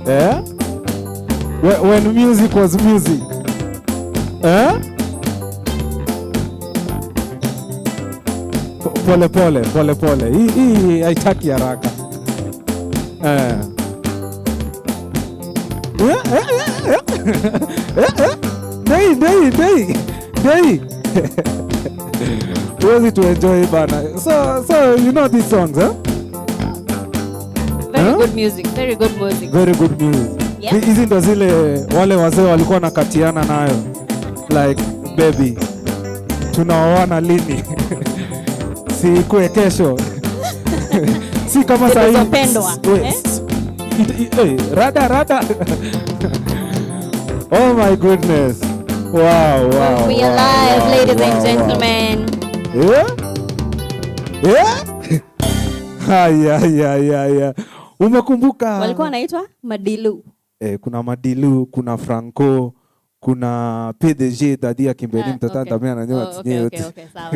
Eh? When music was music. Eh? Pole pole, pole pole. Hii haitaki haraka. Day. Easy to enjoy bana. So you know these songs, huh? Good music, very good music. Very good music. Yeah. Hizi ndo zile wale wazee walikuwa nakatiana nayo. Like baby, tunaoana lini? Si kwe kesho. Si kama sahi. Tunapendwa. Rada. Oh my goodness. Wow. We are live, ladies and gentlemen. Yeah. Umekumbuka walikuwa wanaitwa Madilu. Kuna Madilu, kuna Franco, kuna PDG Dadia Kimbeni mtatanda okay. mimi anajua Okay, sawa.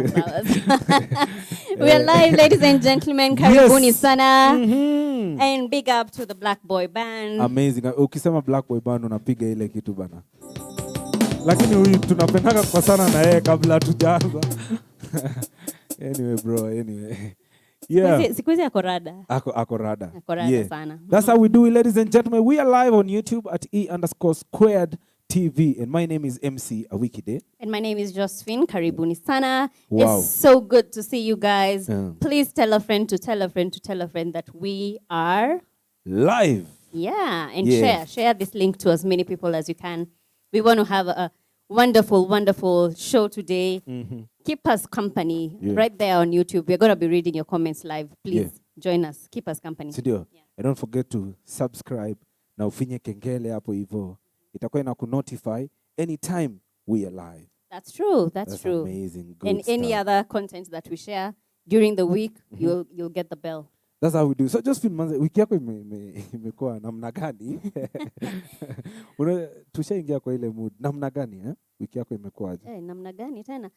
We are live, ladies and gentlemen. Karibuni sana. And big up to the Black Boy Band. Amazing. Ukisema Black Boy Band unapiga ile kitu bana. Lakini huyu tunapendanga kwa sana na yeye kabla tujaanza. Anyway. Yeah. Sikuizi ako rada. Ako rada. Yeah. Sana. That's how we do it, ladies and gentlemen. We are live on YouTube at E_squared TV. And my name is MC Awikide. And my name is Josephine. Karibuni sana. Wow. It's so good to see you guys. Please tell a friend to tell a friend to tell a friend that we are live. Yeah. And share this link to as many people as you can. We want to have a wonderful show today. Keep us company right there on YouTube. We're going to be reading your comments live. Please join us. Keep us company. Sidio. And don't forget to subscribe. Na ufinye kengele hapo hivyo. Itakuwa inakunotify anytime we are live. That's true. That's true. Amazing. Good and stuff. Any other content that we share during the week, you'll get the bell. That's how we do. So just manze, wiki yako imekuwa namna gani? Tushaingia kwa ile mood. Namna gani eh? Wiki yako imekuwaje? Namna gani tena?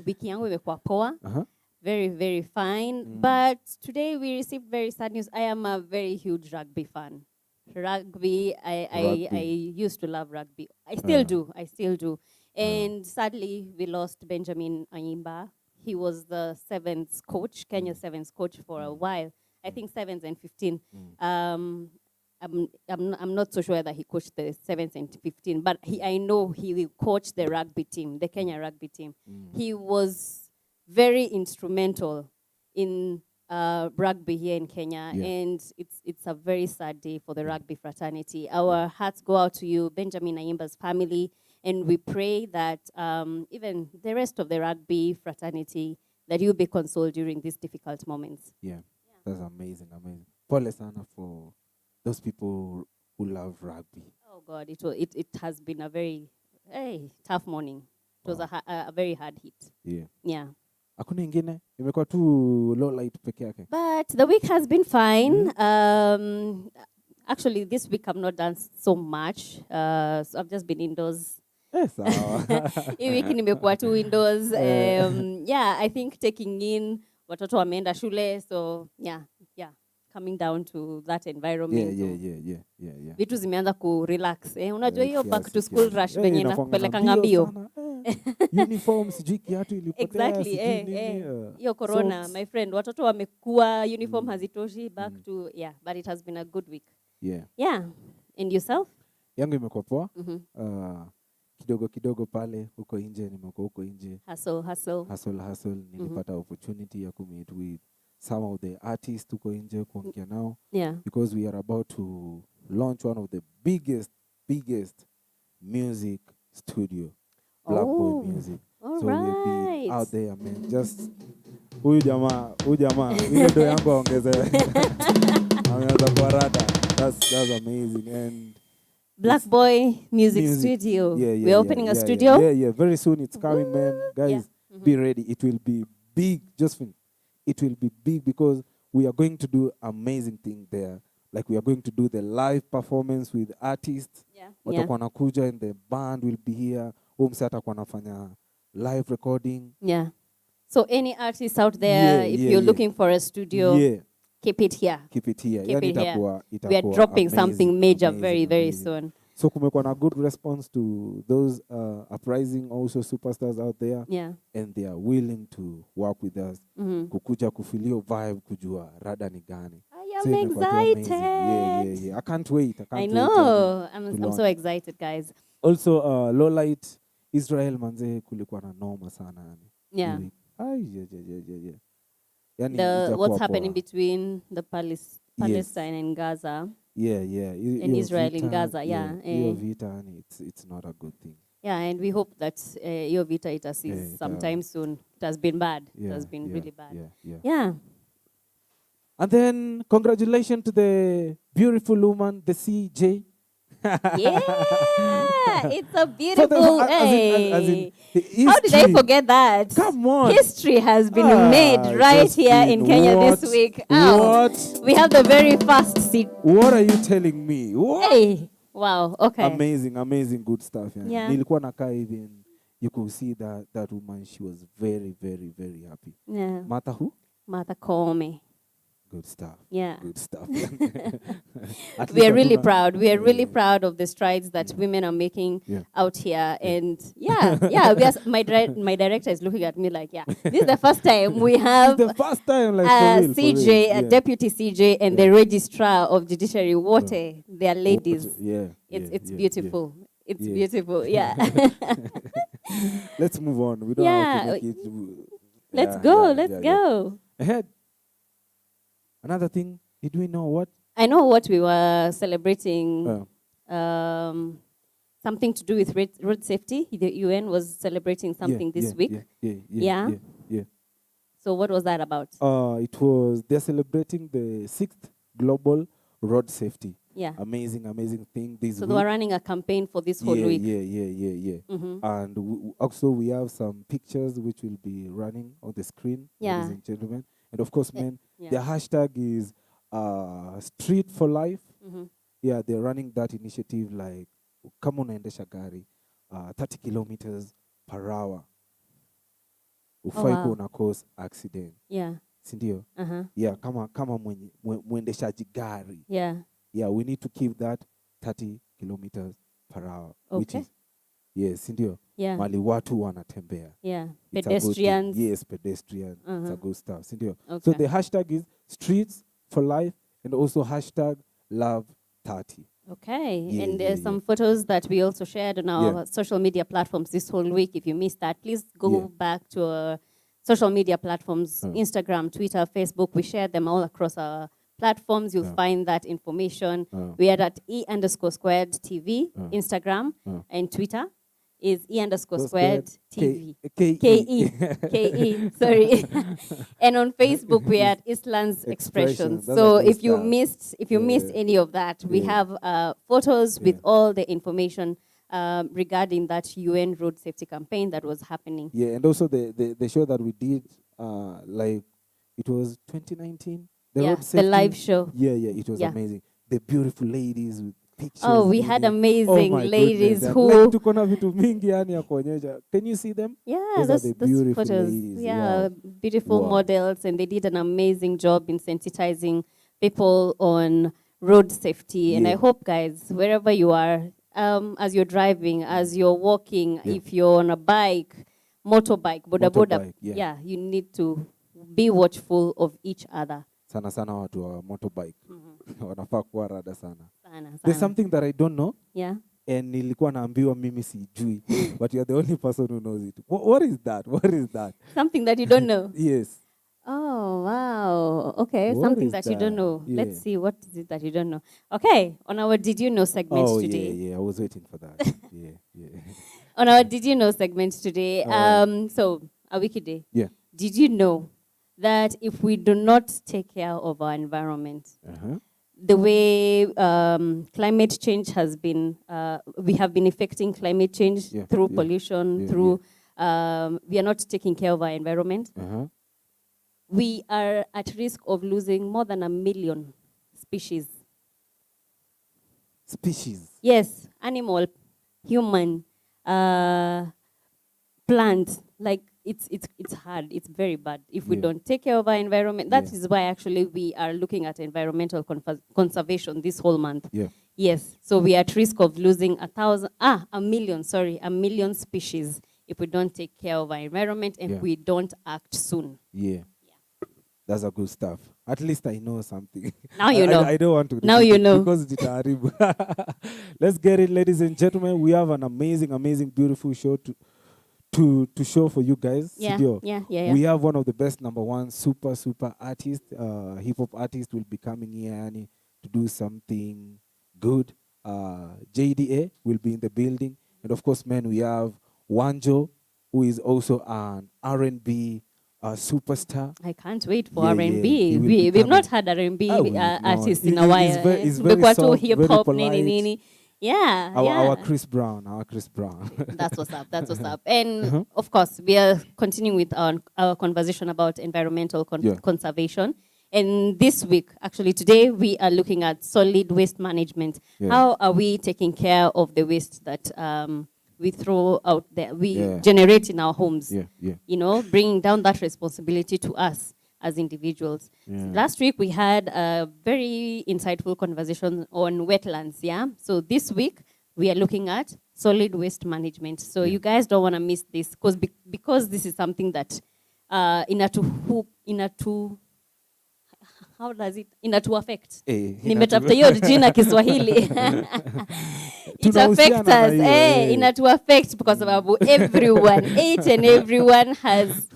Wiki yangu imekuwa poa. Very, very fine. But today we received very sad news. I am a very huge rugby fan. Rugby, I used to love rugby. I still do. And sadly, we lost Benjamin Ayimba. He was the sevens coach, Kenya sevens coach for a while. I think sevens and 15. I'm not so sure that he coached the sevens and 15, but I know he coached the rugby team, the Kenya rugby team. He was very instrumental in rugby here in Kenya, and it's a very sad day for the rugby fraternity. Our hearts go out to you, Benjamin Ayimba's family. And we pray that even the rest of the rugby fraternity, that you'll be consoled during these difficult moments. Yeah. That's amazing. Pole sana for those people who love rugby. Oh God, it has been a very tough morning. It was a very hard hit. Yeah. Hakuna ingine? Imekuwa tu low light peke yake. But the week has been fine. Actually, this week I've not done so much. So I've just been indoors. Sawa. Hii wiki nimekuwa tu indoors. Yeah, I think taking in watoto wameenda shule. So yeah, coming down to that environment. Yeah. Vitu zimeanza ku relax. Unajua hiyo back to school kiasi. rush venye inakupeleka ngambio. Uniform sijui kiatu ilipotea. Exactly. Hiyo corona, my friend. Watoto wamekuwa uniform hazitoshi back to but it has been a good week. Yeah. And yourself? Yangu imekuwa poa. Kidogo pale huko nje, nimekuwa huko nje. Hustle. Nilipata opportunity ya kumeet with some of the artists huko nje kuongea nao. Because we are about to launch one of the biggest music studio. Black Boy Music. So we'll be out there, man. Just huyu jamaa ile ndo yangu aongezewe. Ameanza kwa rada. That's amazing. And Black Boy Music Studio. We're opening a studio. Yeah. Very soon it's coming, man. Guys, be ready. It will be big. It will be big because we are going to do amazing things there. Like we are going to do the live performance with artists. Watakuwa nakuja and the band will be here. Msa atakuwa nafanya live recording. So any artists out there, if you're looking for a studio, keep it here. We are dropping something major very soon. So kumekuwa na good response to those uprising also superstars out there. And they are willing to work with us. Kukuja kufilio vibe, kujua rada ni gani. I'm excited. I can't wait. I know. I'm so excited, guys. Also, low light Israel manze kulikuwa na noma sana. Yani what's happening between the Palestine and Gaza. And Israel in Gaza, vita, it's not a good thing. And we hope that your vita it cease sometime soon. It has been bad. It has been really bad. And then congratulations to the beautiful woman, the CJ. It's a beautiful How did I forget that? Come on. History has been made right here in Kenya this week. What? We have the very first seat. What are you telling me? What? Hey. Wow, okay. Amazing good stuff. Nilikuwa nakaa hivi and you could see that woman, she was very happy. Martha who? Martha Koome. Good stuff. Good stuff. We are really proud. We are really proud of the strides that women are making out here. And my director is looking at me like, this is the first time we have the first time, like, CJ, a deputy CJ, and the registrar of judiciary. They are ladies. It's beautiful. It's beautiful. Let's move on. We don't have to make it. Let's go. Ahead. Another thing, did we know what? I know what we were celebrating. Something to do with road safety. The UN was celebrating something this week. Yeah. So what was that about? They're celebrating the 6th Global Road Safety. Amazing thing this week. So they were running a campaign for this whole week. And also we have some pictures which will be running on the screen, ladies and gentlemen. And of course, men, their hashtag is Street for Life. They're running that initiative like, kama unaendesha gari 30 kilometers per hour. Ufai kuna cause accident. Sindio? Kama mwendeshaji gari. We need to keep that 30 kilometers per hour. Which is, sindio? Mali watu wanatembea. Pedestrians. Yes, pedestrian. It's a good stuff. Sindio? So the hashtag is Streets for Life and also hashtag Love 30. And there's some photos that we also shared on our social media platforms this whole week. If you missed that, please go back to our social media platforms, Instagram, Twitter, Facebook. We shared them all across our platforms. You'll find that information. We are at E_squared TV, Instagram, and Twitter is E_squared TV. K-E, sorry. And on Facebook, we are at Island's Expressions. So if you missed any of that, we have photos with all the information regarding that UN road safety campaign that was happening. And also the show that we did like it was 2019. The live show. Yeah, it was amazing. The beautiful ladies with pictures. Oh, we had amazing ladies who. Can you see them? Yeah, those beautiful photos. Ladies. Yeah, wow. Beautiful models, and they did an amazing job in sensitizing people on road safety. And I hope, guys, wherever you are, as you're driving, as you're walking, if you're on a bike, motorbike, boda, you need to be watchful of each other. Sana watu wa motorbike. Wanafaa kuwa rada sana. There's something that I don't know. Yeah. And nilikuwa naambiwa mimi sijui. But you're the only person who knows it. What is that? What is that? Something that you don't know? Yes. Oh, wow. Okay, something that you don't know. Yeah. Let's see, what is it that you don't know? Okay, on our Did You Know segment today. Yeah, I was waiting for that. yeah. On our Did You Know segment today, so, a wiki day. Yeah. Did you know that if we do not take care of our environment, the way climate change has been, we have been affecting climate change through pollution, through, we are not taking care of our environment, we are at risk of losing more than 1 million species. Species? Yes, animal, human, plant, like it's hard, it's very bad if we don't take care of our environment. That is why actually we are looking at environmental conservation this whole month. Yes, so we are at risk of losing 1 million species if we don't take care of our environment and we don't act soon. Yeah. That's a good stuff. At least I know something. Now you know. I don't want to. Now you know. Because it's terrible. Let's get it, ladies and gentlemen. We have an amazing, beautiful show to show for you guys. Yeah. We have one of the best #1 super artist, hip hop artist will be coming here to do something good. JDA will be in the building, and of course, man, we have WANJO, who is also an R&B superstar. I can't wait for R&B. We've not had R&B artists in a while. He's very soft, hip hop, nini. Yeah, our Chris Brown. That's what's up. And of course, we are continuing with our conversation about environmental conservation. And this week, actually today, we are looking at solid waste management. How are we taking care of the waste that we throw out there, we generate in our homes? You know, bringing down that responsibility to us as individuals. Last week, we had a very insightful conversation on wetlands, So this week, we are looking at solid waste management. So you guys don't want to miss this, because this is something that how does it affect? Nimetafuta hiyo jina Kiswahili. It affects us. Inatu affect because each and everyone has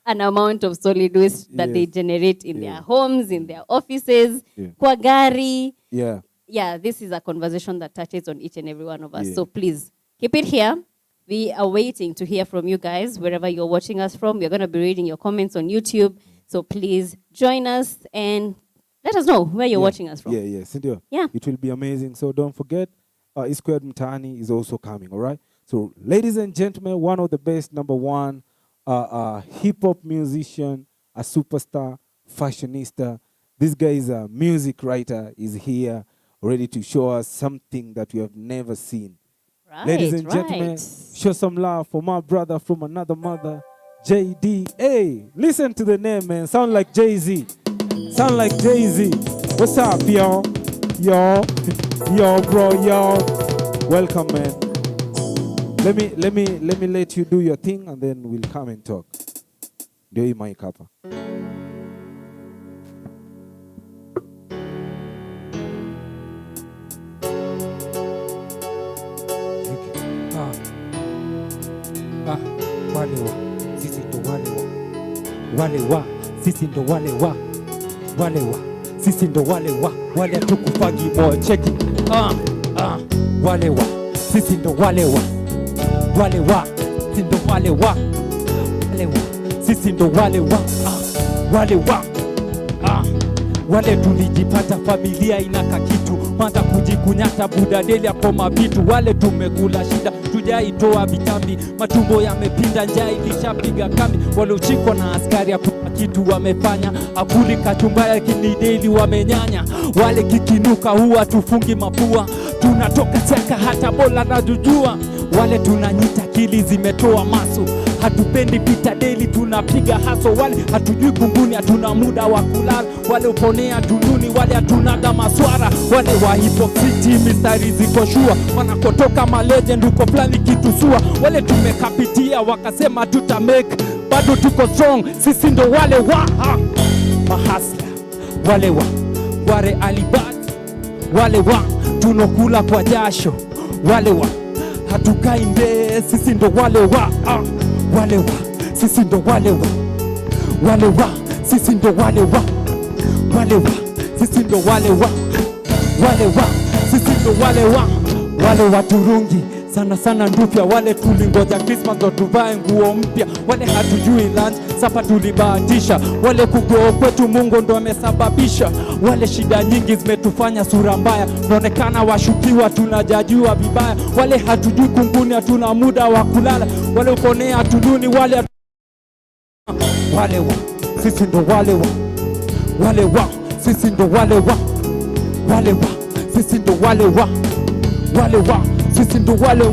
an amount of solid waste that they generate in their homes, in their offices, kwa gari. This is a conversation that touches on each and every one of us. So please, keep it here. We are waiting to hear from you guys, wherever you're watching us from. We're going to be reading your comments on YouTube. So please join us and let us know where you're watching us from. Cynthia. It will be amazing. So don't forget, Squared Mtani is also coming, all right? So ladies and gentlemen, one of the best #1 hip-hop musician, a superstar, fashionista. This guy is a music writer, is here, ready to show us something that we have never seen. Ladies and gentlemen, show some love for my brother from another mother, JDA. Listen to the name, man. Sound like Jay-Z. What's up, yo? Yo, bro, yo. Welcome, man. Let me let you do your thing, and then we'll come and talk. Do you mic up? Sisi ndo wale tukufagi mo cheki sisi ndo sisi ndo wale tulijipata familia inaka kitu mata kujikunyata budadeli hapo mabitu wale tumekula shida hatujaitoa vitambi, matumbo yamepinda, njaa ilishapiga kambi. Waliochikwa na askari hakuna kitu wamefanya, akuli kachumbaya lakini daily wamenyanya. Wale kikinuka huwa tufungi mapua, tunatoka chaka hata bola na jujua. Wale tunanyita kili zimetoa maso, hatupendi pita daily tunapiga haso. Wale hatujui kunguni, hatuna muda wa kulala. Wale uponea tunduni, wale hatunaga maswara. Wale wa hipokriti mistari ziko shua, wanakotoka malegend uko flani kitusua. Wale tumekapitia wakasema tuta make, bado tuko strong, sisi ndo wale wa mahasla. Wale wa wale alibad, wale wa tunokula kwa jasho. Wale wa hatukai nde, sisi ndo wale wa wale wa sisi ndo wale wa wale wa sisi ndo wale wa wale wa sisi ndo wale wa wale wa sisi ndo wale wa turungi sana sana ndupya. Wale tulingoja Christmas ndo tuvae nguo mpya. Wale hatujui lunch sapa tulibahatisha. Wale kugoo kwetu Mungu ndo amesababisha. Wale shida nyingi zimetufanya sura mbaya, tunaonekana washukiwa, tunajajiwa vibaya. Wale hatujui kunguni, hatuna muda wa kulala. Wale uponea tunduni, wale wa sisi ndo wale wa wale wa sisi ndo wale wa wale wa sisi ndo wale wa wale wa sisi ndo wale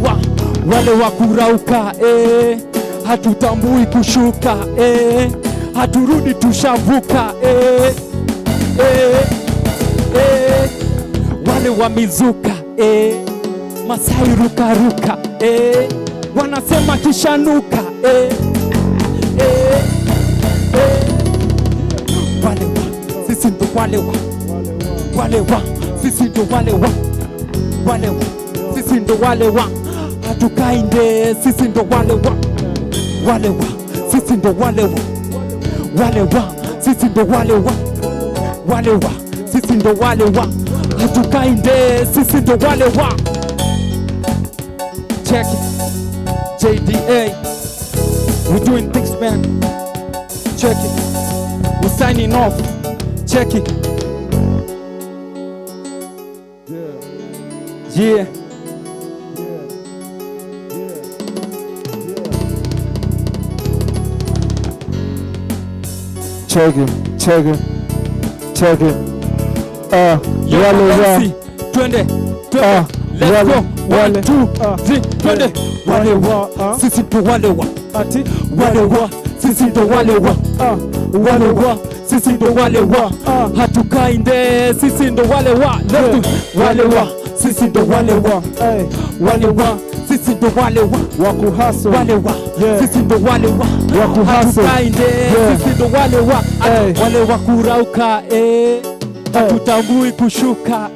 wa kurauka, hatutambui kushuka, haturudi tushavuka, wale wa mizuka, Masai ruka, wanasema kishanuka, wale wa sisi ndo wale wa wale wa sisi ndo wale wa wale wa sisi ndo wale wa hatukai nde, sisi ndo wale wa wale wa sisi ndo wale wa wale wa sisi ndo wale wa wale wa sisi ndo wale wa hatukai nde, sisi ndo wale wa. Check it, JDA, we doing things man. Check it, we signing off. Check it, yeah. Check it. Wale wa twende let's go 1 2 3 twende. Wale wa sisi ndo wale wa ati wale wa sisi ndo wale wa wale wa sisi ndo wale wa hatukai nde, sisi ndo wale wa wale wa sisi ndo wale wa wale wa sisi ndo wale wa kuhaso wale wa sisi ndo wale wa kuhaso hatukai nde, sisi ndo wale wa wale wa kurauka, hatutambui kushuka,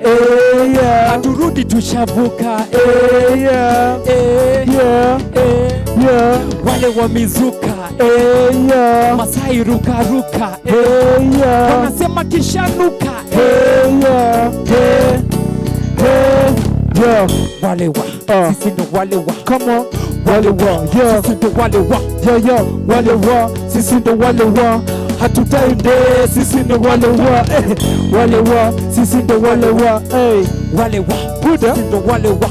haturudi tushavuka, wale wa mizuka, Masai ruka, wanasema kishanuka, wale wa sisi ndo wale wa come on wale wa sisi ndo wale wa wale wa sisi ndo wale wa hatutai nde, sisi ndo wale wa wale wa sisi ndo wale wa wale wa buda sisi ndo wale wa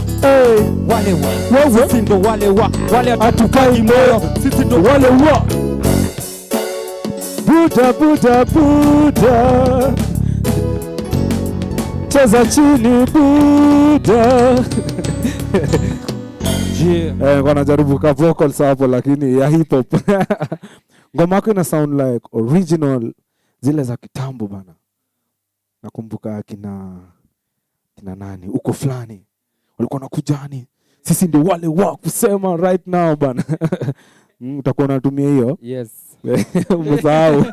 wale wa sisi ndo wale wa wale hatukai moyo, sisi ndo wale wa buda cheza chini buda. Wanajaribu ka vocals hapo lakini ya hip hop. Ngoma yako ina sound like original zile za kitambo bana. Nakumbuka kina nani uko fulani walikuwa nakujani, sisi ndio wale wa kusema right now bana. Utakuwa unatumia hiyo? Yes. Umesahau.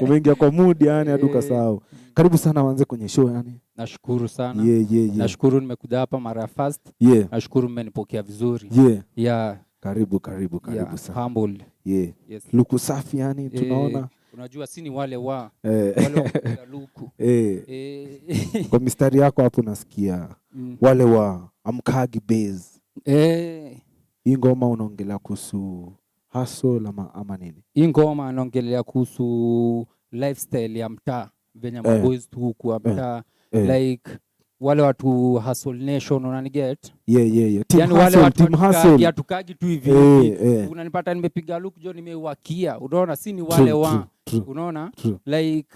Umeingia kwa mood yani hadi ukasahau. Karibu sana waanze kwenye show yani. Nashukuru sana. Yeah. Nashukuru nimekuja hapa mara first. Yeah. Nashukuru mmenipokea vizuri. Yeah. Karibu sana. Humble. Yeah. Yes. Luku safi yani tunaona. Unajua si ni wale wa wale wa luku. Kwa mistari yako hapo nasikia wale wa amkagi base. Hii ngoma unaongelea kuhusu hustle ama nini? Hii ngoma anaongelea kuhusu lifestyle ya mtaa, venye maboys tu kwa mtaa, like wale watu hustle nation unaniget. Yeah. Yani wale watu tukagi tu hivi. Unanipata nimepiga look jo nimewakia. Unaona si ni wale true. Unaona? Like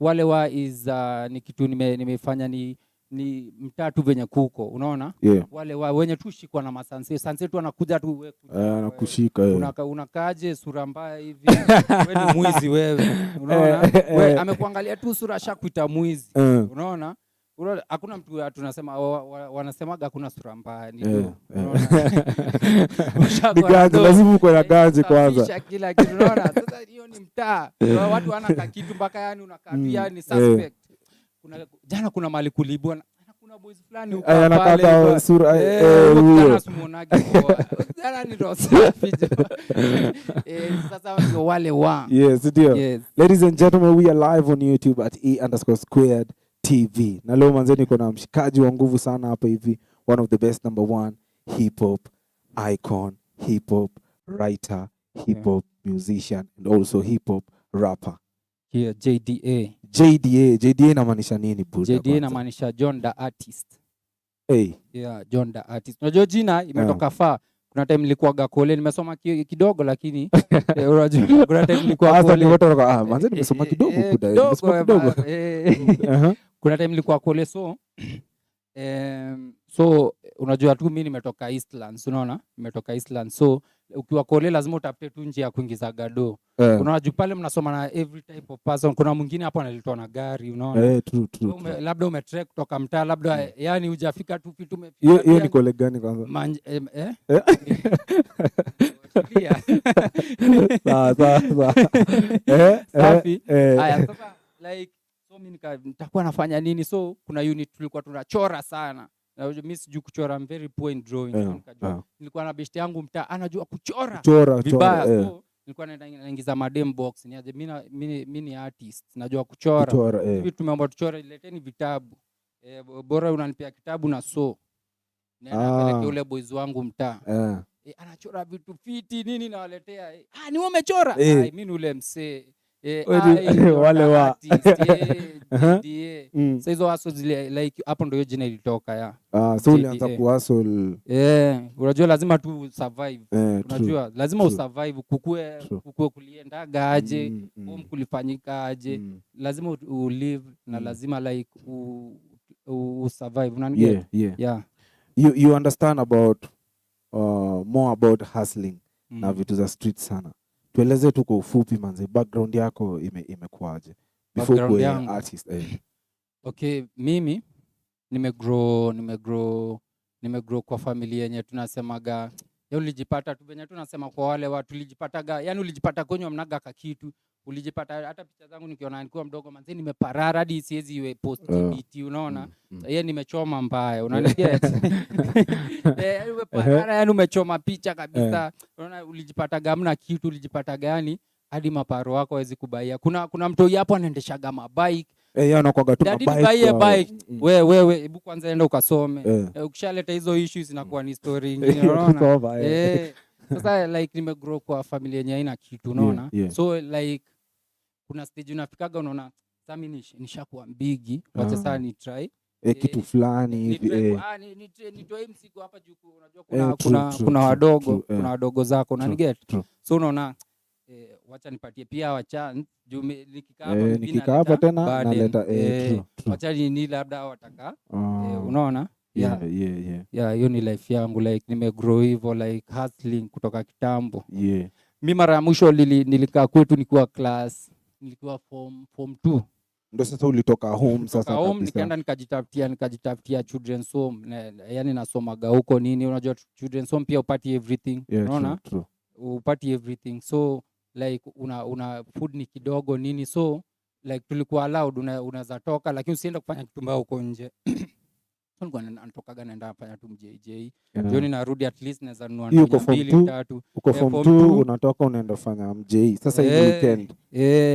wale wa is ni kitu nimefanya ni mtatu venye kuko unaona. Wale wa wenye tushikwa na masanse sanse tu anakuja tu wewe anakushika unakaaje sura mbaya hivi wewe ni mwizi wewe unaona. Wewe amekuangalia tu sura shakuita mwizi unaona. Hakuna mtu tunasema wanasemaga hakuna sura mbaya ni unaona. Gaje lazima uko na gaje kwanza kila kitu unaona. Sasa hiyo ni mtaa watu wana kitu mpaka yani unakabia ni suspect. Jana kuna mali kulibwa kuna boys fulani huko pale anakata sura huyo jana ni rosa sasa wale wa yes dear. Ladies and gentlemen, we are live on YouTube at E_squared TV. Na leo manze niko na mshikaji wa nguvu sana hapa hivi, one of the best #1 hip hop icon, hip hop writer, hip hop musician and also hip hop rapper. Yeah, JDA. JDA inamaanisha nini bro? JDA inamaanisha John the Artist. Yeah, John the Artist. Unajua jina imetoka faa. Kuna time nilikuwa kole nimesoma kidogo lakini unajua kuna time nilikuwa kole manze nimesoma kidogo kuna time nilikuwa kole so unajua tu mimi nimetoka Eastlands unaona nimetoka Eastlands so ukiwa kole lazima utafute tu njia ya kuingiza gado unajua pale mnasoma na every type of person. Kuna mwingine hapo analitoa na gari unaona true. Labda umetrek kutoka mtaa labda yani hujafika tu vitu hiyo ni kole gani kwanza safi haya sasa like so mimi nitakuwa nafanya nini so kuna unit tulikuwa tunachora sana. Na mimi sijui kuchora, I'm very poor in drawing. Nilikuwa na best yangu mtaa anajua kuchora vibaya so nilikuwa naingiza madem box ni aje mimi ni artist najua kuchora hivi tumeomba tuchore leteni vitabu bora unanipea kitabu na so napelekea ule boys wangu mtaa anachora vitu fiti nini nawaletea ni wewe umechora mimi ni ule msee wale wa so hizo hustle zile like hapo ndio jina ilitoka ya so ulianza kuhustle unajua lazima tu survive unajua lazima usurvive kukue kuliendaga aje kulifanyika aje lazima ulive na lazima like usurvive unaniget you understand about more about hustling na vitu za street sana. Tueleze tu kwa ufupi manze, background yako imekuaje before kuwa artist? Okay, mimi nimegrow kwa familia yenye tunasemaga ulijipata tu venye tunasema kwa wale watu tulijipataga yani ulijipata kwenye mnaga kakitu ulijipata hata picha zangu nikiona nikiwa mdogo manze nimeparara hadi siwezi iwe post TBT unaona yeye nimechoma mbaya unaniget umeparara yani umechoma picha kabisa unaona ulijipata gamna kitu ulijipata gani hadi maparo wako hawezi kubaia. Kuna mtu hapo anaendeshaga mabike yeye anakuaga tu bike wewe hebu kwanza enda ukasome ukishaleta hizo issues inakuwa ni story nyingine unaona sasa like nimegrow kwa familia yenye haina kitu unaona so like kuna stage unafikaga unaona sasa mimi nishakuwa mbigi wacha sasa ni try kitu fulani hivi nitoe msigo hapa juu unajua kuna wadogo zako unaniget so unaona wacha nipatie pia wacha juu nikikaa hapa tena naleta wacha ni labda wataka unaona hiyo ni life yangu like nimegrow hivyo like hustling kutoka kitambo. Mimi mara ya mwisho nilikaa kwetu nilikuwa form 2 ndio sasa ulitoka home sasa home nikaenda nikajitafutia children's home yani nasomaga huko nini unajua children's home pia upati everything unaona upati everything so like una food ni kidogo nini so like tulikuwa allowed unaweza toka lakini usiende kufanya kitu mbaya huko nje nilikuwa natokaga naenda nafanya tu mjj jioni narudi at least naweza nunua 2-3 uko form 2 unatoka unaenda kufanya mjj sasa hii weekend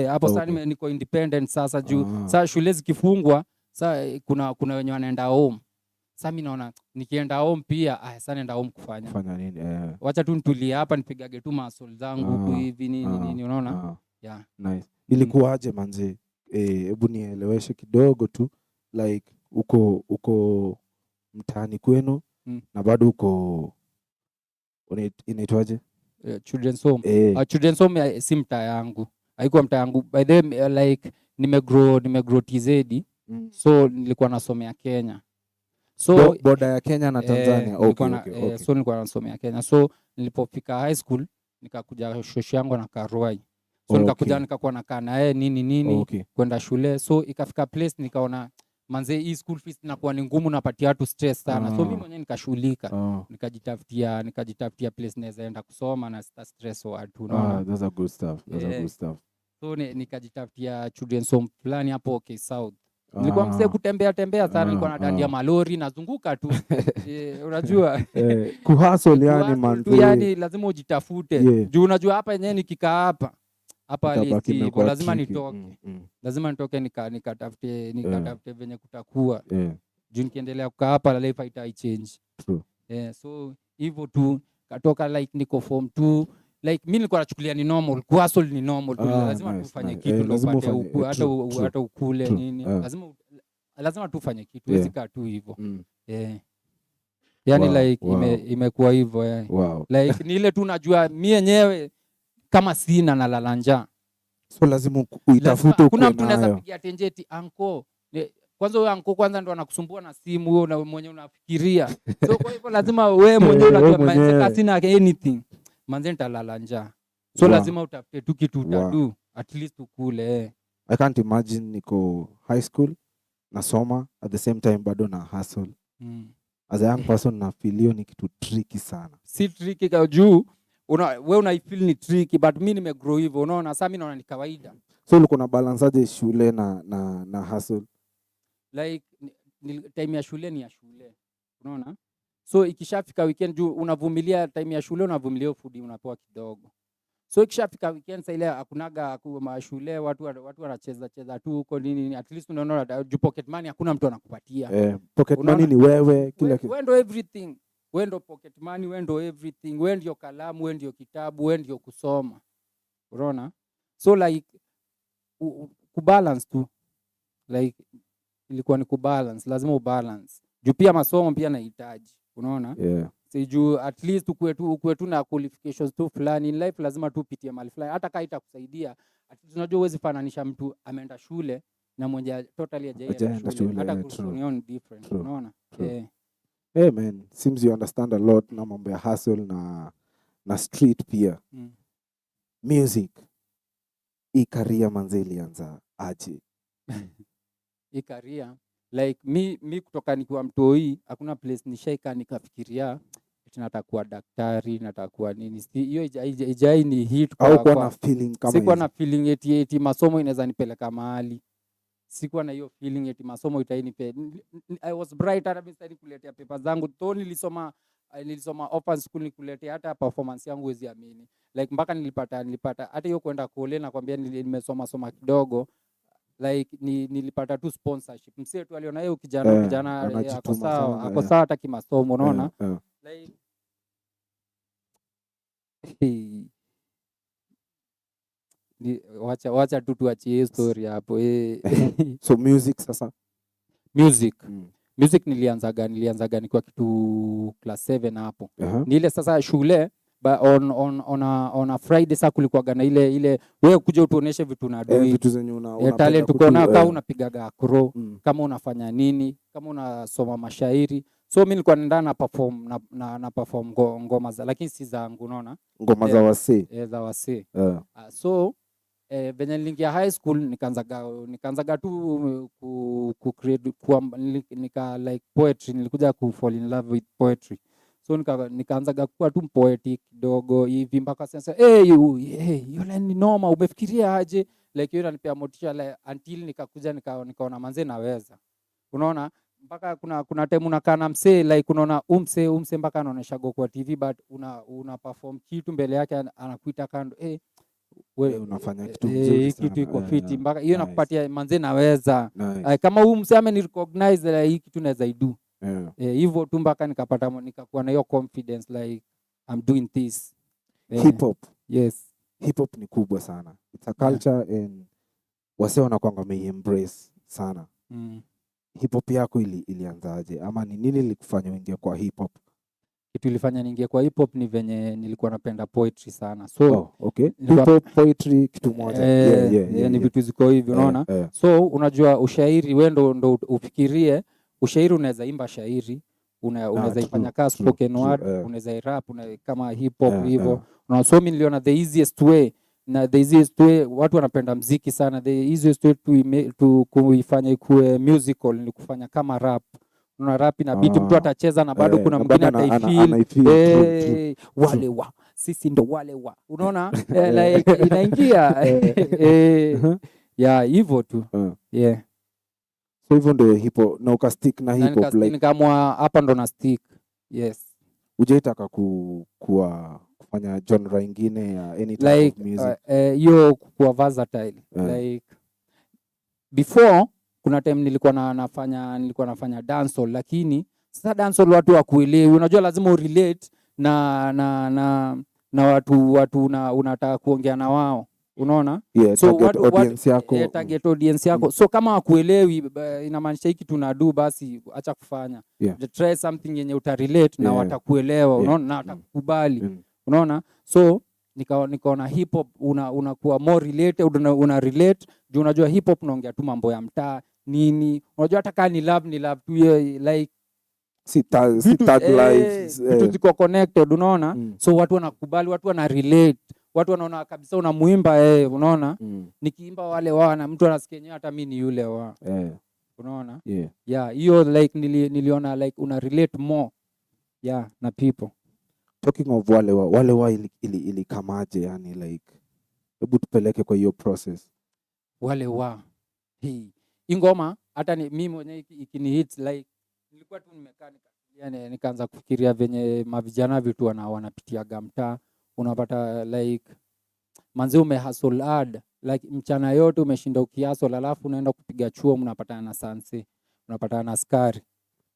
hapo sasa niko independent sasa juu sasa shule zikifungwa sasa kuna wenye wanaenda home sasa mimi naona nikienda home pia sasa naenda home kufanya nini wacha tu nitulie hapa nipigage tu muscle zangu tu hivi nini unaona nice ilikuwaje manze hebu nieleweshe kidogo tu like uko mtaani kwenu na bado uko inaitwaje? Children's home. Children's home si mtaa yangu. Haikuwa mtaa yangu. By the way, like nimegrow TZ. So nilikuwa nasomea Kenya. So boda ya Kenya na Tanzania. Okay. So nilikuwa nasomea Kenya. So nilipofika high school nikakuja shoshi yangu na Karwai. So nikakuja nikakuwa nakaa na yeye nini kwenda shule. So ikafika place nikaona manze hii school fees inakuwa ni ngumu, napatia watu stress sana. So mimi mwenyewe nikashughulika. Nikajitafutia place naweza enda kusoma na stress watu, unaona. That's a good stuff. So nikajitafutia children's home fulani hapo South. Nilikuwa mzee kutembea sana, nilikuwa nadandia malori nazunguka tu. Unajua kuhustle yani manze. Yani lazima ujitafute. Juu unajua hapa yenyewe nikikaa hapa hivyo lazima nitoke. Lazima nitoke nikatafute venye kutakuwa. Juu nikiendelea kukaa hapa life haita-change. So hivyo tu katoka like niko form 2. Like mimi nilikuwa nachukulia ni normal, kuhustle ni normal. Lazima tufanye kitu ndio upate hata ukule nini. Lazima tufanye kitu. Huwezi kaa tu hivyo. Yani like imekuwa hivyo. Wow. Like ni ile tu najua mimi yenyewe kama sina na lala njaa. So lazima uitafute. Kuna mtu anaweza pigia tenjeti anko. Kwanza wewe anko kwanza ndo anakusumbua na simu wewe na mwenyewe unafikiria. So kwa hivyo lazima wewe mwenyewe unajua sina anything. Manze nitalala njaa. So lazima utafute tu kitu utadu at least ukule. I can't imagine niko high school nasoma at the same time bado na hustle. As a young person na feel ni kitu tricky sana. Si tricky kwa juu wewe unaifeel ni tricky but mimi nimegrow hivyo, unaona. Sasa mimi naona ni kawaida. So ulikuwa na balance aje shule na hustle? Like time ya shule ni ya shule, unaona. So ikishafika weekend juu unavumilia time ya shule, unavumilia food unapewa kidogo. So ikishafika weekend sasa ile hakunaga shule watu wanacheza tu huko nini, at least unaona juu pocket money hakuna mtu anakupatia. Pocket money ni wewe kila kitu. Wewe ndo everything. Wewe ndo pocket money, wewe ndo everything. Wewe ndio kalamu, wewe ndio kitabu, wewe ndio kusoma. Unaona? So like kubalance tu. Like ilikuwa ni kubalance, lazima ubalance. Juu pia masomo pia nahitaji, unaona? So juu at least ukue tu na qualifications tu fulani in life, lazima tu upitie mahali fulani. Hata kama itakusaidia, tunajua huwezi fananisha mtu ameenda shule na mmoja totally hajaenda shule. Hata kuonion different, unaona? Hey man, seems you understand a lot na mambo ya hustle na street pia. Music. Hii career manze ilianza aje? Hii career like mi kutoka nikiwa mtoi hakuna place nishaika nikafikiria eti nataka kuwa daktari, nataka kuwa nini. Hiyo ijai ni hit kwa na feeling kama hiyo. Sikuwa na feeling eti masomo inaweza nipeleka mahali. Sikuwa na hiyo feeling eti masomo itainipe. I was bright hata mimi sasa nikuletea papers zangu. To nilisoma open school nikuletea hata performance yangu huwezi amini. Like mpaka nilipata hata hiyo kwenda kule na kwambia nimesoma kidogo. Like nilipata tu sponsorship. Msee tu aliona yeye kijana ako sawa hata kimasomo, unaona? Like wacha tu tuachie story hapo. So music sasa. Music nilianzaga nikiwa kitu class 7 hapo. Ni ile sasa shule on a Friday sasa kulikuwa gana ile wewe kuja utuoneshe vitu na doi vitu zenye una talent uko na kama unapigaga acro kama unafanya nini, kama unasoma mashairi. So mimi nilikuwa naenda na perform ngoma za lakini si zangu, unaona, ngoma za wasee za wasee. So venye niliingia high school nikaanzaga tu ku create nika like poetry. Nilikuja ku fall in love with poetry. So nikaanzaga kuwa tu poetic kidogo hivi mpaka sasa hiyo ni noma, umefikiria aje? Like hiyo inanipea motisha like, until nikakuja nikaona manze naweza, unaona. Mpaka kuna time unakaa na msee like unaona umse mpaka anaonesha go kwa TV but una perform kitu mbele yake anakuita kando wewe unafanya kitu mzuri sana, kitu iko fiti mpaka hiyo nakupatia manze naweza. Kama huyu msee ame recognize hii kitu naweza idu. Hivyo tu mpaka nikakuwa na hiyo confidence like I'm doing this. Hip hop. Yes. Hip hop ni kubwa sana. It's a culture and wasee wanakuanga embrace sana. hip hop yako ilianzaje, ama ni nini lilikufanya uingie kwa hip hop? Kitu ilifanya niingie kwa hip hop ni venye nilikuwa napenda poetry sana. So okay. Hip hop, poetry kitu moja. Ni vitu ziko hivi unaona. So unajua ushairi wewe ndo ufikirie ushairi, unaweza imba shairi, unaweza ifanya kama spoken word, unaweza rap kama hip hop hivyo. Na so mimi niliona the easiest way watu wanapenda muziki sana, the easiest way to kuifanya ikuwe musical ni kufanya kama rap. Una rap na beat mtu atacheza na bado kuna mwingine ataifeel wale wa sisi ndo wale wa unaona like inaingia hivyo tu. So hivyo ndio hip hop na ukastick na hip hop like nikamwa hapa ndo na stick. Yes. Hujaitaka kufanya genre nyingine ya any type like, of music? Hiyo kuwa versatile. Like before kuna time nilikuwa nafanya dancehall, lakini sasa dancehall watu wakuelewi. Unajua lazima urelate na watu unataka kuongea na wao. Unaona? So target audience yako. So kama wakuelewi inamaanisha hiki tunadu basi acha kufanya. Try something yenye utarelate na watakuelewa. Unaona? Na watakukubali. Unaona? So nikaona hip hop unakuwa more related, una relate. Juu unajua hip hop unaongea tu mambo ya mtaa nini. Unajua hata kama ni love tu like si tag life vitu ziko connected unaona. So watu wanakubali, watu wana relate, watu wanaona kabisa unamuimba unaona. Nikiimba wale wana mtu anasikia yenyewe hata mimi ni yule wa unaona. Hiyo like niliona like una relate more na people. Talking of wale wa ili kamaje, yani like hebu tupeleke kwa hiyo process. Wale wa ingoma hata ni mimi mwenyewe ikini hit like nilikuwa tu nimekaa nikaanza kufikiria venye mavijana vitu wanapitia gamta. Unapata like manzi umehustle hard like mchana yote umeshinda ukihustle, alafu unaenda kupiga chuo, mnapatana na sansi, unapatana na askari.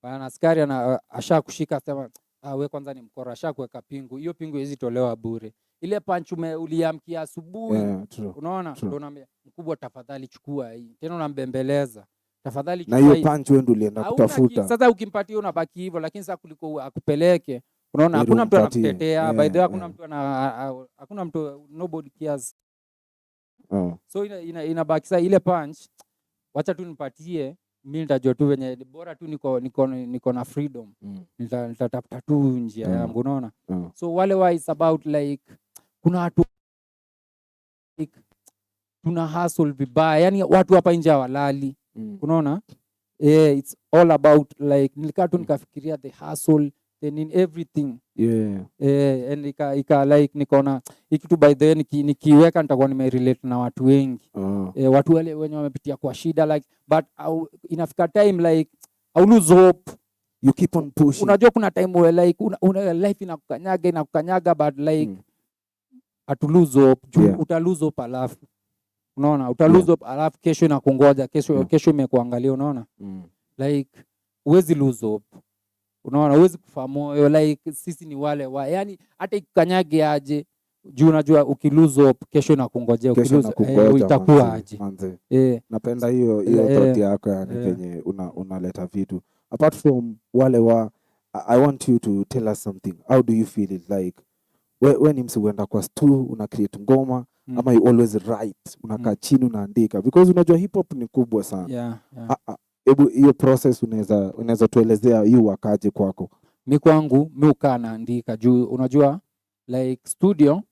Bana askari asha kushika sema wewe kwanza ni mkora, asha kuweka pingu. Hiyo pingu hizi tolewa bure. Ile punch uliamkia asubuhi. Unaona? Ndio unaambia mkubwa tafadhali chukua hii. Tena unambembeleza. Tafadhali chukua hii. Na hiyo punch wewe ndio ulienda kutafuta. Sasa ukimpatia unabaki hivyo, lakini sasa kuliko akupeleke. Unaona hakuna mtu anakutetea. By the way hakuna mtu nobody cares. So inabaki sasa ile punch wacha tu nipatie, mimi nitajua tu venye bora tu niko na freedom. Nitatafuta tu njia yangu unaona. So wale wa is about like kuna watu like tuna hustle vibaya, yani watu hapa nje hawalali. Unaona? It's all about like nilikaa tu nikafikiria the hustle then in everything. And ika like nikaona hiki tu by the way nikiweka nitakuwa nimerelate na watu wengi. Watu wale wenye wamepitia kwa shida like but inafika time like I lose hope. You keep on pushing. Unajua kuna time where like life inakukanyaga but like at lose hope. Uta lose hope alafu unaona lose hope alafu kesho inakungoja, kesho imekuangalia unaona. Like huwezi lose hope. Unaona huwezi kufa moyo like sisi ni wale wa yani hata ikanyage aje juu unajua ukilose hope kesho inakungojea, itakuwa aje. Napenda hiyo thought yako yani venye unaleta vitu. Apart from wale wa I want you to tell us something. How do you feel it like when ni msiwenda kwa stu una create ngoma ama you always write, unakaa chini unaandika because unajua hip hop ni kubwa sana. Hebu hiyo process unaweza tuelezea hiyo wakaje kwako? Mimi kwangu mimi ukaa naandika juu unajua like studio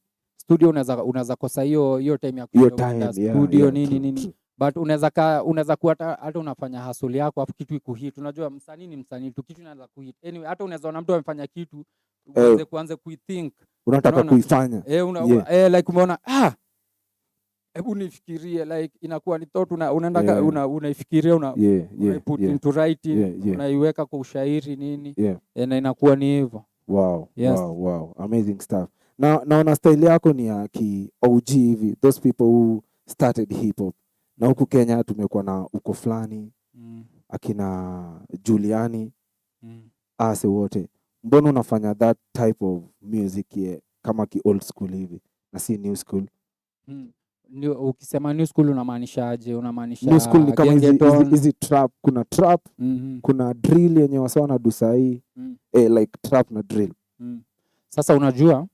unaweza kosa hiyo time ya kuenda studio nini but unaweza kuwa hata unafanya hustle yako afu kitu ikuhit. Unajua msanii ni msanii tu, kitu inaanza kuhit anyway. Hata unaweza ona mtu amefanya kitu kuanze kuithink unataka kuifanya like umeona hebu nifikirie like inakuwa ni thought unaenda unaifikiria put into writing unaiweka kwa ushairi nini na inakuwa ni hivyo. Wow, amazing stuff. Naona style yako ni ya ki OG hivi, those people who started hip hop. Na huku Kenya tumekuwa na uko fulani akina Juliani ase wote. Mbona unafanya that type of music kama ki old school hivi na si new school? Ukisema new school unamaanisha aje? Unamaanisha new school ni kama gengeton? hizi trap, kuna trap, kuna drill yenye wasa wanadu sahi, like trap na drill. Sasa unajua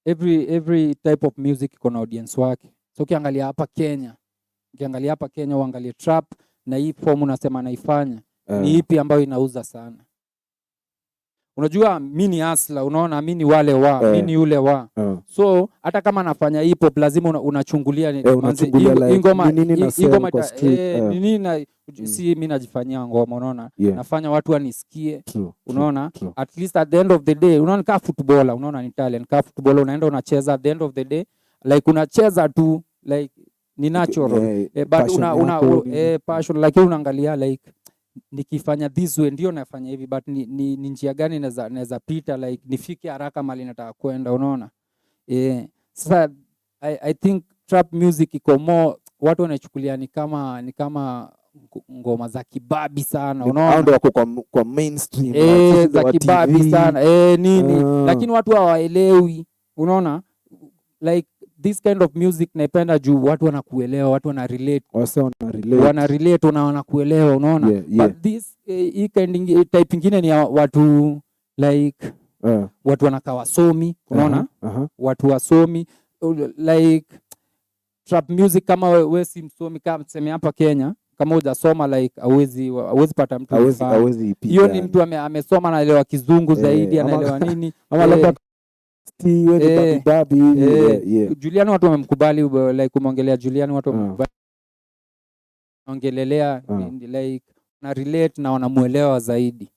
every type of music iko na audience wake. So ukiangalia hapa Kenya uangalie trap na hii form unasema naifanya ni ipi ambayo inauza sana? Unajua mimi ni hustler, unaona mimi ni wale wa mimi ni yule wa so hata kama nafanya hip hop lazima unachungulia ngoma nini na si mimi najifanyia ngoma, unaona nafanya watu wanisikie, unaona at least at the end of the day, unaona kama footballer, unaona ni talent kama footballer, unaenda unacheza at the end of the day like unacheza tu like ni natural but una passion, lakini unaangalia like nikifanya this way ndio nafanya hivi but ni njia gani naweza pita like nifike haraka mali nataka kwenda, unaona sasa I think trap music iko more watu wanachukulia ni kama ngoma za kibabi sana, unaona ndio wako kwa mainstream za kibabi sana nini lakini watu hawaelewi, unaona like this kind of music naipenda juu watu wanakuelewa, watu wana relate, wanakuelewa, unaona but this type ingine ni watu like watu wanakaa wasomi, unaona watu wasomi like trap music. Kama wewe si msomi kama tuseme hapa Kenya, kama hujasoma like hawezi pata mtu hiyo ni mtu amesoma anaelewa kizungu zaidi, anaelewa nini ama labda Julian watu wamemkubali like umeongelea Julian watu wamemkubali ongelelea like na relate na wanamuelewa zaidi.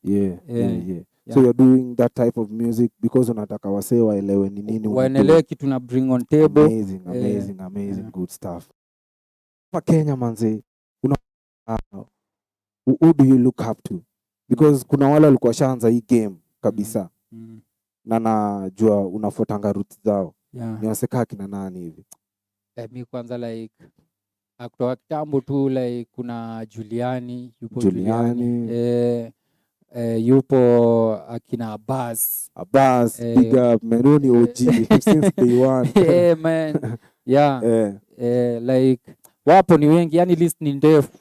So you're doing that type of music because unataka wasee waelewe ni nini, waelewe kitu na bring on table. Amazing good stuff. Kwa Kenya manze, who do you look up to? Because kuna wale walikuwa shaanza hii game kabisa na najua unafuatanga roots zao. Ni waseka kina nani hivi? Mimi kwanza like kutoka kitambo tu like kuna Juliani, yupo yupo akina Abbas, big up Menoni OG since day one. Man like wapo ni wengi, yani list ni ndefu.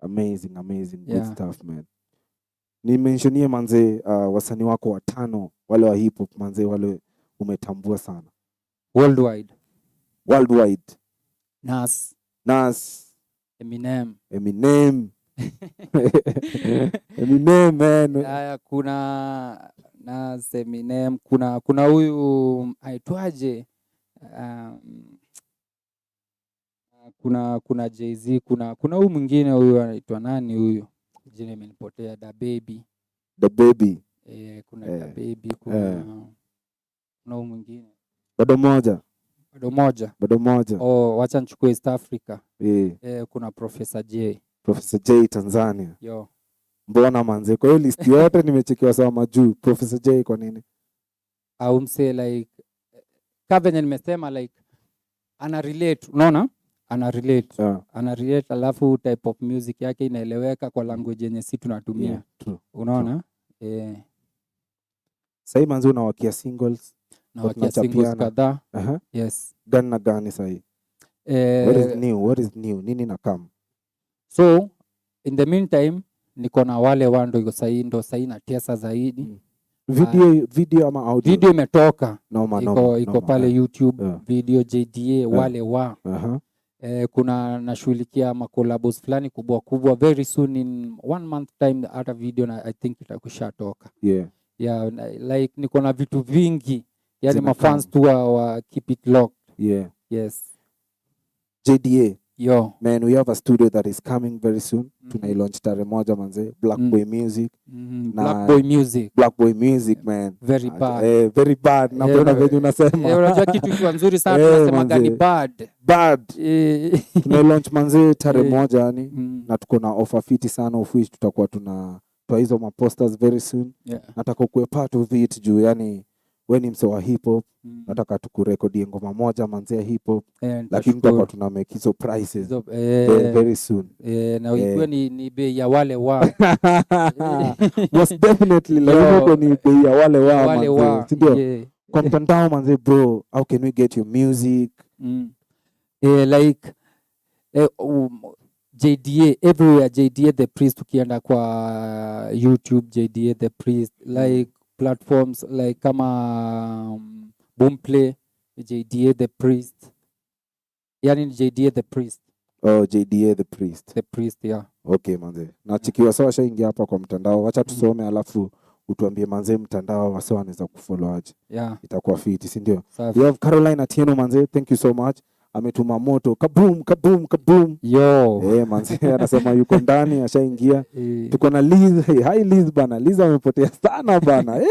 Amazing good stuff man. Nimentionie manze wasanii wako watano wale wa hip hop manze wale umetambua sana worldwide. Nas, Eminem man. Kuna Nas, Eminem, kuna huyu aitwaje, kuna Jay-Z, kuna huyu mwingine huyu anaitwa nani huyu, jina imenipotea, Da Baby. Kuna Da Baby, kuna huyu mwingine bado moja. Wacha nichukue East Africa. Kuna Professor J Tanzania. Mbona manze kwa hiyo list yote nimechekiwa sawa majuu. Professor J kwa nini? Au mse like kama nimesema like ana relate, unaona? Ana relate alafu type of music yake inaeleweka kwa language yenye sisi tunatumia. Unaona? Sasa manze unawakia singles kadhaa. Yes. Gani sahi? What is new? Nini na come? So in the meantime niko na wale wando iko sahi ndo sahi na tesa zaidi. Video ama audio? Video imetoka. Iko pale YouTube. Video JDA wale wa. Kuna nashughulikia makolabos fulani kubwa very soon in 1 month time hata video na I think itakushatoka. Like niko na vitu vingi. Yani mafans tu wa keep it locked. Yes. JDA. Man, we have a studio that is coming very soon. Tunai-launch tarehe moja manze. Black Boy Music. Black Boy Music man. Very bad. Very bad. Napenda venye unasema. Unajua kitu kwa nzuri sana tunasema gani bad. Tunai-launch manze tarehe moja yani. Na tuko na offer fiti sana of which tutakuwa tunatoa hizo maposters very soon. Nataka ukuwe part of it juu yani wewe ni mse wa hip hop, nataka tukurekodi ngoma moja manzia hip hop, lakini tutakuwa tuna make hizo prices very soon. Na ikiwa ni bei ya wale wa. Most definitely lazima ni bei ya wale wa. Ndio. Kwa mtandao manze bro, how can we get your music? Like JDA everywhere, JDA the priest, ukienda kwa YouTube JDA the priest, like platforms like kama Boomplay JDA the priest, yani JDA the priest. Oh, JDA the priest. The priest, yeah. Okay manze, na chikiwa sawa shaingia hapa kwa mtandao, wacha tusome alafu utuambie manze mtandao wase wanaweza kufollow aje. Yeah. Itakuwa fiti, si ndio? We have Caroline Atieno manze, thank you so much. Ametuma moto kaboom kaboom kaboom. Yo. Manze anasema yuko ndani ashaingia. Tuko na Liz, hi Liz bana. Liz amepotea sana bana.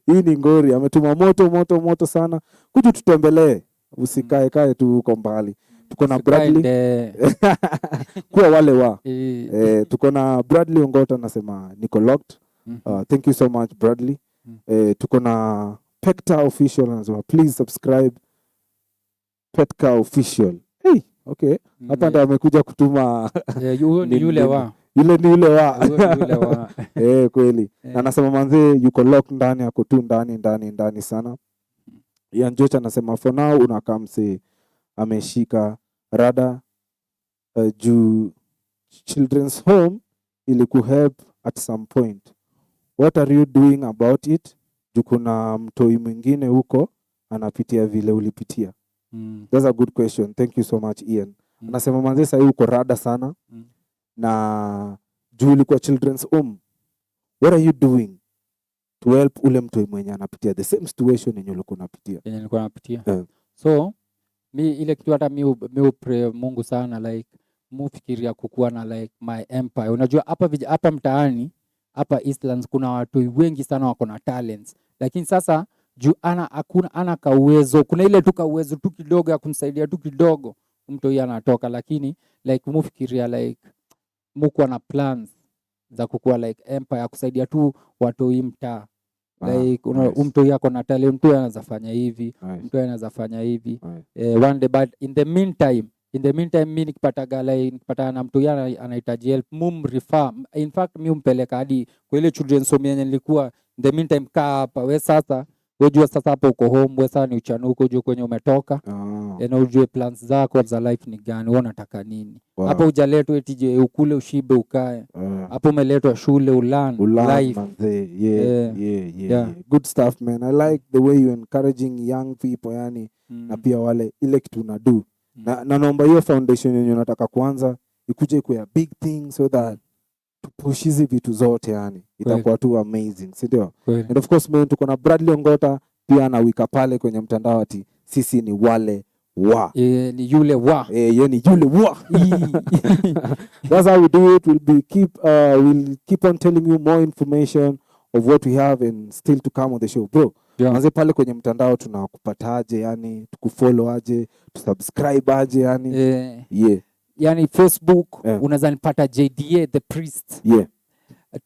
Hii ni ngori, ametuma moto sana. Kuja tutembelee. Usikae kae tu uko mbali. Tuko na Bradley. Kwa wale wa. Tuko na Bradley Ongota anasema niko locked. Thank you so much Bradley. Tuko na Pecta official anasema please subscribe Petka official. Hey, okay. Hapa ndo amekuja kutuma ni yule wa. Yule ni yule wa. Kweli. Na anasema manze yuko locked ndani, ako tu ndani sana. Ian Jocha anasema for now unakamse ameshika rada juu children's home ili kuhelp at some point. What are you doing about it? Juu kuna mtoi mwingine huko anapitia vile ulipitia. That's a good question. Thank you so much Ian. Anasema manze sasa uko rada sana. Na juu ulikuwa children's home. What are you doing to help ule mtu mwenye anapitia the same situation yenye ulikuwa unapitia? Yenye nilikuwa napitia. So mi ile kitu hata mi pray Mungu sana, like mufikiria kukuwa na like my empire. Unajua hapa mtaani, hapa Eastlands kuna watu wengi sana wako na talents. Lakini sasa juu ana kauwezo, kuna ile tu kauwezo tu kidogo ya kumsaidia tu kidogo mtu yeye anatoka, lakini like mufikiria like muko na plans za kukua like empire kusaidia tu watu hii mtaa. Like nice. Mtu yako na talent, mtu anaweza fanya hivi, nice. Mtu anaweza fanya hivi, nice. One day, but in the meantime mimi nikipata na mtu yeye anahitaji help, refer, in fact mimi umpeleka hadi kwa ile children's home yenye nilikuwa. In the meantime kaa hapa wewe sasa, wejua sasa hapo uko home, wewe sasa ni uchanuko, ujue kwenye umetoka. Na ujue plans zako za life ni gani, wewe unataka nini. Hapo hujaletwa eti je ukule ushibe ukae. Hapo umeletwa shule ulearn life. Yeah. Good stuff man. I like the way you encouraging young people yani, na pia wale ile kitu unadu. Na naomba hiyo foundation yenye unataka kuanza ikuje kwa big thing so that push hizi vitu zote yani itakuwa tu amazing, si ndio? And of course man, tuko na Bradley Ongota pia anawika pale kwenye mtandao ati sisi ni wale wa. Ni yule wa. Ni yule wa. That's how we do it. We'll keep on telling you more information of what we have and still to come on the show bro. Manze pale kwenye mtandao tunakupataje yani, tukufollow aje, tusubscribe aje yani? Yani Facebook unaweza nipata JDA the priest.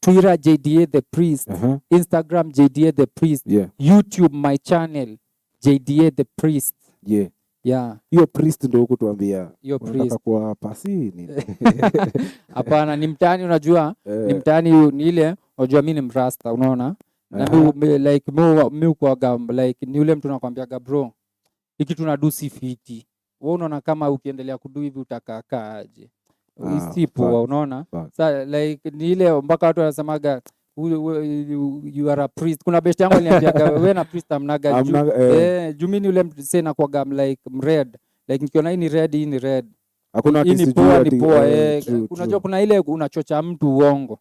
Twitter JDA the priest. Instagram JDA the priest. YouTube my channel JDA the priest. Hiyo priest ndio huko tuambia. Unataka kuwa pasi nini? Hapana, ni mtaani unajua, ni mtaani ni ile unajua mimi ni mrasta unaona? Na mimi kwa like ni ule mtu anakuambia bro, hiki tunadu si fiti. Wewe unaona kama ukiendelea kudu hivi utakaa aje? Isipo unaona? Sasa like ni ile mpaka watu wanasemaga you are a priest. Kuna best yangu aliniambia wewe na priest amnaga juu mimi ule mse na kwa like red. Like nikiona hii ni red. Hakuna ni poa. Unajua kuna ile unachocha mtu uongo.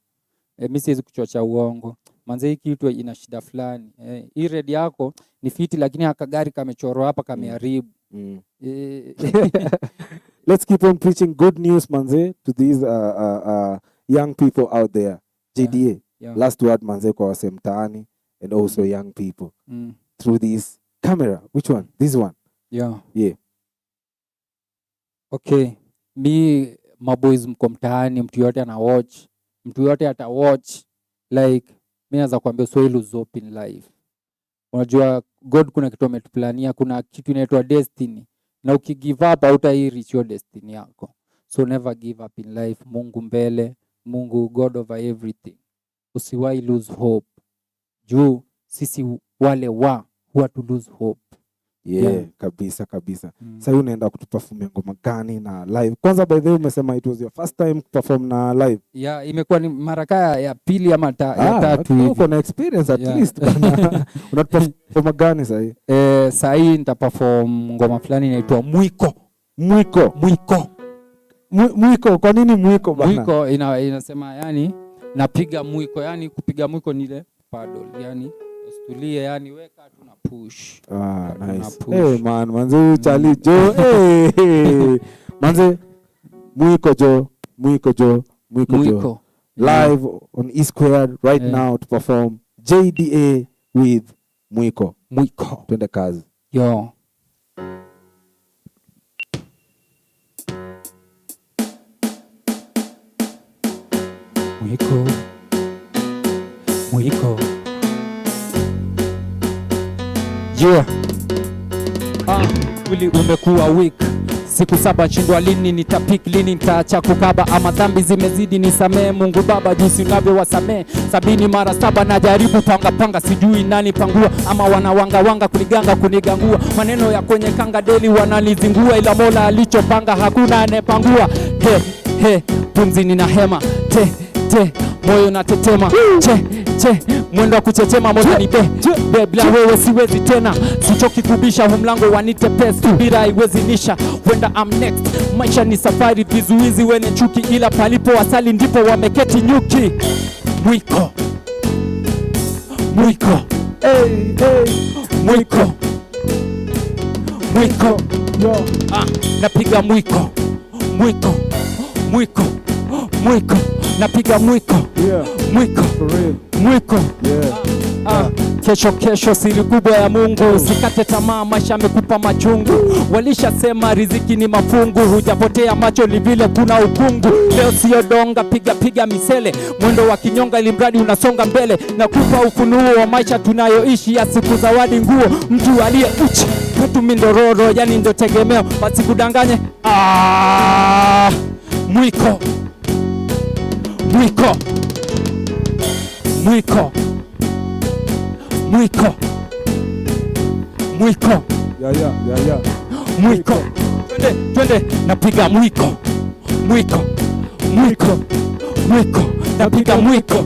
Mimi siwezi kuchocha uongo. Manze hii kitu ina shida fulani. Hii red yako ni fiti lakini akagari kamechorwa hapa kameharibu. Let's keep on preaching good news manze to these young people out there. JDA. Last word manze kwa wase mtaani and also young people through this camera. Which one? This one? Yeah. Okay. Mi maboys mko mtaani, mtu yote ana watch, mtu yote ata watch, like mimi naweza kuambia so lose hope in life. Unajua God kuna kitu ametuplania, kuna kitu inaitwa destiny. Na ukigive up hautai reach your destiny yako. So never give up in life. Mungu mbele, Mungu God over everything. Usiwahi lose hope. Juu sisi wale huwa to lose hope. Yeah. Kabisa. Sasa unaenda kutuperform ngoma gani na live? Kwanza by the way umesema it was your first time perform na live. Yeah, imekuwa ni mara ya pili ama ya tatu hivi. Uko na experience at least bana. Unaperform gani sasa hii? Sasa hii nitaperform ngoma fulani inaitwa Mwiko. Mwiko, kwa nini mwiko bana? Mwiko inasema yani napiga mwiko, yani kupiga mwiko ni ile paddle, yani usitulie, yani weka tuna push. Nice. Push. Manze Charlie Joe. Manze Mwiko Jo. Live on E Squared right now to perform JDA with Mwiko. Twende kazi. Yo. Mwiko. Yeah. Mwili umekuwa weak. Siku 7 nshindwa lini nitapik, lini nitaacha kukaba, ama dhambi zimezidi nisamee Mungu Baba jinsi unavyowasamee 70 mara 7 najaribu panga sijui nani pangua, ama wanawanga kuniganga kunigangua, maneno ya kwenye kanga deli wananizingua, ila Mola alichopanga hakuna anepangua. Pumzi nina hema moyo na tetema mwendo wa kuchechema moja ni bila wewe siwezi tena, sichoki kubisha humlango wanite pesi bila haiwezi nisha, wenda I'm next. Maisha ni safari, vizuizi wene chuki, ila palipo wasali ndipo wameketi nyuki. Mwiko napiga mwiko napiga mwiko. Kesho siri kubwa ya Mungu, sikate tamaa, maisha amekupa machungu. Walishasema riziki ni mafungu, hujapotea macho ni vile kuna ukungu. Leo sio donga, piga misele, mwendo wa kinyonga ili mradi unasonga mbele, na kupa ufunuo wa maisha tunayoishi, ya siku zawadi nguo mtu aliye uchi kwetu mindororo, yani ndo tegemeo, basi kudanganye. Mwiko Yeah. Mwiko. Twende napiga mwiko. Napiga mwiko.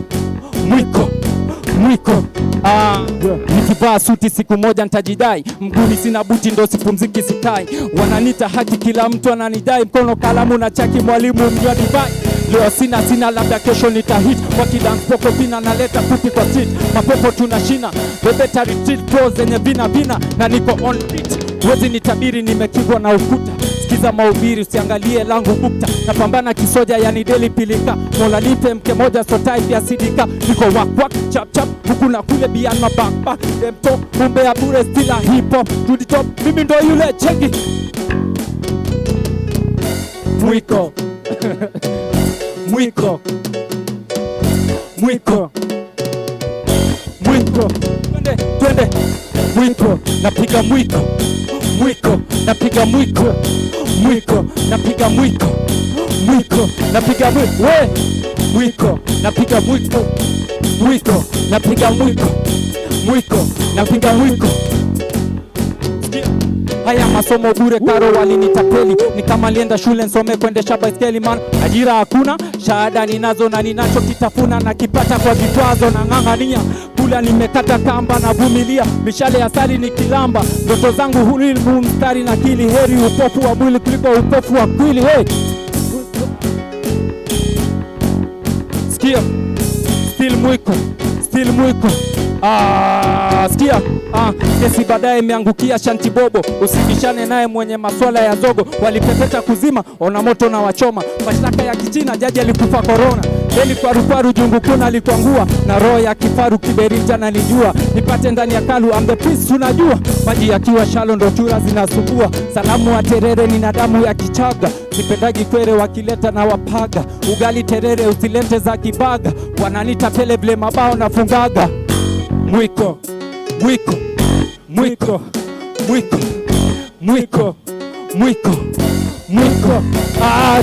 Nikivaa suti siku moja nitajidai, mguni sina buti ndo sipumziki sikai, wananita haki kila mtu ananidai, mkono kalamu na chaki mwalimu mjua divai. Leo sina labda kesho nitahit, kwa kidance poko pina naleta puti kwa street, mapopo tunashina, bebeta retreat pros zenye vina na niko on beat, wezi nitabiri nimekigwa na ukuta, sikiza mahubiri usiangalie langu bukta, napambana kisoja yani daily pilika, Mola nipe mke moja so type ya sidika, niko wak chap huku na kule beyond my backpack, them talk kumbe ya bure still a hip hop to the top, mimi ndo yule cheki. Mwiko Twende mwiko napiga mwiko napiga mwiko napiga mwiko napiga mwiko napiga mwiko. Haya masomo bure karo walinitapeli, ni kama lienda shule nsome kuendesha baiskeli man, ajira hakuna, shahada ninazo na ninacho kitafuna, na kipata kwa vikwazo na ng'ang'ania, kula nimekata kamba na vumilia, mishale ya sali ni kilamba, ndoto zangu hulimu mstari na kili, heri upofu wa mwili kuliko upofu wa kwili. Sikia, still mwiko. Sikia, kesi baadaye imeangukia shanti bobo, usibishane naye mwenye maswala ya zogo, walipepeta kuzima, ona moto na wachoma, mashtaka ya kichina, jaji alikufa corona, deli kwaru jungu kuna alikuangua, na roho ya kifaru kiberita na nijua, nipate ndani ya kalu, I'm the peace tunajua, maji yakiwa shalo ndo chura zinasugua, salamu wa terere nina damu ya kichaga, sipendagi kwere wakileta na wapaga, ugali terere usilete za kibaga, wananita pele vile mabao na fungaga. Mwiko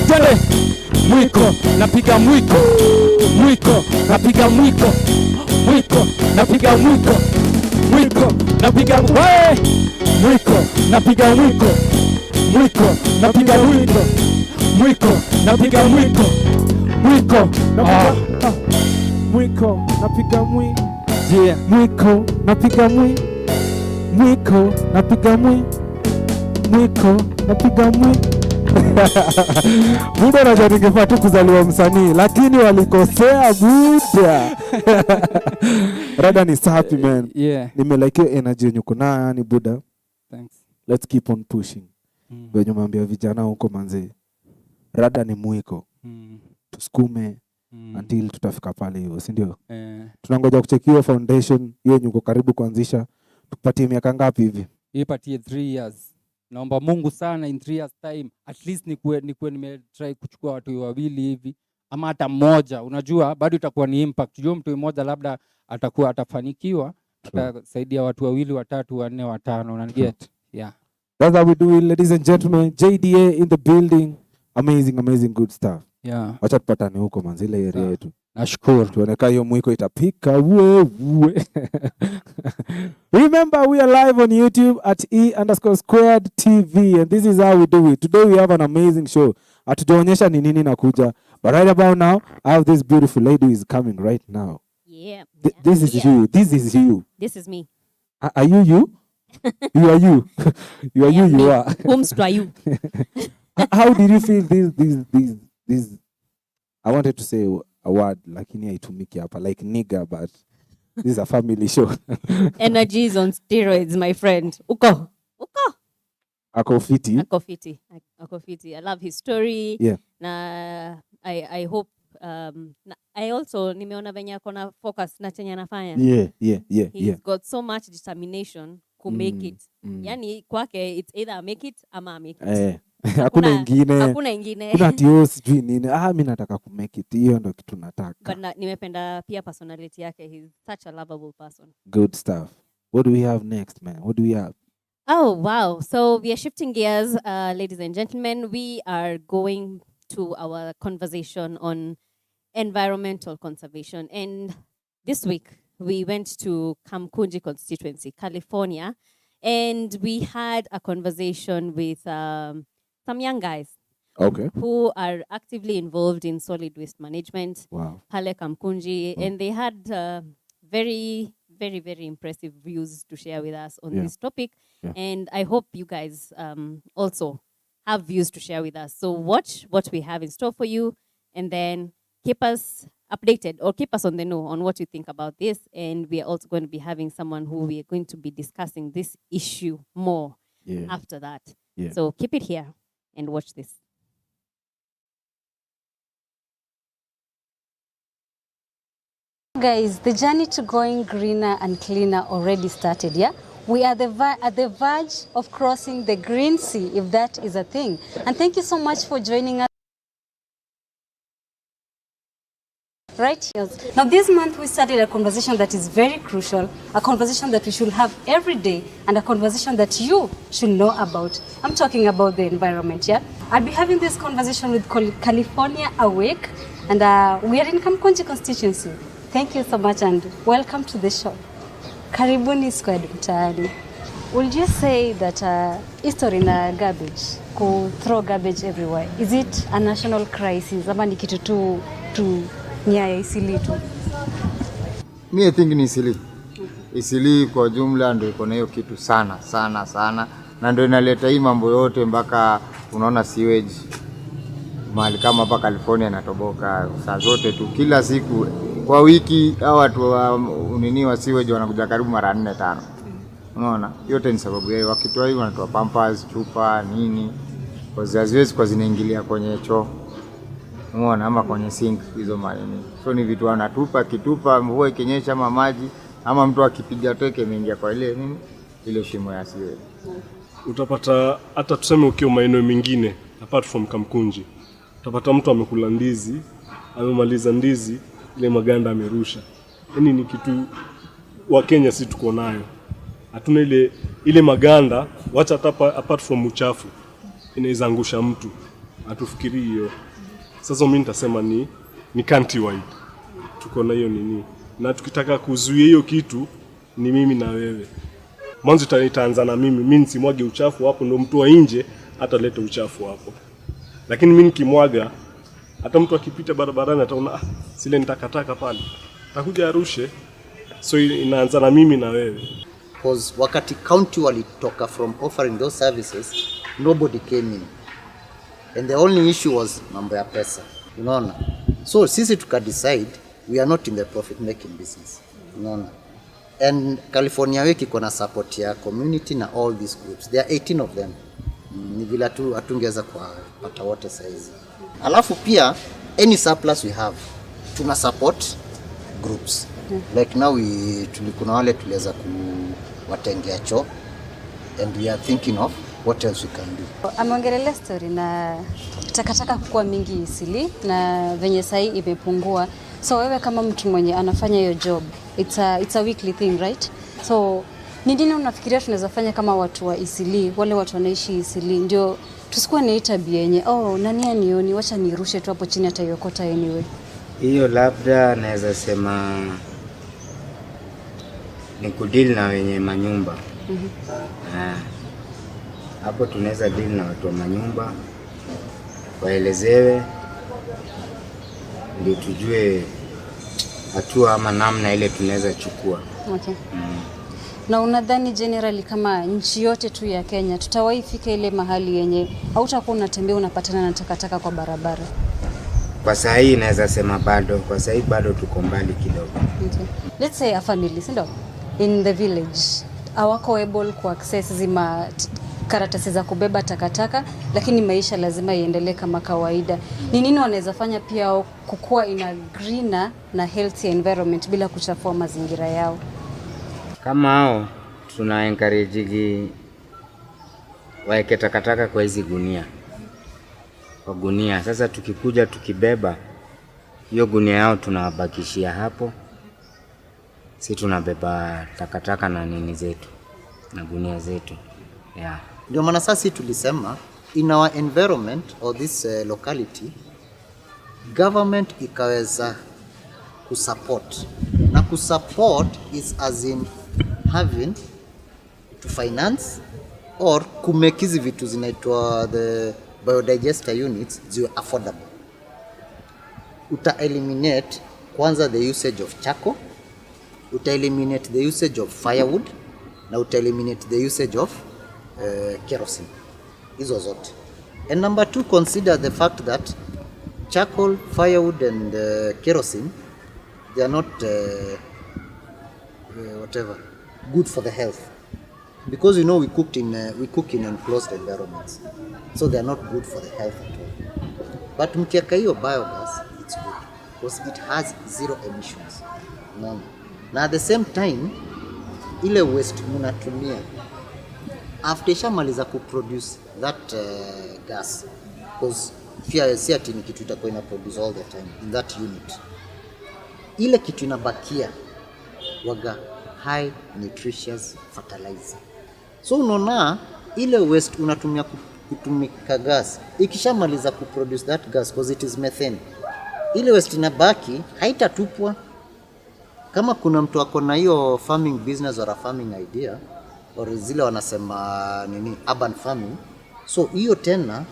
tele mwiko napiga mwiko. Napiga mwiko napiga mwiko mwiko, napiga mwiko, napiga mwiko, mwiko, napiga mwiko, mwiko, napiga mwiko, mwiko, Mwiko, napiga mwi. yeah, Mwiko, napiga mwi. Mwiko, napiga mwi. Mwiko, napiga mwi. Buda najua ningefaa tu kuzaliwa msanii, lakini walikosea Buda. Rada ni safi man. yeah. Nimelike hiyo energy yenye uko nayo yani Buda. Thanks. Let's keep on pushing. Wenye mwambia vijana huko manze. Rada ni mwiko. Tusukume until tutafika pale hiyo, si ndio? Tunangoja kuchekiwa foundation hiyo nyuko karibu kuanzisha. Tukupatie miaka ngapi hivi? Ipatie 3 years. Naomba Mungu sana in 3 years time at least nikuwe nimetry kuchukua watu wawili hivi ama hata mmoja. Unajua bado itakuwa ni impact. Unajua mtu mmoja labda atafanikiwa, atasaidia watu wawili, watatu, wanne, watano, unaniget? Yeah. That's how we do it, ladies and gentlemen. JDA in the building. Amazing good stuff. Yeah. Wacha tupatane huko manzile area yetu. Nashukuru. Tuoneka hiyo mwiko itapika wewe. Remember we are live on YouTube at E_squared TV and this is how we do it. Today we have an amazing show. Atujaonyesha ni nini nakuja. But right about now, I have this beautiful lady who is coming right now. Yeah. This is you. This is you. This is me. Are you you? You are you. You are you. You are. Whom's to you? How did you feel these I wanted to say a word lakini haitumiki hapa like nigga, but this is a family show. Energy is on steroids, my friend. Uko. Ako fiti. I love his story. Yeah. Na I hope I also nimeona venye akona focus na chenye anafanya. Yeah. He's got so much determination to make it. Yani kwake it's either make it ama make it. Hakuna ingine. Kuna tio sijui nini. Mimi nataka ku make it. Hiyo ndio kitu nataka. But nimependa pia personality yake. He's such a lovable person. Good stuff. What do we have next, man? What do we have? Oh, wow. So we are shifting gears, ladies and gentlemen. We are going to our conversation on environmental conservation. And this week, we went to Kamkunji constituency, California, and we had a conversation with some young guys who are actively involved in solid waste management. Wow. Pale Kamkunji, and they had very impressive views to share with us on this topic. Yeah. And I hope you guys also have views to share with us. So watch what we have in store for you, and then keep us updated or keep us on the know on what you think about this. And we are also going to be having someone who we are going to be discussing this issue more after that. Yeah. So keep it here and watch this. Guys, the journey to going greener and cleaner already started, yeah? We are at the verge of crossing the green sea, if that is a thing. And thank you so much for joining us. Right? Yes. Now this month we started a conversation that is very crucial, a conversation that we should have every day, and a conversation that you should know about. I'm talking about the environment, yeah? I'll be having this conversation with California Awake, and we are in Kamkunji constituency. Thank you so much and welcome to the show. Karibuni Squared Mtaani. Would you say that history na garbage, throw garbage everywhere, is it a national crisis? Ama ni kitu tu nia isili tu? I think ni isili. Isili kwa jumla ndio iko na hiyo kitu sana. Na ndio inaleta hii mambo yote mpaka unaona sewage. Mahali kama hapa California inatoboka saa zote tu kila siku. Kwa wiki hao watu wa sewage wanakuja karibu mara 4-5. Unaona? Yote ni sababu yao. Wakitoa hivi wanatoa pampers, chupa, nini. Kwa zinaingilia kwenye choo. Unaona, ama kwenye sink hizo manini. So ni vitu wanatupa, kitupa, mvua ikinyesha ama maji, ama mtu akipiga teke imeingia kwa ile nini? Ile shimo ya sewage. Utapata hata tuseme ukiwa maeneo mengine apart from Kamkunji. Utapata mtu amekula ndizi, amemaliza ndizi, ile maganda amerusha. Yaani ni kitu wa Kenya si tuko nayo. Hatuna ile maganda, wacha hata apart from uchafu inaweza angusha mtu. Hatufikiri hiyo. Sasa mimi nitasema ni countrywide. Tuko na hiyo nini. Na tukitaka kuzuia hiyo kitu ni mimi na wewe. Mwanzo itaanza na mimi nisimwage uchafu hapo, ndo mtu wa nje ataleta uchafu hapo. Lakini mimi nikimwaga, hata mtu akipita barabarani ataona sile nitakataka pale, atakuja arushe. So inaanza na mimi na wewe. Because wakati county walitoka from offering those services, nobody came in. And the only issue was mambo ya pesa. Unaona? So sisi decide we are not in the profit making business. Unaona? And California Week iko na support ya community na all these groups. There are 18 of them. Ni vile tu hatungeweza kupata wote saizi. Alafu pia any surplus we have tuna support groups. Like now kuna wale tuliweza kuwatengea choo, and we are thinking of what else we can do. Ameongelea story na takataka kukua mingi Isili na venye sahi imepungua. So wewe kama mtu mwenye anafanya hiyo job, it's a weekly thing, right? So ni nini unafikiria tunaweza fanya kama watu wa Isili, wale watu wanaishi Isili, ndio tusikuwa ni tabia yenye nani anioni, wacha nirushe tu hapo chini ataiokota anyway. Hiyo labda naweza sema ni kudeal na wenye manyumba. Hapo tunaweza deal na watu wa manyumba, waelezewe ndio tujue hatua ama namna ile tunaweza chukua. Okay. Na unadhani generally kama nchi yote tu ya Kenya tutawahi fika ile mahali yenye hautakuwa unatembea unapatana na takataka kwa barabara? Kwa saa hii naweza sema bado, kwa saa hii bado tuko mbali kidogo. Okay. Let's say a family, sindo? In the village, hawako able ku access zima karatasi za kubeba takataka, lakini maisha lazima iendelee kama kawaida. Ni nini wanaweza fanya pia kukua in a greener na healthy environment bila kuchafua mazingira yao? Kama hao tuna encourage waeke takataka kwa hizi gunia. Kwa gunia. Sasa tukikuja tukibeba hiyo gunia yao tunawabakishia hapo. Si tunabeba takataka na nini zetu na gunia zetu. Yeah. Ndio maana sasa tulisema in our environment or this locality, government ikaweza kusupport. Na kusupport is as in having to finance or kumekizi vitu zinaitwa the biodigester units ziwe affordable. Uta eliminate kwanza the usage of charcoal, uta eliminate the usage of firewood, na uta eliminate the usage of kerosene. Hizo zote. And number 2, consider the fact that charcoal, firewood and kerosene, they are not good for the health, because we cook in enclosed environments, so they are not good for the health at all. But mkiweka hiyo biogas, it's good because it has zero emissions. Na at the same time ile waste mnatumia after shamaliza kuproduce that gas, because pia si ati ni kitu itakuwa ina produce all the time in that unit, ile kitu inabakia waga high nutritious fertilizer. So unaona ile waste unatumia kutumika gas, ikishamaliza kuproduce that gas because it is methane, ile waste inabaki haitatupwa. Kama kuna mtu ako na hiyo farming business or a farming idea or zile wanasema urban farming, so hiyo tena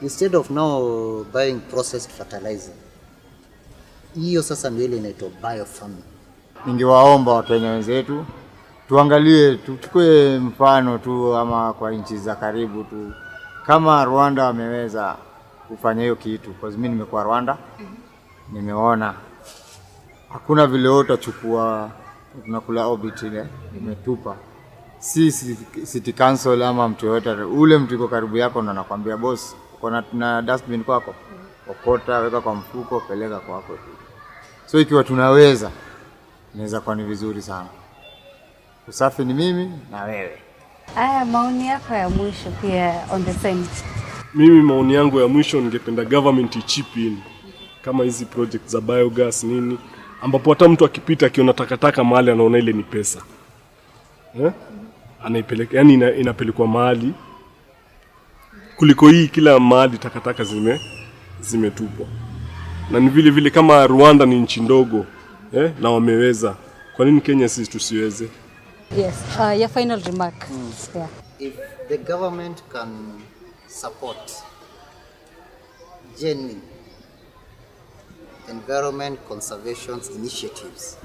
instead of now buying processed fertilizer, hiyo sasa ndio ile inaitwa biofarming. Ningewaomba Wakenya wenzetu tuangalie, tuchukue mfano tu ama kwa nchi za karibu tu, kama Rwanda wameweza kufanya hiyo kitu, kwa sababu mimi nimekuwa Rwanda, nimeona hakuna vile utachukua unakula orbit ile imetupa. City council ama mtu yote ule mtu yuko karibu yako na anakuambia boss, uko na dustbin kwako, okota, weka kwa mfuko, peleka kwako. So ikiwa tunaweza, inaweza kuwa ni vizuri sana. Usafi ni mimi na wewe. Maoni yako ya mwisho pia on the same. Mimi maoni yangu ya mwisho, ningependa government ichip in kama hizi project za biogas nini, ambapo hata mtu akipita akiona takataka mahali anaona ile ni pesa. Anaipeleka, yani inapelekwa mahali kuliko hii kila mahali takataka zimetupwa. Na ni vile vile kama Rwanda ni nchi ndogo na wameweza, kwa nini Kenya sisi tusiweze? Yes. Your final remark. Yeah. If the government can support genuine environment conservation initiatives,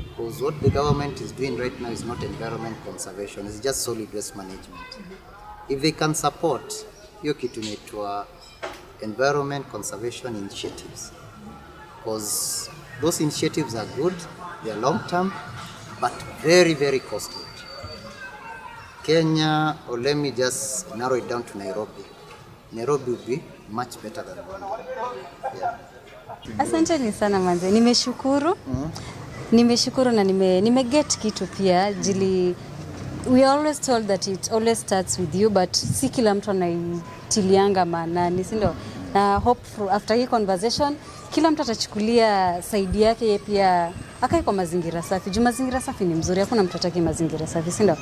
because what the government is doing right now is not environment conservation, it's just solid waste management. If they can support hiyo kitu inaitwa environment conservation initiatives, because those initiatives are good, they are long term, but very, very costly. Kenya, or let me just narrow it down to Nairobi. Nairobi would be much better than Rwanda. Yeah. Asanteni sana manze, nimeshukuru. Nimeshukuru na nimeget kitu pia jili. We are always told that it always starts with you, but si kila mtu anaitilianga maanani, si ndio? Na hope after hii conversation kila mtu atachukulia saidi yake yeye pia akae kwa mazingira safi. Juu mazingira safi ni mzuri, hakuna mtu ataki mazingira safi, si ndio?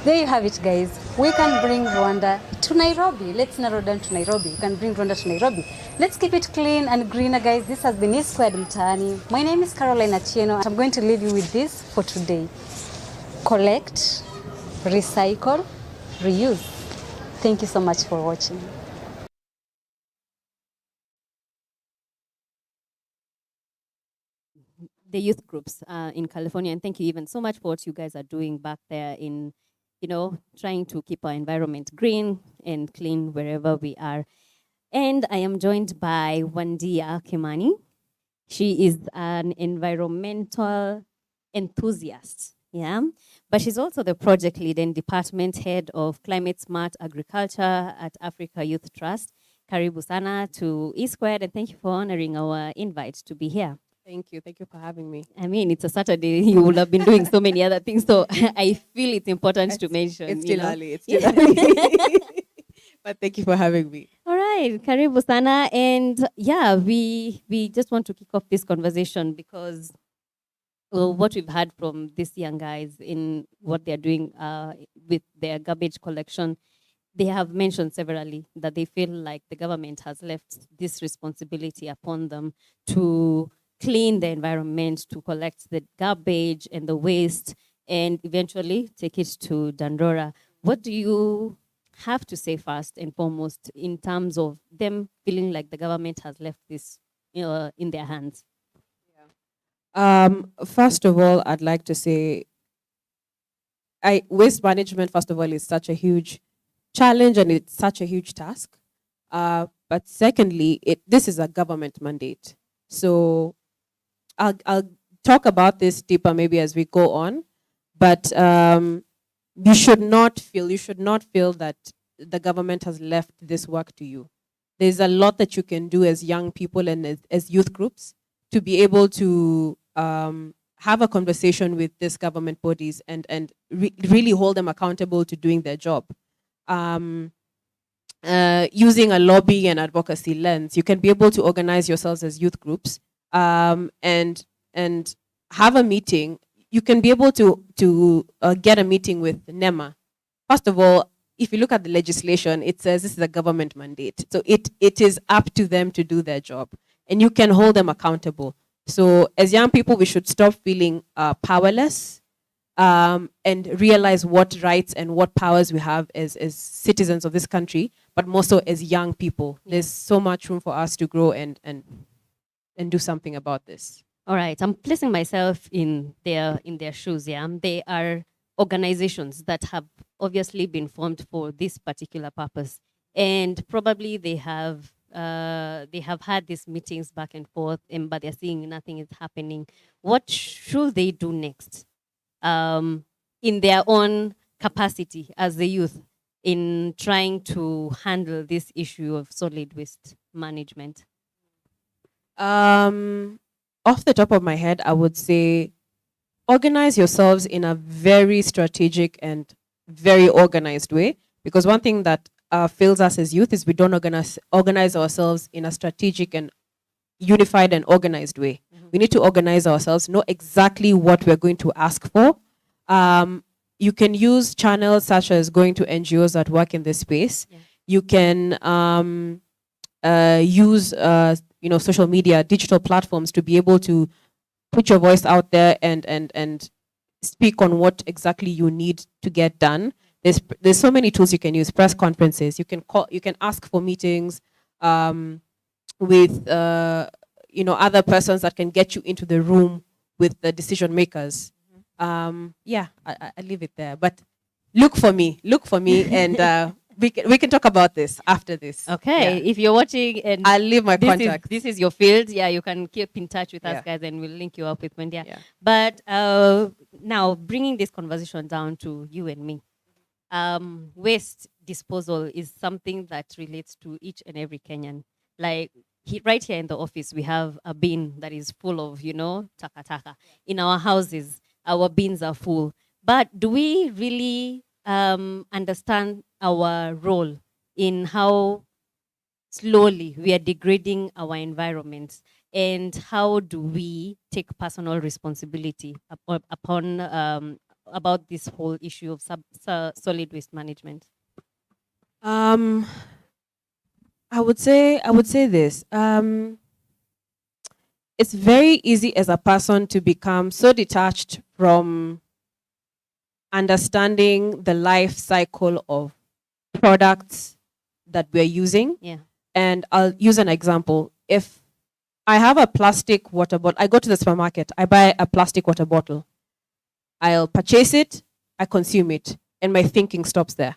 There you have it, guys. We can bring Rwanda to Nairobi. Let's narrow down to Nairobi. We can bring Rwanda to Nairobi. Let's keep it clean and greener, guys. This has been E-Squared Mtaani. My name is Caroline Atieno. I'm going to leave you with this for today. Collect, recycle, reuse. Thank you so much for watching. The youth groups in California, and thank you even so much for what you guys are doing back there in, trying to keep our environment green and clean wherever we are. And I am joined by WANDIA KIMANI. She is an environmental enthusiast, yeah? But she's also the project lead and department head of Climate Smart Agriculture at Africa Youth Trust. Karibu sana to E-Squared, and thank you for honoring our invite to be here. Thank you for having me. I mean, it's a Saturday. You will have been doing so many other things, so I feel it's important to mention. It's still early. It's still early. But thank you for having me. All right, karibu sana. And yeah, we just want to kick off this conversation because what we've heard from these young guys in what they're doing with their garbage collection, they have mentioned severally that they feel like the government has left this responsibility upon them to clean the environment, to collect the garbage and the waste, and eventually take it to Dandora. What do you have to say first and foremost in terms of them feeling like the government has left this in their hands? First of all, I'd like to say waste management, first of all, is such a huge challenge and it's such a huge task. But secondly, this is a government mandate. So I'll talk about this deeper maybe as we go on, but you should not feel that the government has left this work to you. There's a lot that you can do as young people and as youth groups to be able to have a conversation with these government bodies and really hold them accountable to doing their job. Using a lobby and advocacy lens, you can be able to organize yourselves as youth groups and have a meeting. You can be able to get a meeting with NEMA. First of all, if you look at the legislation, it says this is a government mandate. So it is up to them to do their job. And you can hold them accountable. So as young people, we should stop feeling powerless and realize what rights and what powers we have as citizens of this country, but more so as young people. There's so much room for us to grow and do something about this. All right, I'm placing myself in their shoes. Yeah, they are organizations that have obviously been formed for this particular purpose, and probably they have had these meetings back and forth, but they're seeing nothing is happening. What should they do next, in their own capacity as the youth, in trying to handle this issue of solid waste management? Off the top of my head, I would say organize yourselves in a very strategic and very organized way. Because one thing that fails us as youth is we don't organize ourselves in a strategic and unified and organized way. Mm-hmm. We need to organize ourselves, know exactly what we're going to ask for. You can use channels such as going to NGOs that work in this space. Yeah. You can use social media, digital platforms to be able to put your voice out there and speak on what exactly you need to get done. There's so many tools you can use. Press conferences. You can ask for meetings with other persons that can get you into the room with the decision makers. Yeah, I leave it there. But look for me, and we can talk about this after this. Okay, Yeah. if you're watching and I'll leave my contact. This is your field. Yeah, you can keep in touch with us, Yeah. guys, and we'll link you up with WANDIA. Yeah. But now bringing this conversation down to you and me, waste disposal is something that relates to each and every Kenyan. Like right here in the office, we have a bin that is full of taka. In our houses, our bins are full. But do we really understand our role in how slowly we are degrading our environment, and how do we take personal responsibility upon about this whole issue of solid waste management? I would say this. It's very easy as a person to become so detached from understanding the life cycle of products that we're using. Yeah. And I'll use an example. If I have a plastic water bottle, I go to the supermarket, I buy a plastic water bottle. I'll purchase it, I consume it, and my thinking stops there.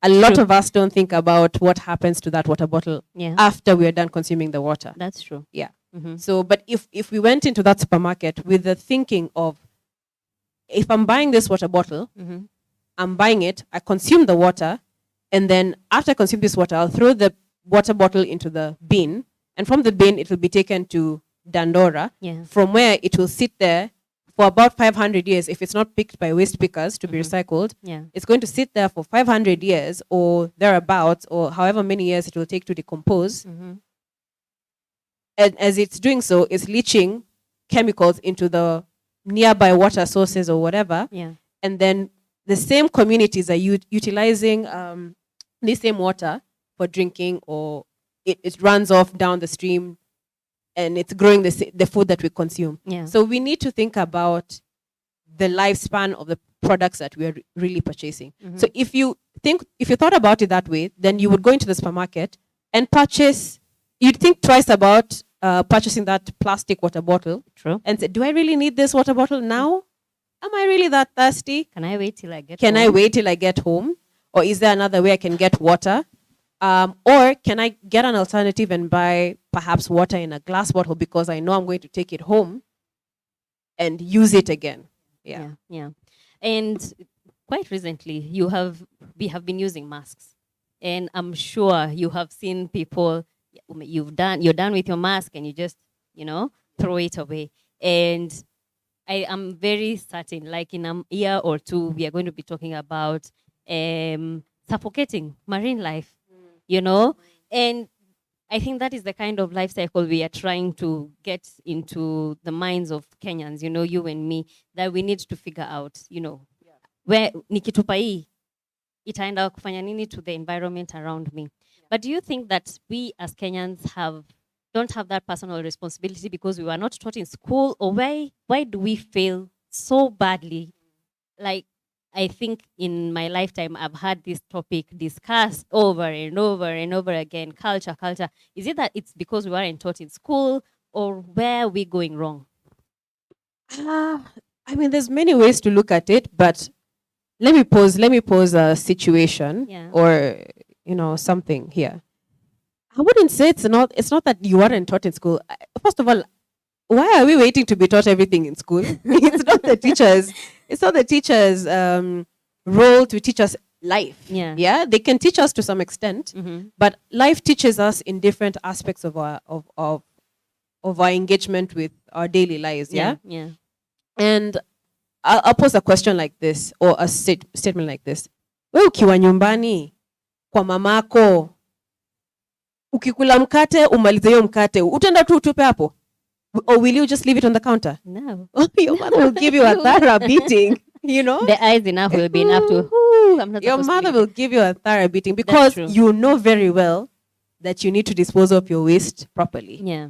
A lot of us don't think about what happens to that water bottle after we are done consuming the water. That's true. Yeah. Mm-hmm. So, but if we went into that supermarket with the thinking of, if I'm buying this water bottle, I'm buying it, I consume the water, and then after I consume this water, I'll throw the water bottle into the bin, and from the bin, it will be taken to Dandora, from where it will sit there for about 500 years. If it's not picked by waste pickers to be recycled, it's going to sit there for 500 years or thereabouts, or however many years it will take to decompose. And as it's doing so, it's leaching chemicals into the nearby water sources or whatever. And then the same communities are utilizing the same water for drinking, or it runs off down the stream and it's growing the food that we consume. So we need to think about the lifespan of the products that we are really purchasing. So if you thought about it that way, then you would go into the supermarket and purchase. You'd think twice about purchasing that plastic water bottle. True. And say, do I really need this water bottle now? Am I really that thirsty? Can I wait till I get Can home? I wait till I get home? Or is there another way I can get water? Or can I get an alternative and buy perhaps water in a glass bottle because I know I'm going to take it home and use it again? Yeah. And quite recently, we have been using masks. And I'm sure you have seen people, you're done with your mask and you just, throw it away. And I am very certain, like in a year or two, we are going to be talking about suffocating marine life, and I think that is the kind of life cycle we are trying to get into the minds of Kenyans, you and me, that we need to figure out, where nikitupa hii itaenda kufanya nini to the environment around me. But do you think that we as Kenyans don't have that personal responsibility because we were not taught in school, or why do we fail so badly? Like, I think in my lifetime, I've had this topic discussed over and over and over again, culture. Is it that it's because we weren't taught in school, or where are we going wrong? I mean, there's many ways to look at it, but let me pose a situation or, something here. I wouldn't say it's not that you weren't taught in school. First of all, why are we waiting to be taught everything in school? It's not the teachers' role to teach us life. Yeah, they can teach us to some extent, but life teaches us in different aspects of our engagement with our daily lives. Yeah. And I'll pose a question like this, or a statement like this: wewe ukiwa nyumbani kwa mamako, ukikula mkate umalize hiyo mkate, utaenda tu utupe hapo? Or will you just leave it on the counter? No. Your mother will give you a thorough beating, The eyes enough will be enough to, your mother will give you a thorough beating, because you know very well that you need to dispose of your waste properly. Yeah.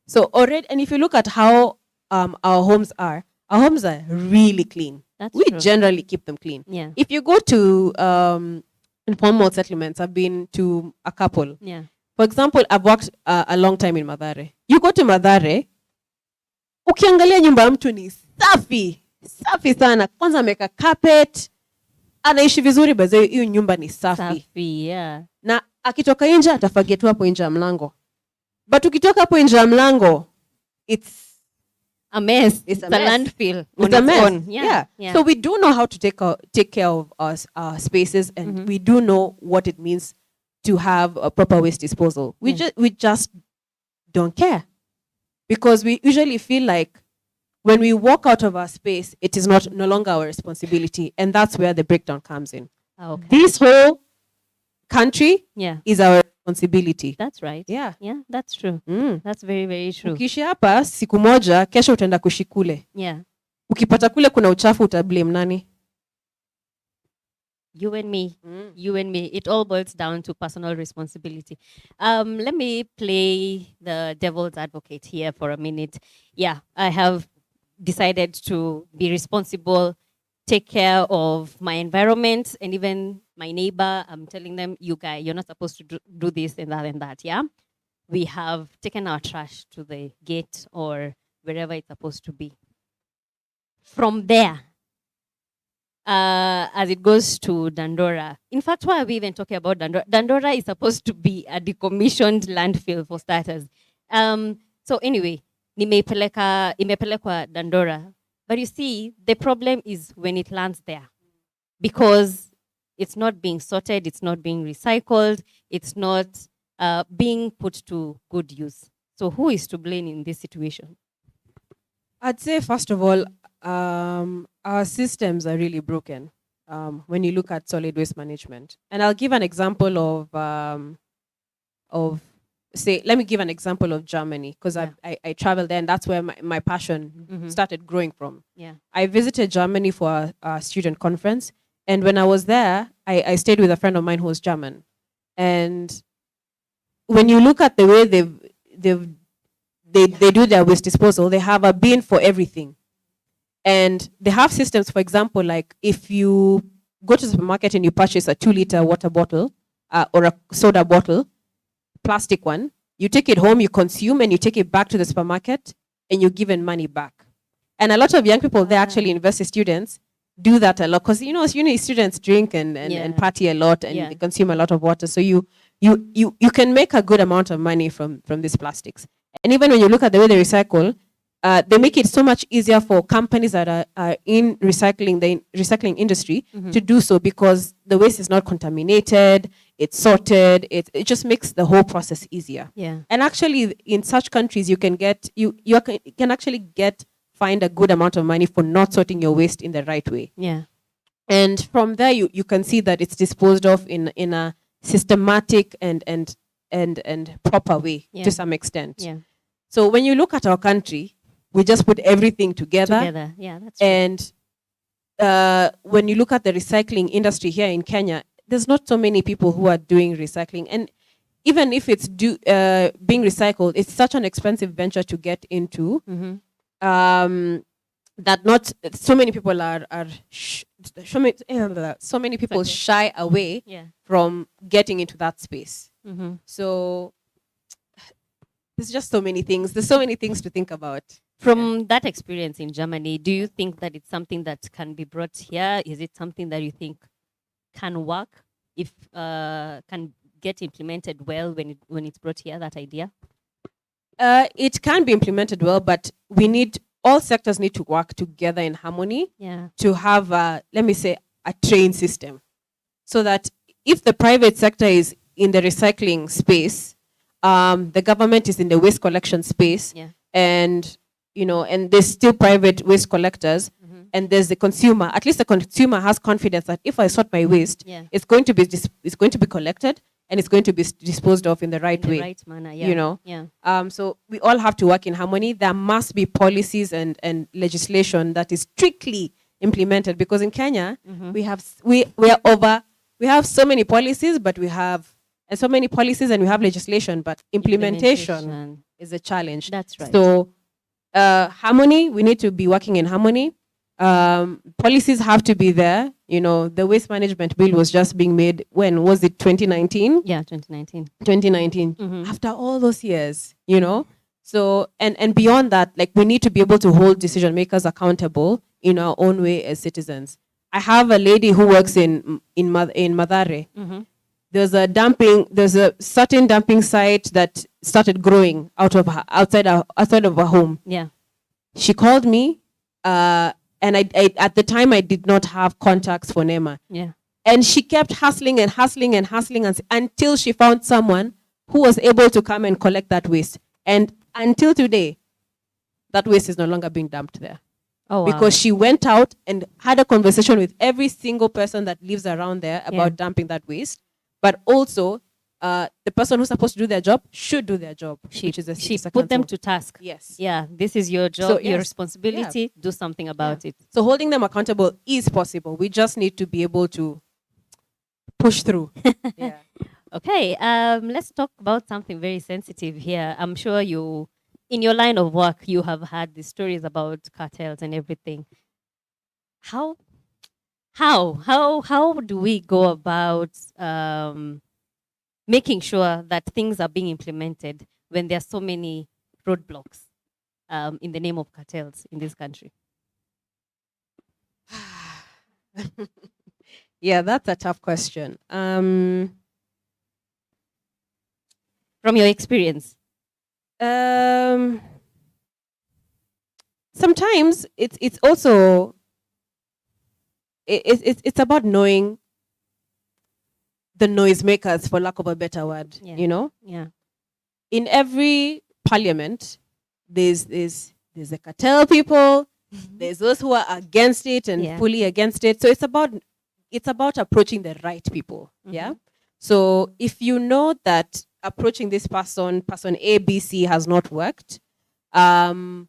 So already, and if you look at how our homes are our homes are really clean. We true. generally keep them clean. Yeah. If you go to informal settlements, I've been to a couple. Yeah. For example, I've worked a long time in Mathare. You go to Mathare, ukiangalia nyumba ya mtu ni safi. Safi sana. Kwanza ameka carpet. Anaishi vizuri baze hiyo nyumba ni safi. Safi, yeah. Na akitoka nje atafagia tu hapo nje ya mlango. But ukitoka hapo nje ya mlango, it's a mess. It's a a mess. landfill. It's a mess. Own. Yeah. Yeah. So we do know how to take care of our spaces, and we do know what it means to have a proper waste disposal. We just don't care, because we usually feel like when we walk out of our space, it is no longer our responsibility, and that's where the breakdown comes in. Okay. This whole country Yeah. is our responsibility. That's right. Yeah. Yeah, that's true. That's very, very true. Ukiishi hapa siku moja, kesho utaenda kuishi kule. Yeah. Ukipata kule kuna uchafu, utablame nani? You and me. You and me. It all boils down to personal responsibility. Let me play the devil's advocate here for a minute. Yeah, I have decided to be responsible, take care of my environment, and even my neighbor. I'm telling them, you guys, you're not supposed to do this and that, yeah? We have taken our trash to the gate or wherever it's supposed to be. From there, as it goes to Dandora. In fact, why are we even talking about Dandora? Dandora is supposed to be a decommissioned landfill for starters. So anyway, imepelekwa Dandora. But you see, the problem is when it lands there. Because it's not being sorted, it's not being recycled, it's not being put to good use. So who is to blame in this situation? I'd say, first of all, our systems are really broken when you look at solid waste management. And I'll give an example let me give an example of Germany, because I traveled there, and that's where my passion started growing from. Yeah. I visited Germany for a student conference, and when I was there, I stayed with a friend of mine who was German. And when you look at the way they do their waste disposal, they have a bin for everything. And they have systems, for example, like if you go to the supermarket and you purchase a 2-liter water bottle or a soda bottle, plastic one, you take it home, you consume, and you take it back to the supermarket, and you're given money back. And a lot of young people, they actually, university students, do that a lot, because uni students drink and party a lot, and they consume a lot of water. So you can make a good amount of money from these plastics. And even when you look at the way they recycle, they make it so much easier for companies that are in the recycling industry to do so, because the waste is not contaminated, it's sorted, it just makes the whole process easier. Yeah. And actually, in such countries, you can actually find a good amount of money for not sorting your waste in the right way. Yeah. And from there, you can see that it's disposed of in a systematic and proper way to some extent. Yeah. So when you look at our country, we just put everything together. Yeah, that's true. And when you look at the recycling industry here in Kenya, there's not so many people who are doing recycling. And even if it's being recycled, it's such an expensive venture to get into that not so many people so many people shy away from getting into that space. So there's just so many things. There's so many things to think about. From that experience in Germany, do you think that it's something that can be brought here? Is it something that you think can work, if can get implemented well when it's brought here, that idea? It can be implemented well, but all sectors need to work together in harmony to have, let me say, a train system. So that if the private sector is in the recycling space, the government is in the waste collection space, and there's still private waste collectors, and there's the consumer. At least the consumer has confidence that if I sort my waste, it's going to be collected, and it's going to be disposed of in the right way. Right manner, So we all have to work in harmony. There must be policies and legislation that is strictly implemented, because in Kenya we have so many policies, but we have legislation, but implementation is a challenge. That's right. So harmony. We need to be working in harmony. Policies have to be there. You know, the waste management bill was just being made. When was it? 2019. Yeah, 2019. 2019. After all those years, you know. So and beyond that, like, we need to be able to hold decision makers accountable in our own way as citizens. I have a lady who works in Madare. There's a certain dumping site that started growing outside of her home. Yeah. She called me, and I at the time I did not have contacts for NEMA. Yeah. And she kept hustling until she found someone who was able to come and collect that waste. And until today, that waste is no longer being dumped there. Oh, wow. Because she went out and had a conversation with every single person that lives around there about dumping that waste. But also, the person who's supposed to do their job should do their job. She put them to task. Yes. Yeah, this is your job, So, your yes. responsibility. Yeah. Do something about it. So holding them accountable is possible. We just need to be able to push through. Yeah. Okay, let's talk about something very sensitive here. I'm sure you, in your line of work, you have had the stories about cartels and everything. How do we go about making sure that things are being implemented when there are so many roadblocks in the name of cartels in this country? Yeah, that's a tough question. From your experience? Sometimes it's also it's about knowing the noisemakers, for lack of a better word. Yeah. You know, Yeah. in every parliament, there's the cartel people. There's those who are against it and fully against it. So it's about approaching the right people. Yeah. So if you know that approaching this person A, B, C has not worked, then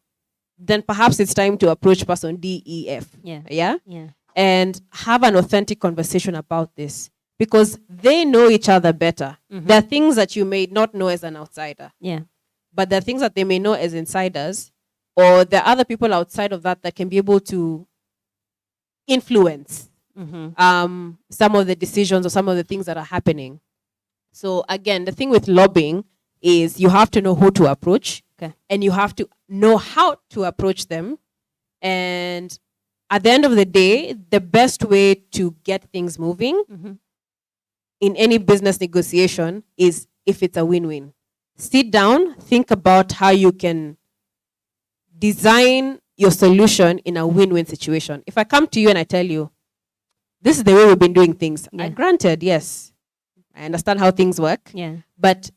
perhaps it's time to approach person D, E, F. Yeah. Yeah. Yeah. And have an authentic conversation about this, because they know each other better. There are things that you may not know as an outsider. Yeah. But there are things that they may know as insiders, or there are other people outside of that can be able to influence some of the decisions or some of the things that are happening. So again, the thing with lobbying is you have to know who to approach, and you have to know how to approach them. And at the end of the day, the best way to get things moving in any business negotiation is if it's a win-win. Sit down, think about how you can design your solution in a win-win situation. If I come to you and I tell you, this is the way we've been doing things. Granted, yes, I understand how things work. Yeah. But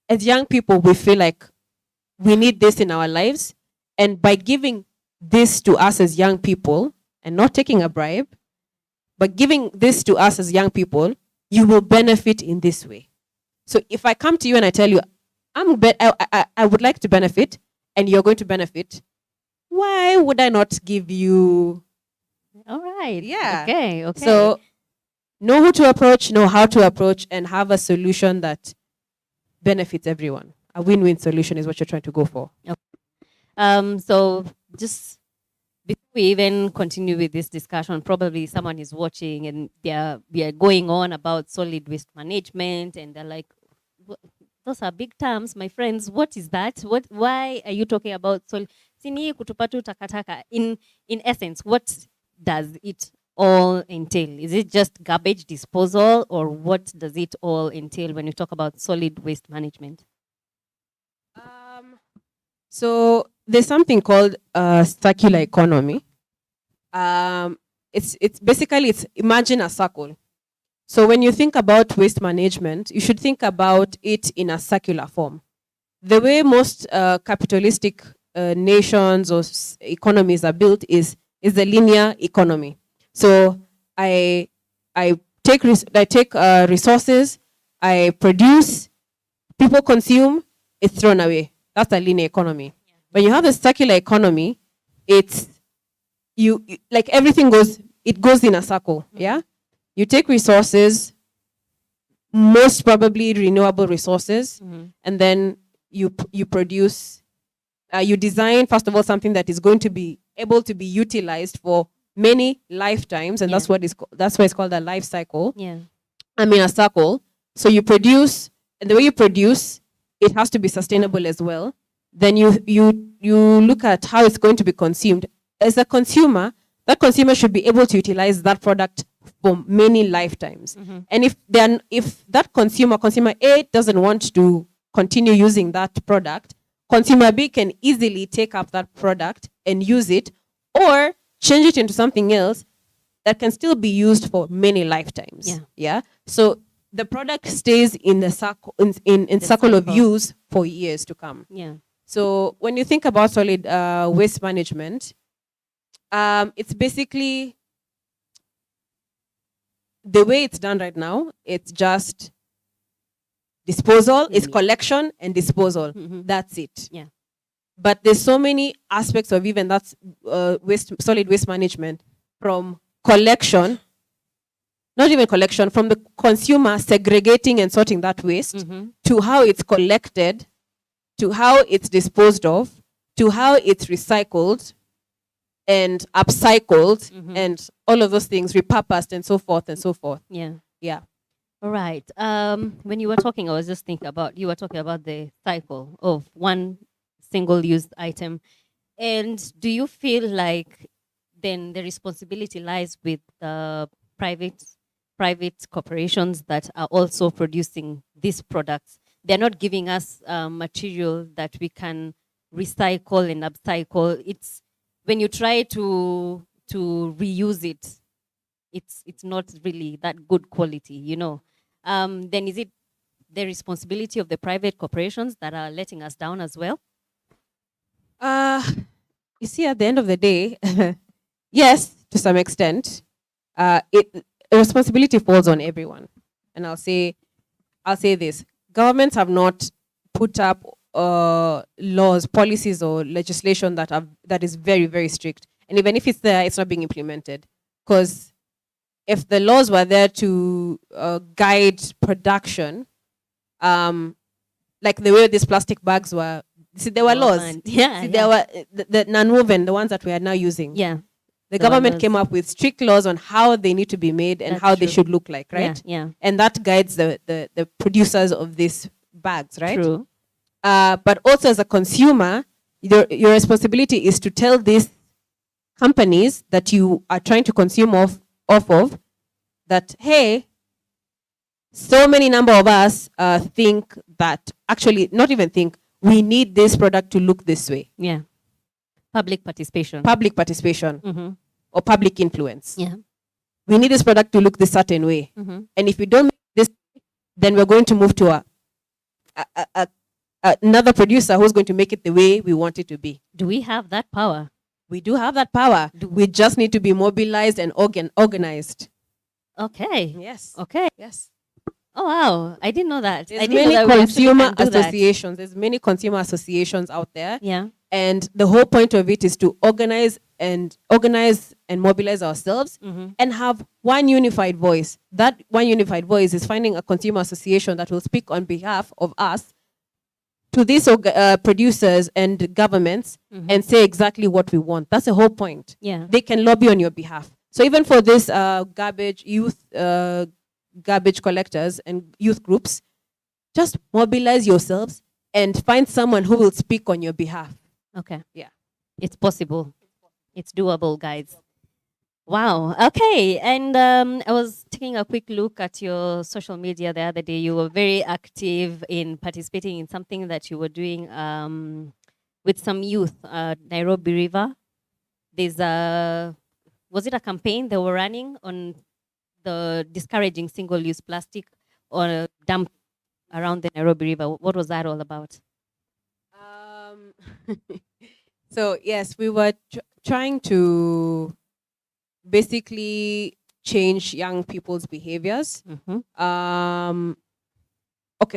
as young people, we feel like we need this in our lives. And by giving this to us as young people and not taking a bribe, but giving this to us as young people, you will benefit in this way. So if I come to you and I tell you, I would like to benefit, and you're going to benefit, why would I not give you? All right. Yeah. Okay. So know who to approach, know how to approach, and have a solution that benefits everyone. A win-win solution is what you're trying to go for. So just before we even continue with this discussion, probably someone is watching and we are going on about solid waste management, and they're like, those are big terms, my friends. What is that? Why are you talking about solid? Sini kutupatu takataka. In essence, what does it all entail? Is it just garbage disposal, or what does it all entail when you talk about solid waste management? So there's something called circular economy. It's basically imagine a circle. So when you think about waste management, you should think about it in a circular form. The way most capitalistic nations or economies are built is the linear economy. So I take resources, I produce, people consume, it's thrown away. That's a linear economy. When you have a circular economy, it's like everything goes in a circle. Yeah, you take resources, most probably renewable resources, and then you produce you design, first of all, something that is going to be able to be utilized for many lifetimes, and that's why it's called a life cycle. Yeah. I mean, a circle. So you produce, and the way you produce, it has to be sustainable as well. Then you look at how it's going to be consumed. As a consumer, that consumer should be able to utilize that product for many lifetimes. And if that consumer A doesn't want to continue using that product, consumer B can easily take up that product and use it, or change it into something else that can still be used for many lifetimes. Yeah. So the product stays in the circle, in circle of use for years to come. Yeah. So when you think about solid waste management, it's basically the way it's done right now. It's just disposal, it's collection and disposal. That's it. Yeah. But there's so many aspects of even that's solid waste management, from collection, not even collection, from the consumer segregating and sorting that waste, to how it's collected, to how it's disposed of, to how it's recycled and upcycled, and all of those things, repurposed and so forth and so forth. Yeah. Yeah. All right. When you were talking, I was just thinking about, you were talking about the cycle of one single-use item. And do you feel like then the responsibility lies with private corporations that are also producing these products? They're not giving us material that we can recycle and upcycle. It's when you try to reuse it, it's not really that good quality, you know. Then is it the responsibility of the private corporations that are letting us down as well? You see, at the end of the day, yes, to some extent, responsibility falls on everyone. And I'll say this: governments have not put up laws, policies, or legislation that is very, very strict. And even if it's there, it's not being implemented. Because if the laws were there to guide production, like the way these plastic bags were, see, there were laws. There were the non-woven, the ones that we are now using. Yeah. The government came up with strict laws on how they need to be made and how they should look like, right? Yeah. And that guides the producers of these bags, right? True. But also as a consumer, your responsibility is to tell these companies that you are trying to consume off of that, hey, so many number of us think that, actually not even think, we need this product to look this way. Yeah. Public participation. Or public influence. Yeah. We need this product to look this certain way. And if we don't make this, then we're going to move to another producer who's going to make it the way we want it to be. Do we have that power? We do have that power. We just need to be mobilized and organized. Okay. Yes. Okay. Yes. Oh, wow. I didn't know that. There's many consumer associations. There's many consumer associations out there. Yeah. And the whole point of it is to organize and mobilize ourselves and have one unified voice. That one unified voice is finding a consumer association that will speak on behalf of us to these producers and governments and say exactly what we want. That's the whole point. Yeah. They can lobby on your behalf. So even for this garbage collectors and youth groups, just mobilize yourselves and find someone who will speak on your behalf. Okay. Yeah. It's possible. It's doable, guys. Wow. Okay. And I was taking a quick look at your social media the other day. You were very active in participating in something that you were doing with some youth, Nairobi River. Was it a campaign they were running on the discouraging single-use plastic or dump around the Nairobi River? What was that all about? So yes, we were trying to basically change young people's behaviors. Okay,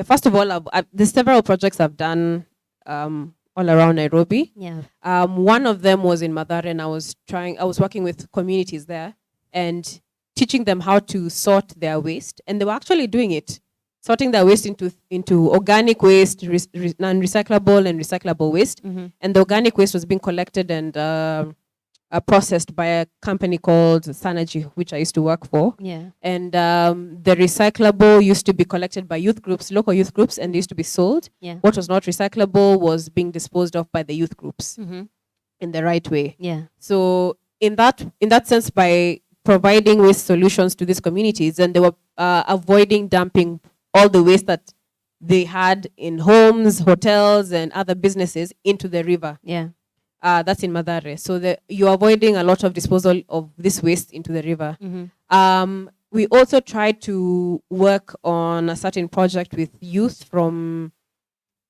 first of all, there's several projects I've done all around Nairobi. Yeah. One of them was in Mathare, and I was working with communities there and teaching them how to sort their waste, and they were actually doing it. sorting their waste into organic waste, non-recyclable and recyclable waste. And the organic waste was being collected and processed by a company called Synergy, which I used to work for. Yeah. And the recyclable used to be collected by youth groups, local youth groups, and they used to be sold. Yeah. What was not recyclable was being disposed of by the youth groups in the right way. Yeah. So in that sense, by providing waste solutions to these communities, and they were avoiding dumping all the waste that they had in homes, hotels, and other businesses into the river. Yeah. That's in Madare. So you're avoiding a lot of disposal of this waste into the river. We also tried to work on a certain project with youth from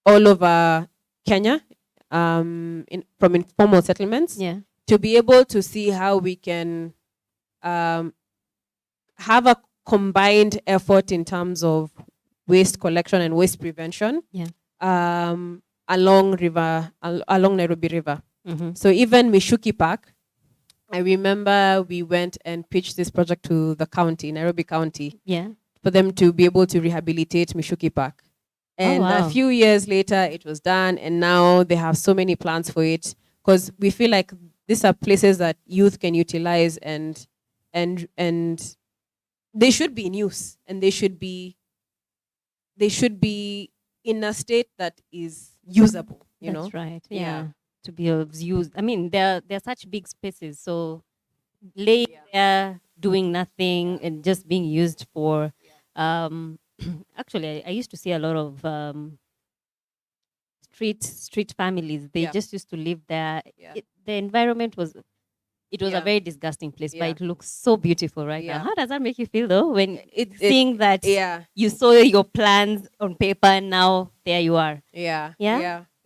all over Kenya, from informal settlements, to be able to see how we can have a combined effort in terms of waste collection and waste prevention along Nairobi River. So even Mishuki Park, I remember we went and pitched this project to the county, Nairobi County, for them to be able to rehabilitate Mishuki Park. And a few years later, it was done, and now they have so many plans for it, because we feel like these are places that youth can utilize, and they should be in use, and they should be in a state that is usable. That's right. Yeah. To be used. I mean, they're such big spaces, so laying there, doing nothing, and just being used for. Actually, I used to see a lot of street families. They just used to live there. The environment was. It was a very disgusting place, but it looks so beautiful right now. How does that make you feel, though, when seeing that you saw your plans on paper and now there you are?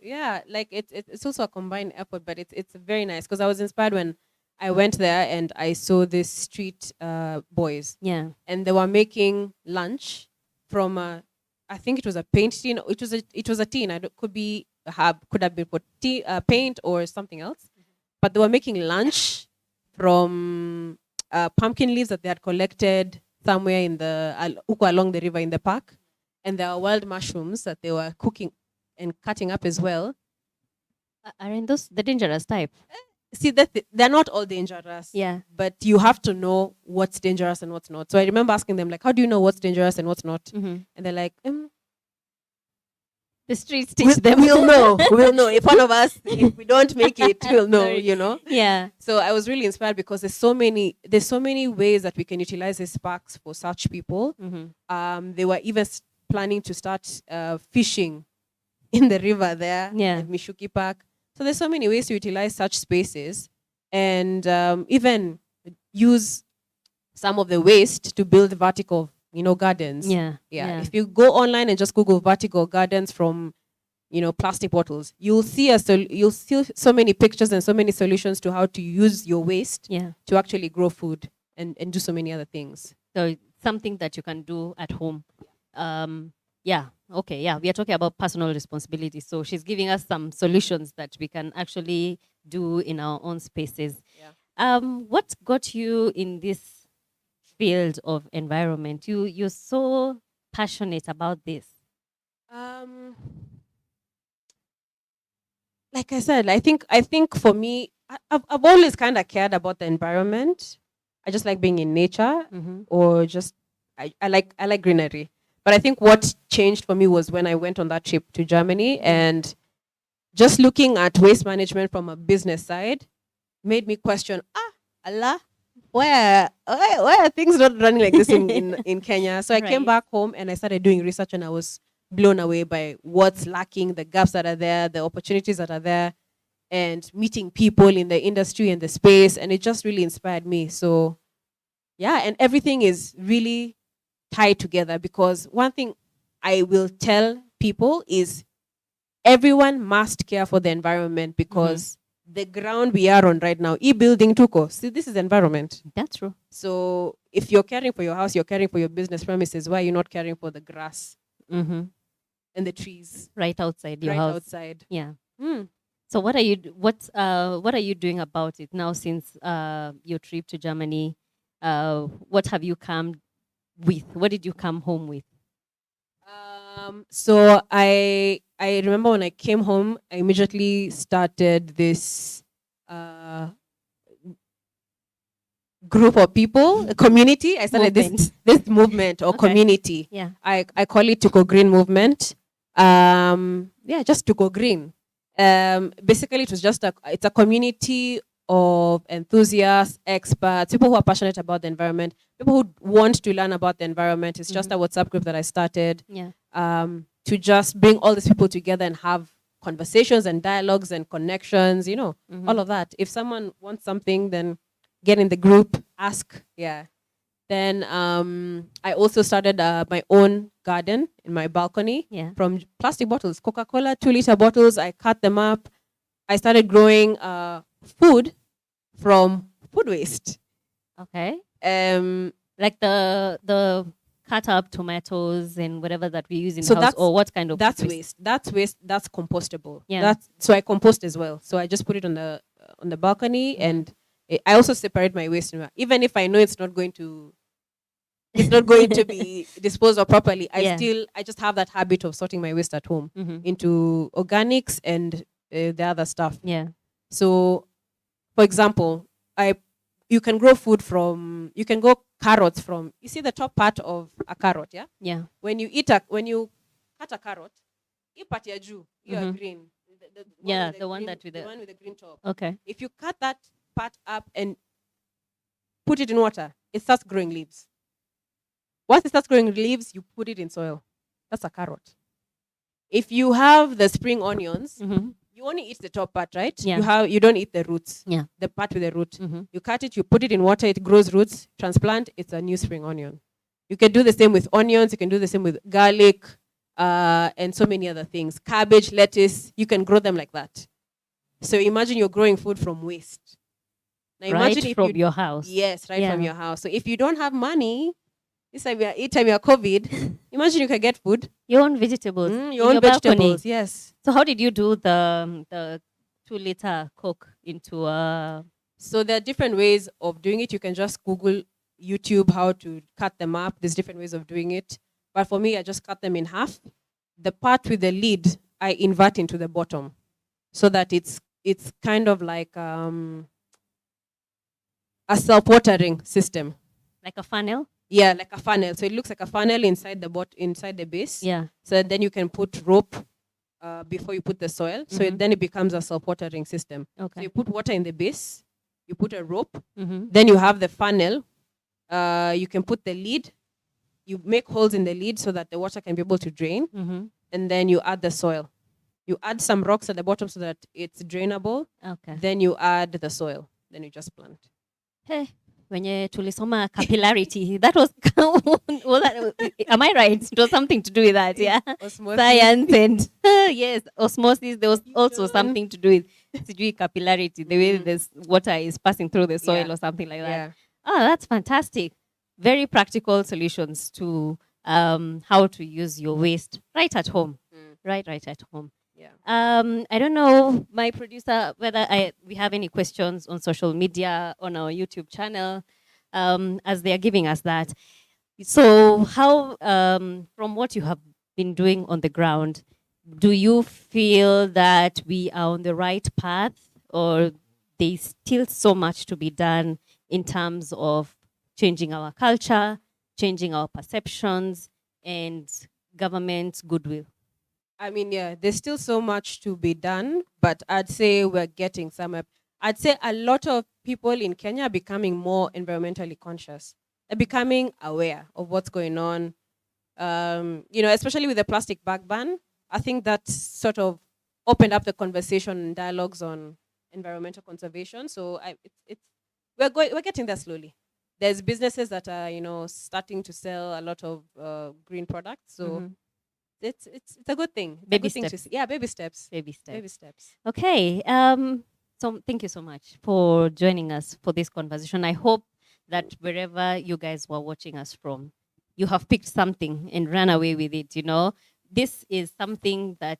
Yeah, like it's also a combined effort, but it's very nice, because I was inspired when I went there and I saw these street boys. Yeah. And they were making lunch from I think it was a paint tin. It was a tin. Could have been for paint or something else. But they were making lunch from pumpkin leaves that they had collected somewhere in the along the river in the park, and there were wild mushrooms that they were cooking and cutting up as well. Aren't those the dangerous type? See, they're not all dangerous. Yeah. But you have to know what's dangerous and what's not. So I remember asking them, like, how do you know what's dangerous and what's not? And they're like, the streets teach them. We'll know. We'll know. If one of us, if we don't make it, we'll know, Yeah. So I was really inspired, because there's so many ways that we can utilize these parks for such people. They were even planning to start fishing in the river there at Mishuki Park. So there's so many ways to utilize such spaces, and even use some of the waste to build vertical, gardens. Yeah. If you go online and just Google vertical gardens from, plastic bottles, you'll see so many pictures and so many solutions to how to use your waste to actually grow food and do so many other things. So it's something that you can do at home. Okay. Yeah. We are talking about personal responsibility. So she's giving us some solutions that we can actually do in our own spaces. What got you in this field of environment? You're so passionate about this. Like I said, I think for me, I've always kind of cared about the environment. I just like being in nature, or just I like greenery. But I think what changed for me was when I went on that trip to Germany, and just looking at waste management from a business side made me question, Allah, why are things not running like this in Kenya? So I came back home and I started doing research, and I was blown away by what's lacking, the gaps that are there, the opportunities that are there, and meeting people in the industry and the space. And it just really inspired me. So yeah, and everything is really tied together, because one thing I will tell people is everyone must care for the environment, because the ground we are on right now, building tuko, see, this is environment. That's true. So if you're caring for your house, you're caring for your business premises, why are you not caring for the grass and the trees right outside your house? Outside. Yeah. So what are you doing about it now, since your trip to Germany? What have you come with? What did you come home with? So I remember when I came home, I immediately started this group of people, a community. I started this movement or community. Yeah. I call it to go green movement. Yeah, just to go green. Basically, it was just it's a community of enthusiasts, experts, people who are passionate about the environment, people who want to learn about the environment. It's just a WhatsApp group that I started. Yeah. To just bring all these people together and have conversations and dialogues and connections, you know, all of that. If someone wants something, then get in the group, ask. Yeah. Then I also started my own garden in my balcony from plastic bottles, Coca-Cola 2-liter bottles. I cut them up. I started growing food from food waste. Okay. Like the cut up tomatoes and whatever that we use in the house, or what kind of that's waste? That's waste. That's compostable. Yeah. So I compost as well. So I just put it on the balcony, and I also separate my waste. Even if I know it's not going to be disposed of properly, I just have that habit of sorting my waste at home into organics and the other stuff. Yeah. So, for example, you can grow carrots from, you see the top part of a carrot, yeah? Yeah. When you cut a carrot, you part ya juu, you are green. The one with the green top. Okay. If you cut that part up and put it in water, it starts growing leaves. Once it starts growing leaves, you put it in soil. That's a carrot. If you have the spring onions, you only eat the top part, right? Yeah. You don't eat the roots. Yeah. The part with the root. You cut it, you put it in water, it grows roots, transplant, it's a new spring onion. You can do the same with onions, you can do the same with garlic, and so many other things. Cabbage, lettuce, you can grow them like that. So imagine you're growing food from waste. Now imagine right from your house. Yes, right from your house. So if you don't have money, this time you're COVID, imagine you can get food. Your own vegetables. Your own vegetables, balcony. Yes. So how did you do the 2-liter Coke into a... So there are different ways of doing it. You can just Google YouTube how to cut them up. There's different ways of doing it. But for me, I just cut them in half. The part with the lid, I invert into the bottom so that it's kind of like a self-watering system. Like a funnel? Yeah, like a funnel. So it looks like a funnel inside the base. Yeah. So then you can put rope before you put the soil. So then it becomes a self-watering system. Okay. So you put water in the base, you put a rope, Mm-hmm. then you have the funnel. You can put the lid. You make holes in the lid so that the water can be able to drain. Mm-hmm. And then you add the soil. You add some rocks at the bottom so that it's drainable. Okay. Then you add the soil. Then you just plant. Hey, when you tulisoma capillarity, that was, am I right? It was something to do with that, yeah? Osmosis. Science and, yes, osmosis. There was also something to do with capillarity, the way this water is passing through the soil or something like that. Yeah. Oh, that's fantastic. Very practical solutions to how to use your waste right at home. Right at home. Yeah. I don't know, my producer, whether we have any questions on social media, on our YouTube channel, as they are giving us that. So how, from what you have been doing on the ground, do you feel that we are on the right path, or there's still so much to be done in terms of changing our culture, changing our perceptions, and government goodwill? I mean, yeah, there's still so much to be done, but I'd say we're getting somewhere. I'd say a lot of people in Kenya are becoming more environmentally conscious. They're becoming aware of what's going on. Especially with the plastic bag ban, I think that sort of opened up the conversation and dialogues on environmental conservation. So we're getting there slowly. There's businesses that are starting to sell a lot of green products. So. It's a good thing. Baby steps. steps. Yeah, baby steps. Baby steps. Baby steps. Okay. So thank you so much for joining us for this conversation. I hope that wherever you guys were watching us from, you have picked something and ran away with it. This is something that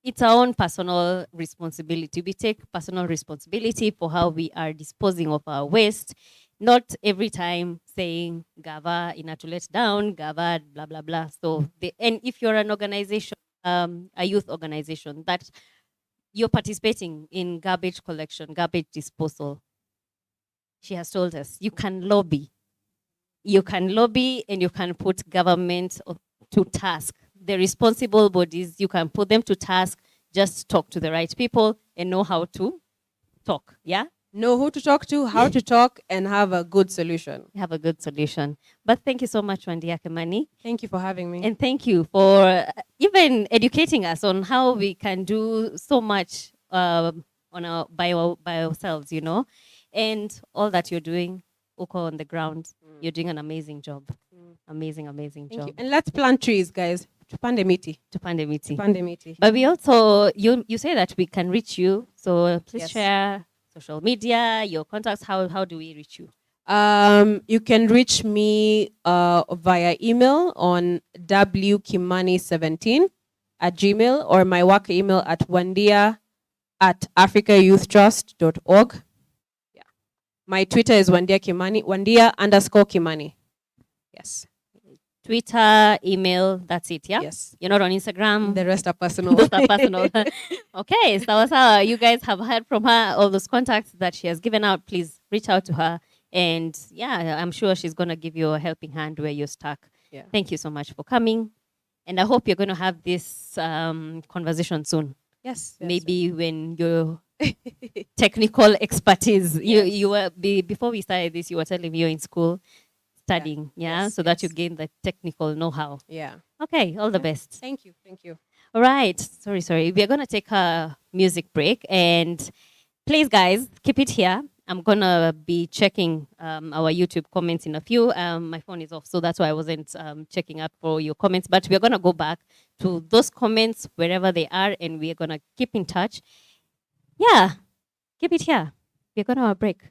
it's our own personal responsibility. We take personal responsibility for how we are disposing of our waste, not every time saying Gava inatulet down, Gava blah blah blah. So and if you're an organization, a youth organization that you're participating in garbage collection, garbage disposal, she has told us you can lobby. You can lobby and you can put government to task. The responsible bodies, you can put them to task, just talk to the right people and know how to talk. Yeah? Know who to talk to, how to talk, and have a good solution. Have a good solution. But thank you so much, WANDIA KIMANI. Thank you for having me. And thank you for even educating us on how we can do so much by ourselves, you know, and all that you're doing, Uko, on the ground. You're doing an amazing job. Amazing Thank job. you. And let's plant trees, guys. Tupande miti. Tupande miti. Tupande miti. But we also, you say that we can reach you. So please Yes. share social media, your contacts. How do we reach you? You can reach me via email on wkimani17@gmail, or my work email at wandia@africayouthtrust.org. Yeah. My Twitter is Wandia Kimani, Wandia_Kimani. Yes. Twitter, email, that's it, yeah? Yes. You're not on Instagram? The rest are personal. Those are personal. Okay, so you guys have heard from her all those contacts that she has given out. Please reach out to her. And yeah, I'm sure she's going to give you a helping hand where you're stuck. Yeah. Thank you so much for coming. And I hope you're going to have this conversation soon. Yes. Maybe when your technical expertise, you were, before we started this, you were telling me you're in school studying, so that you gain the technical know-how. Yeah. Okay, all the best. Thank you. Thank you. All right. Sorry. We are going to take a music break. And please, guys, keep it here. I'm going to be checking our YouTube comments in a few. My phone is off, so that's why I wasn't checking out for your comments. But we're going to go back to those comments wherever they are, and we're going to keep in touch. Yeah, keep it here. We're going to have a break.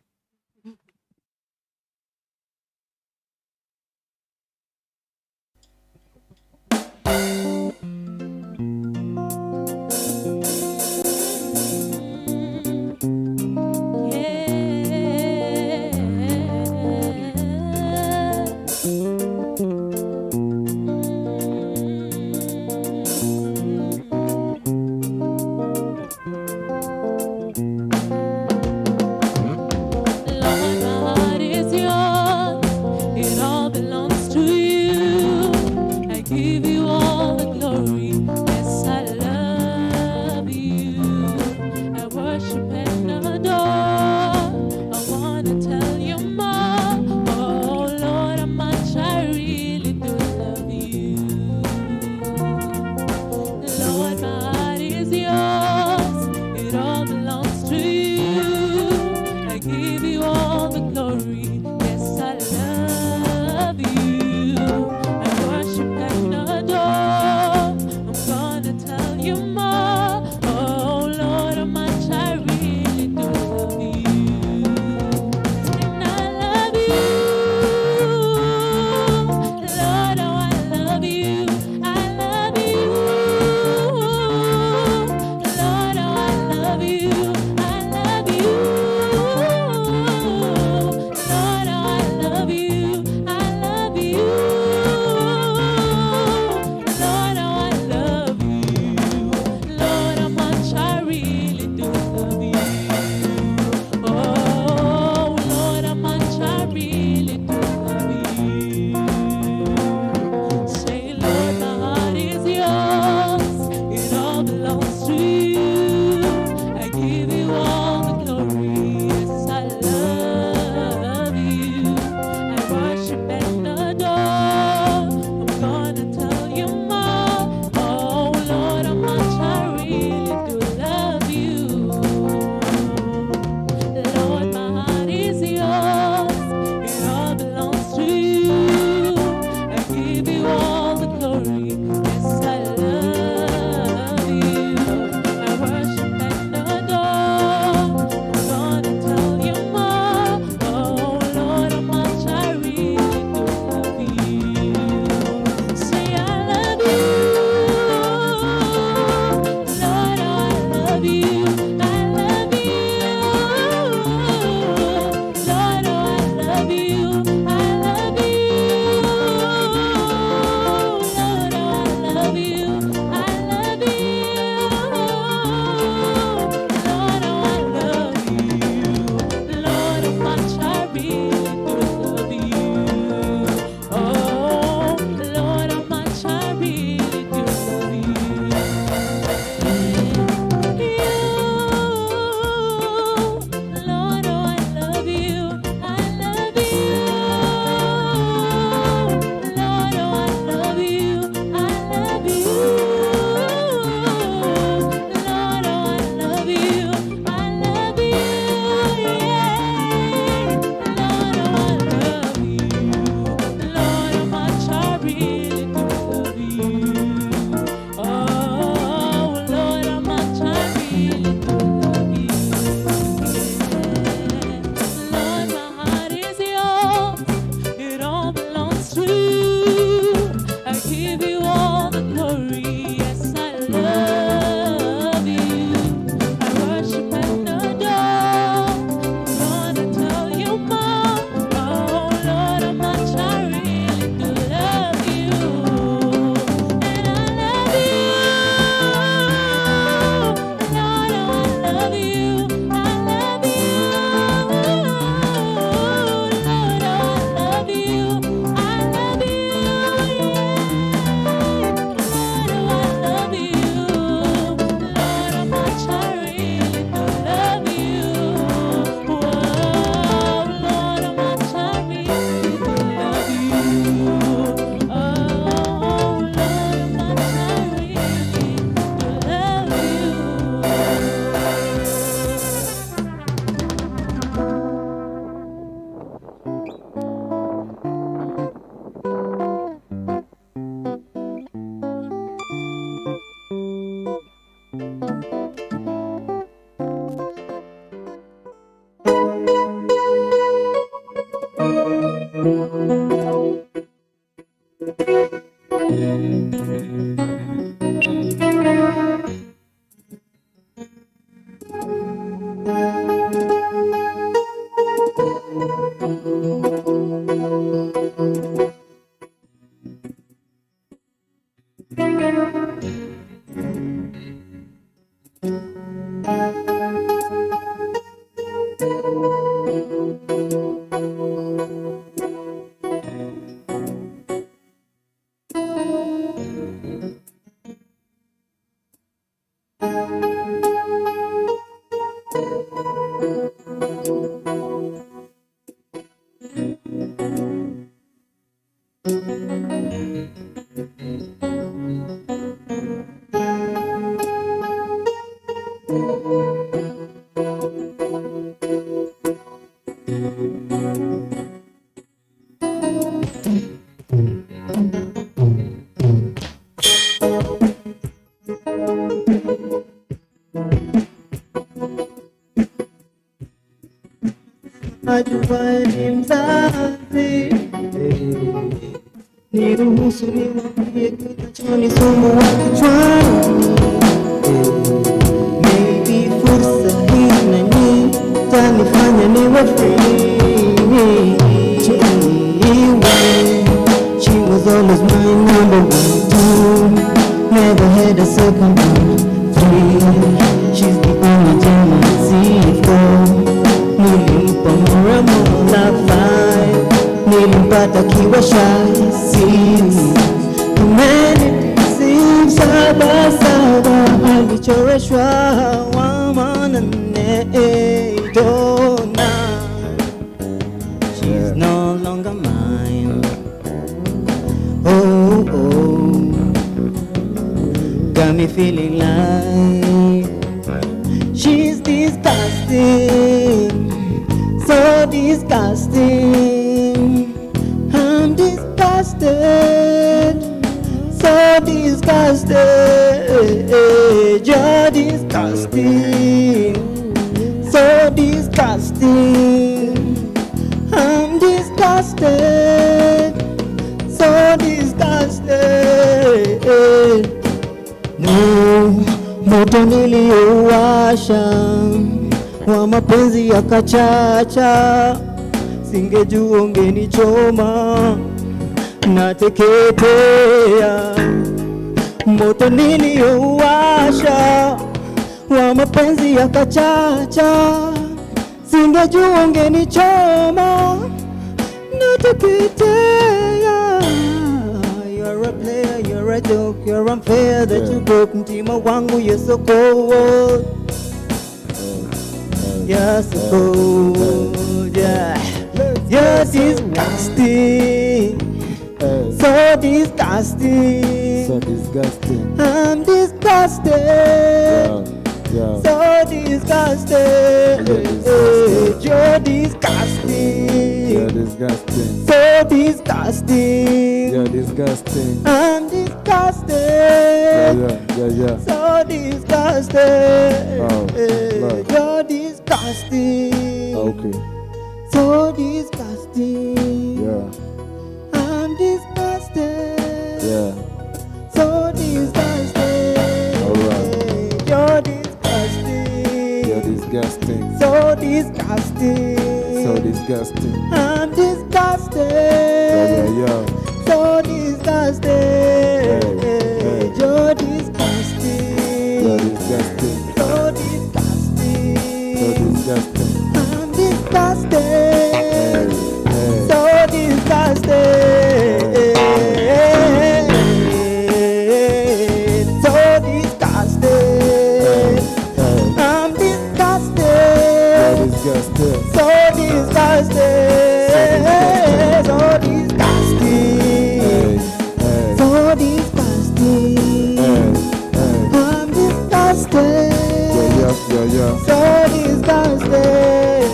ajuaye ni mzazi. Niruhusu niwaambie kinachonisumbua kichwani. Maybe fursa hii nani tanifanya niwe free. She was always my number one, two. Never had a second one, three. She's the only gem I see for. Nilimpa more and more love life. Nilimpata kiwa shy, six. Humanity seems saba saba. Alichoreshwa wa manane dona. She's no longer mine. Oh, oh. Got me feeling like she's disgusting. So disgusting. I'm disgusted. So disgusted. You're disgusting. So disgusting. I'm disgusted. So disgusted. No, moto niliowasha wa mapenzi yakachacha. Singejua ungenichoma nateketea. Moto niliowasha wa mapenzi yakachacha. Singejua ungenichoma nateketea. You're a player, you're a joke, you're unfair that you broke mtima wangu, you're so cold. You're so cold, yeah. You're disgusting. So disgusting. So disgusting. I'm disgusted. So disgusted. You're disgusting. You're disgusting. So disgusting. You're disgusting. I'm disgusted. Yeah. So disgusted. Oh, love. You're disgusting. Okay. So disgusting. Yeah. I'm disgusted. Yeah. So disgusted. Alright. You're disgusting. You're disgusting. So disgusting. So disgusting. I'm disgusted. Yeah. So disgusted. Hey. You're disgusting. You're disgusting. So disgusting. So disgusting. I'm disgusted. Hey. So disgusted. So disgusted. I'm disgusted. Disgusted. So disgusted. So disgusting. So disgusting. I'm disgusted. Yeah. So disgusted.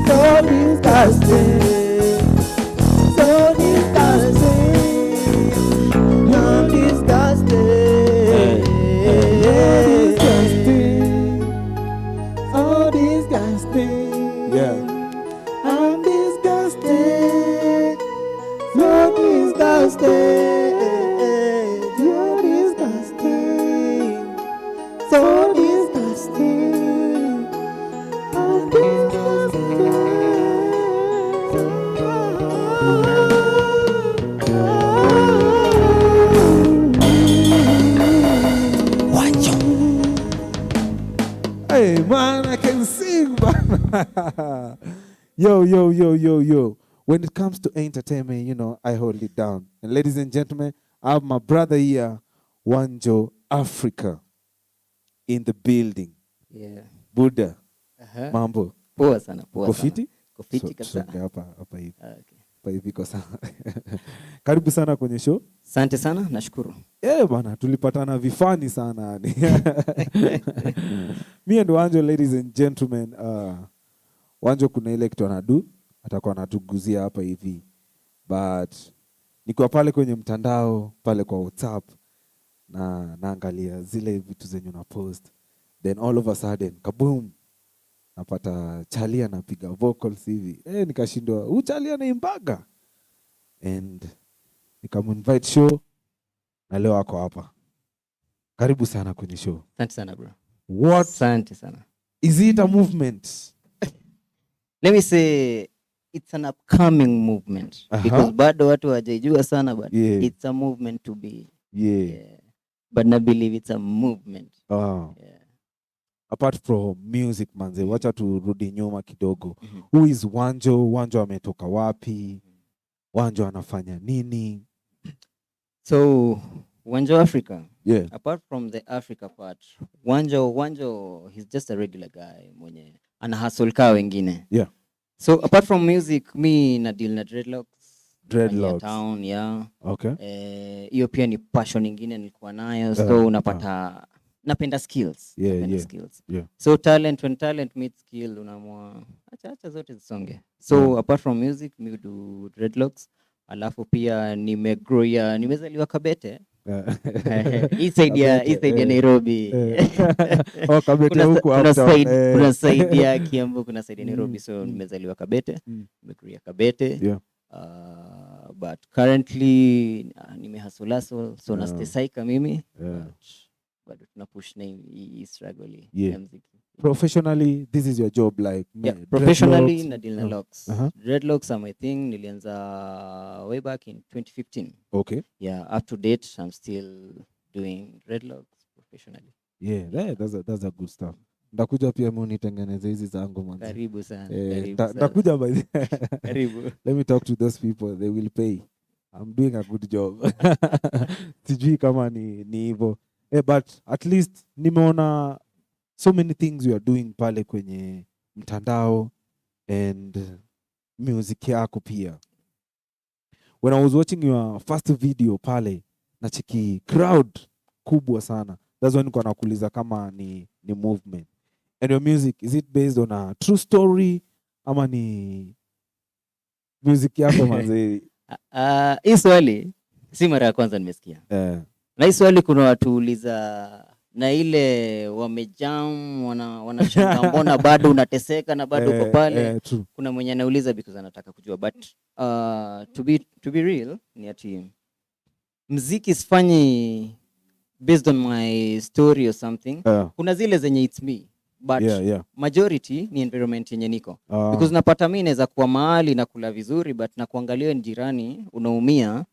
So disgusted. So disgusting. I'm disgusted. So disgusting. Yeah. I'm disgusted. So disgusted. You're disgusting. So disgusting. I'm disgusted. Hey man, I can sing, man. Yo. When it comes to entertainment, I hold it down. And ladies and gentlemen, I have my brother here, WANJO Africa, in the building. Yeah. Buddha. Mambo. Poa sana. Kofiti? Kofiti kabisa. Hapa hivi. Okay. Hapa hivi kwa sana. Karibu sana kwenye show. Asante sana, nashukuru. Bana, tulipatana vifani sana. Me and WANJO, ladies and gentlemen, WANJO kuna ile kitu anadu, atakuwa anatuguzia hapa hivi. But nikiwa pale kwenye mtandao, pale kwa WhatsApp, na naangalia zile vitu zenye una post. Then all of a sudden, kaboom, napata Charlie anapiga vocals hivi. Nikashindwa, huyu Charlie anaimbaga. And nikaminvite show na leo ako hapa. Karibu sana kwenye show. Asante sana bro. What? Asante sana. Is it a movement? Let me say it's an upcoming movement because bado watu hawajaijua sana, but it's a movement to be. Yeah. But I believe it's a movement. Yeah. Apart from music manze, wacha turudi nyuma kidogo. Who is Wanjo? Wanjo ametoka wapi? Wanjo anafanya nini? So Wanjo Africa. Yeah. Apart from the Africa part, Wanjo, he's just a regular guy mwenye ana hustle ka wengine. Yeah. So apart from music, me na deal na dreadlocks. Dreadlocks. Town, yeah. Okay. Hiyo pia ni passion nyingine nilikuwa nayo. So unapata napenda skills. Yeah. Skills. Yeah. So when talent meets skill, unamua acha zote zisonge. So apart from music, me do dreadlocks. Alafu pia nimezaliwa Kabete. Hii side ya Nairobi. Kabete huko hapo. Kuna side ya Kiambu, kuna side ya Nairobi. So nimezaliwa Kabete. Nimegrow Kabete. Yeah. But currently nimehustle so na stay saika mimi. But tuna push na hii struggle ya muziki. Professionally, this is your job, like professionally na deal na locks. Dreadlocks are my thing. Nilianza way back in 2015. Okay. Yeah, up to date, I'm still doing dreadlocks professionally. Yeah, that's a good stuff. Ndakuja pia mimi nitengeneze hizi zangu manzi. Karibu sana. Ndakuja by the Karibu. Let me talk to those people, they will pay. I'm doing a good job. Sijui kama ni hivyo. But at least nimeona so many things you are doing pale kwenye mtandao and music yako pia. When I was watching your first video pale, nachiki crowd kubwa sana. That's when niko nakuuliza kama ni movement. And your music, is it based on a true story ama ni music yako manze? Hii swali si mara ya kwanza nimesikia. Na hii swali kuna watu uliza na ile wamejam wanashanga mbona bado unateseka na bado uko pale. Kuna mwenye anauliza because anataka kujua, but to be real ni ati muziki sifanyi based on my story or something. Kuna zile zenye it's me, but majority ni environment yenye niko. Because napata mimi naweza kuwa mahali na kula vizuri, but na kuangalia jirani unaumia.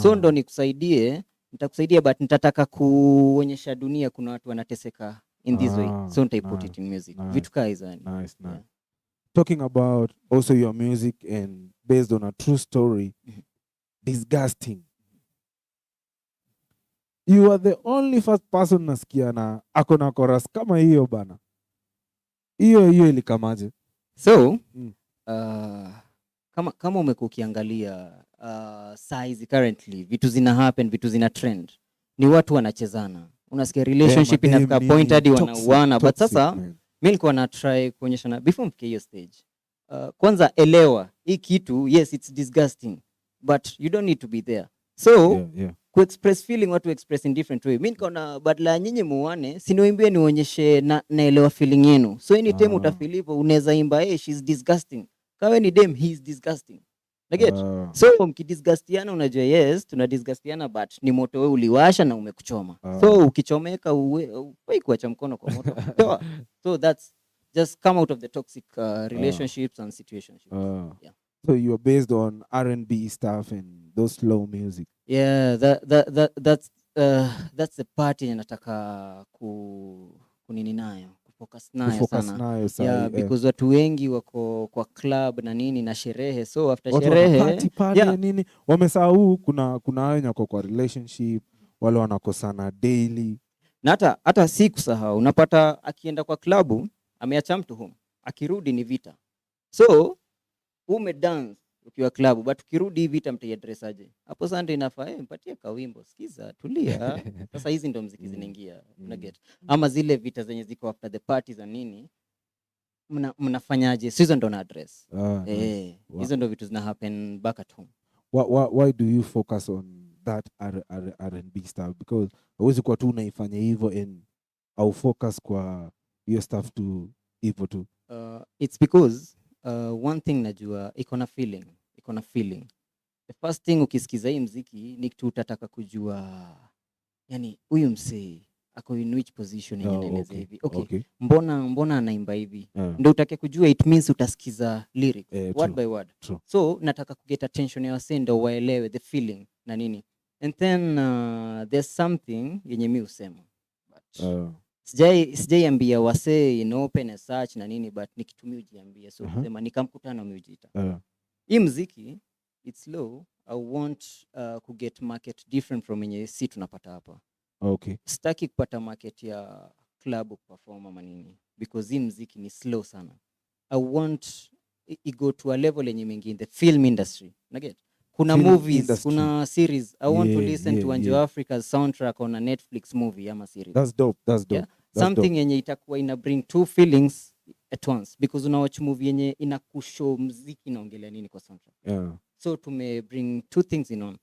So ndo nitakusaidia, but nitataka kuonyesha dunia kuna watu wanateseka in this way. So nitaiput it in music. Vitu kaa hizo yani. Nice. Talking about also your music and based on a true story, disgusting. You are the only first person nasikia na ako na chorus kama hiyo bana. Hiyo ilikamaje? So kama umekuwa ukiangalia size currently, vitu zina happen, vitu zina trend, ni watu wanachezana, unasikia relationship inafika point hadi wanauana. But sasa mimi nilikuwa na try kuonyesha na before mfike hiyo stage, kwanza elewa hii kitu, yes it's disgusting but you don't need to be there. So ku express feeling, watu express in different way. Mimi nikaona badala nyinyi muone, siniwaimbie nionyeshe naelewa feeling yenu. So anytime utafeel hivyo unaweza imba she's disgusting, kawe ni dem he is disgusting. Naget? So mkidisgustiana unajua yes tunadisgustiana, but ni moto wewe uliwasha na umekuchoma. So ukichomeka wewe kuacha mkono kwa moto. So that's just come out of the toxic relationships and situationships. So you're based on R&B stuff and those slow music. Yeah, that's the part nataka kunini nayo. Focus nayo sana. Yeah, because watu wengi wako kwa club na nini na sherehe. So after sherehe party nini wamesahau kuna wenye wako kwa relationship, wale wanakosana daily. Na hata si kusahau, unapata akienda kwa club ameacha mtu home, akirudi ni vita. So dance ukiwa club, but ukirudi vita mtaiaddress aje? Hapo Sunday inafaa mpatie kawimbo, sikiza, tulia. Sasa hizi ndo muziki zinaingia, una get. Ama zile vita zenye ziko after the parties na nini, mnafanyaje? Hizo ndo na address. Hizo ndo vitu zina happen back at home. Why do you focus on that R&B stuff? Because huwezi kwa tu unaifanya hivyo and au focus kwa your stuff to hivyo tu? It's because one thing najua iko na feeling. The first thing ukisikiza hii mziki ni kitu utataka kujua, yani huyu msee ako in which position yenye naeleza hivi. Okay. Mbona anaimba hivi? Ndio utake kujua, it means utasikiza lyrics word by word. So nataka kuget attention ya wasee ndio waelewe the feeling na nini. And then there's something yenye mimi usema. But sijaiambia wasee in open as such na nini, but nikitumia ujiambia. So kusema nikamkutana mjita. Hii mziki it's low. I want to get market different from yenye si tunapata hapa. Okay. Sitaki kupata market ya club perform ama nini, because hii mziki ni slow sana. I want it go to a level yenye mingi in the film industry. Naget? Kuna film movies, industry. Kuna series. I want to listen to WANJO Africa's soundtrack on a Netflix movie ama series. That's dope. Yeah? That's something yenye itakuwa ina bring two feelings at once, because una watch movie yenye inakushow mziki inaongelea nini kwa soundtrack. So to may bring two things in on.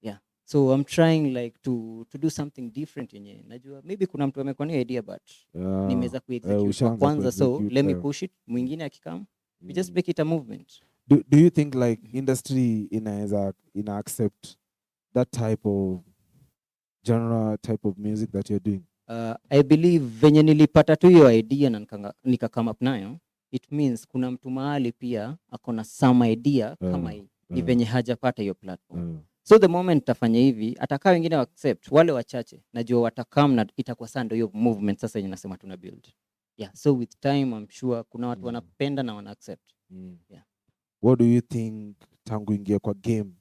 Yeah. So I'm trying like to do something different yenye najua maybe kuna mtu amekuwa na idea, but nimeweza kuexecute kwa kwanza, so let me push it, mwingine akikam we just make it a movement. Do you think like industry ina accept that type of genre, type of music that you're doing? I believe venye nilipata tu hiyo idea na nika come up nayo, it means kuna mtu mahali pia akona some idea kama hii, ni venye hajapata hiyo platform. So the moment tafanya hivi, atakaa wengine wa accept, wale wachache najua watakam na itakuwa sando hiyo movement sasa yenye nasema tuna build. Yeah, so with time I'm sure kuna watu wanapenda na wana accept. Yeah. What do you think tangu ingia kwa game?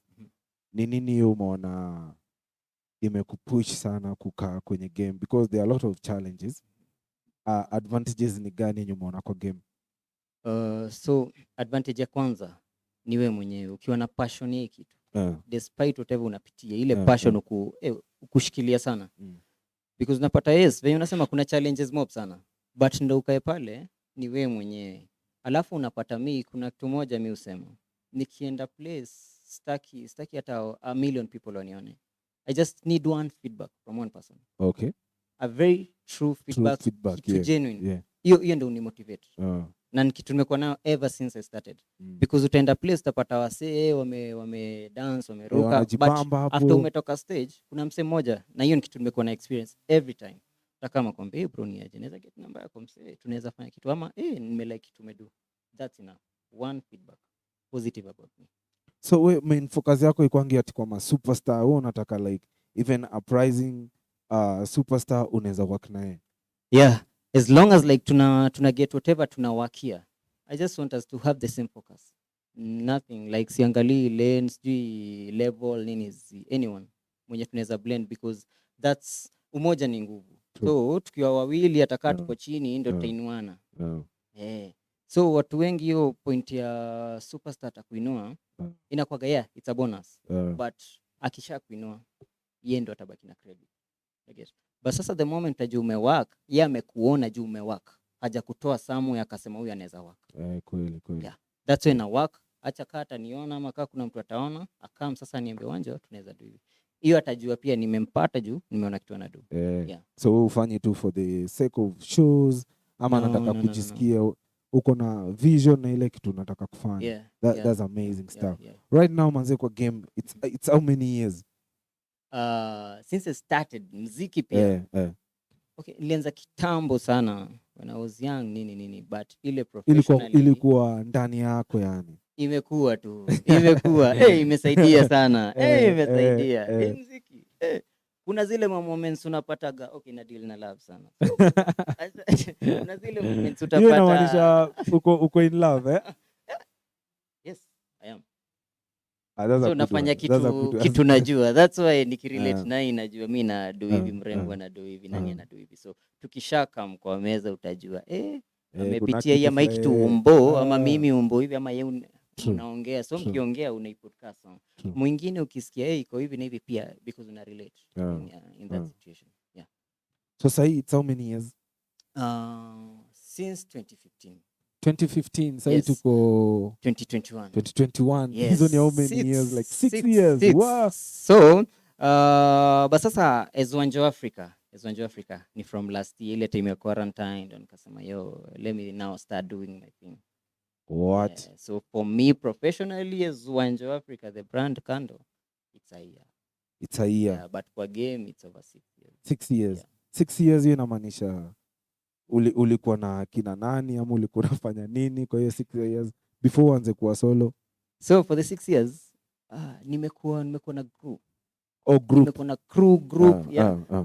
Ni nini umeona imekupush sana kukaa kwenye game, because there are a lot of challenges. Advantages ni gani yenye umeona kwa game? So advantage ya kwanza ni wewe mwenyewe ukiwa na passion ya kitu. Despite whatever unapitia, ile passion ukushikilia sana. Because unapata venye unasema kuna challenges mob sana, but ndio ukae pale ni wewe mwenyewe. Alafu unapata kuna kitu moja mimi usema, nikienda place staki hata a million people wanione. I just need one feedback from one person. Okay. A very true feedback yeah. Genuine. Hiyo ndio unimotivate. Na kitu nimekuwa nayo ever since I started. Because utaenda place utapata wasee wame dance, wameruka, but after umetoka stage kuna msee mmoja, na hiyo ni kitu nimekuwa na experience every time. Kama kwambie bro ni aje, naweza get namba yako msee, tunaweza fanya kitu ama nimelike kitu umedo. That's enough. One feedback positive about me. So we main focus yako ikwangi ati kwa ma superstar, wewe unataka like even a pricing superstar unaweza work naye? Yeah, as long as like tuna get whatever tunawakia. I just want us to have the same focus. Nothing like siangali lanes, level nini, anyone mwenye tunaweza blend, because that's umoja ni nguvu. So tukiwa wawili atakaa tuko chini ndio tutainuana. So watu wengi hiyo point ya superstar atakuinua inakuwa it's a bonus. But akisha kuinua yeye ndo atabaki na credit. I guess. But sasa the moment ajue umework, yeye amekuona juu umework. Haja kutoa samu akasema huyu anaweza work. Kweli. Yeah. That's when I work. Acha kata niona ama kama kuna mtu ataona, akam sasa niambie WANJO tunaweza do hivi. Hiyo atajua pia nimempata juu nimeona kitu anadu. Yeah. So ufanye tu for the sake of shows ama nataka kujisikia uko na vision na ile kitu nataka kufanya. That's amazing stuff. Yeah. Right now manze kwa game it's how many years? Since I started muziki pia. Okay, nilianza kitambo sana when I was young nini, but ile professionally ilikuwa ndani yako yani. Imekuwa imesaidia sana. Imesaidia. Muziki. Kuna zile moments unapataga na deal na love sana. Kuna zile moments utapata. Hiyo inamaanisha uko in love Yes, I am. So nafanya kitu najua. That's why nikirelate naye najua mimi na do hivi, mrembo na do hivi, nani ana do hivi. So tukishaka kwa meza utajua amepitia hii ama kitu umbo ama mimi umbo hivi ama yeye unaongea. So mkiongea unaipodcast. Mwingine ukisikia iko hivi na hivi pia, because una relate in that situation. Yeah. So say it's how many years? Since 2015. 2015, say tuko 2021. Yes. Hizo ni how many years? Like 6 years. Wow. So, but sasa as WANJO Africa, as WANJO Africa ni from last year ile time ya quarantine, ndo nikasema yo let me now start doing my thing. What? So for me professionally as WANJO Africa, the brand Kando, it's a year. It's a year. Yeah, but kwa game it's over 6 years. 6 years. Yeah. 6 years hiyo inamaanisha ulikuwa na kina nani ama ulikuwa unafanya nini kwa hiyo 6 years before uanze kuwa solo? So for the 6 years nimekuwa na group. Group. Nimekuwa na group.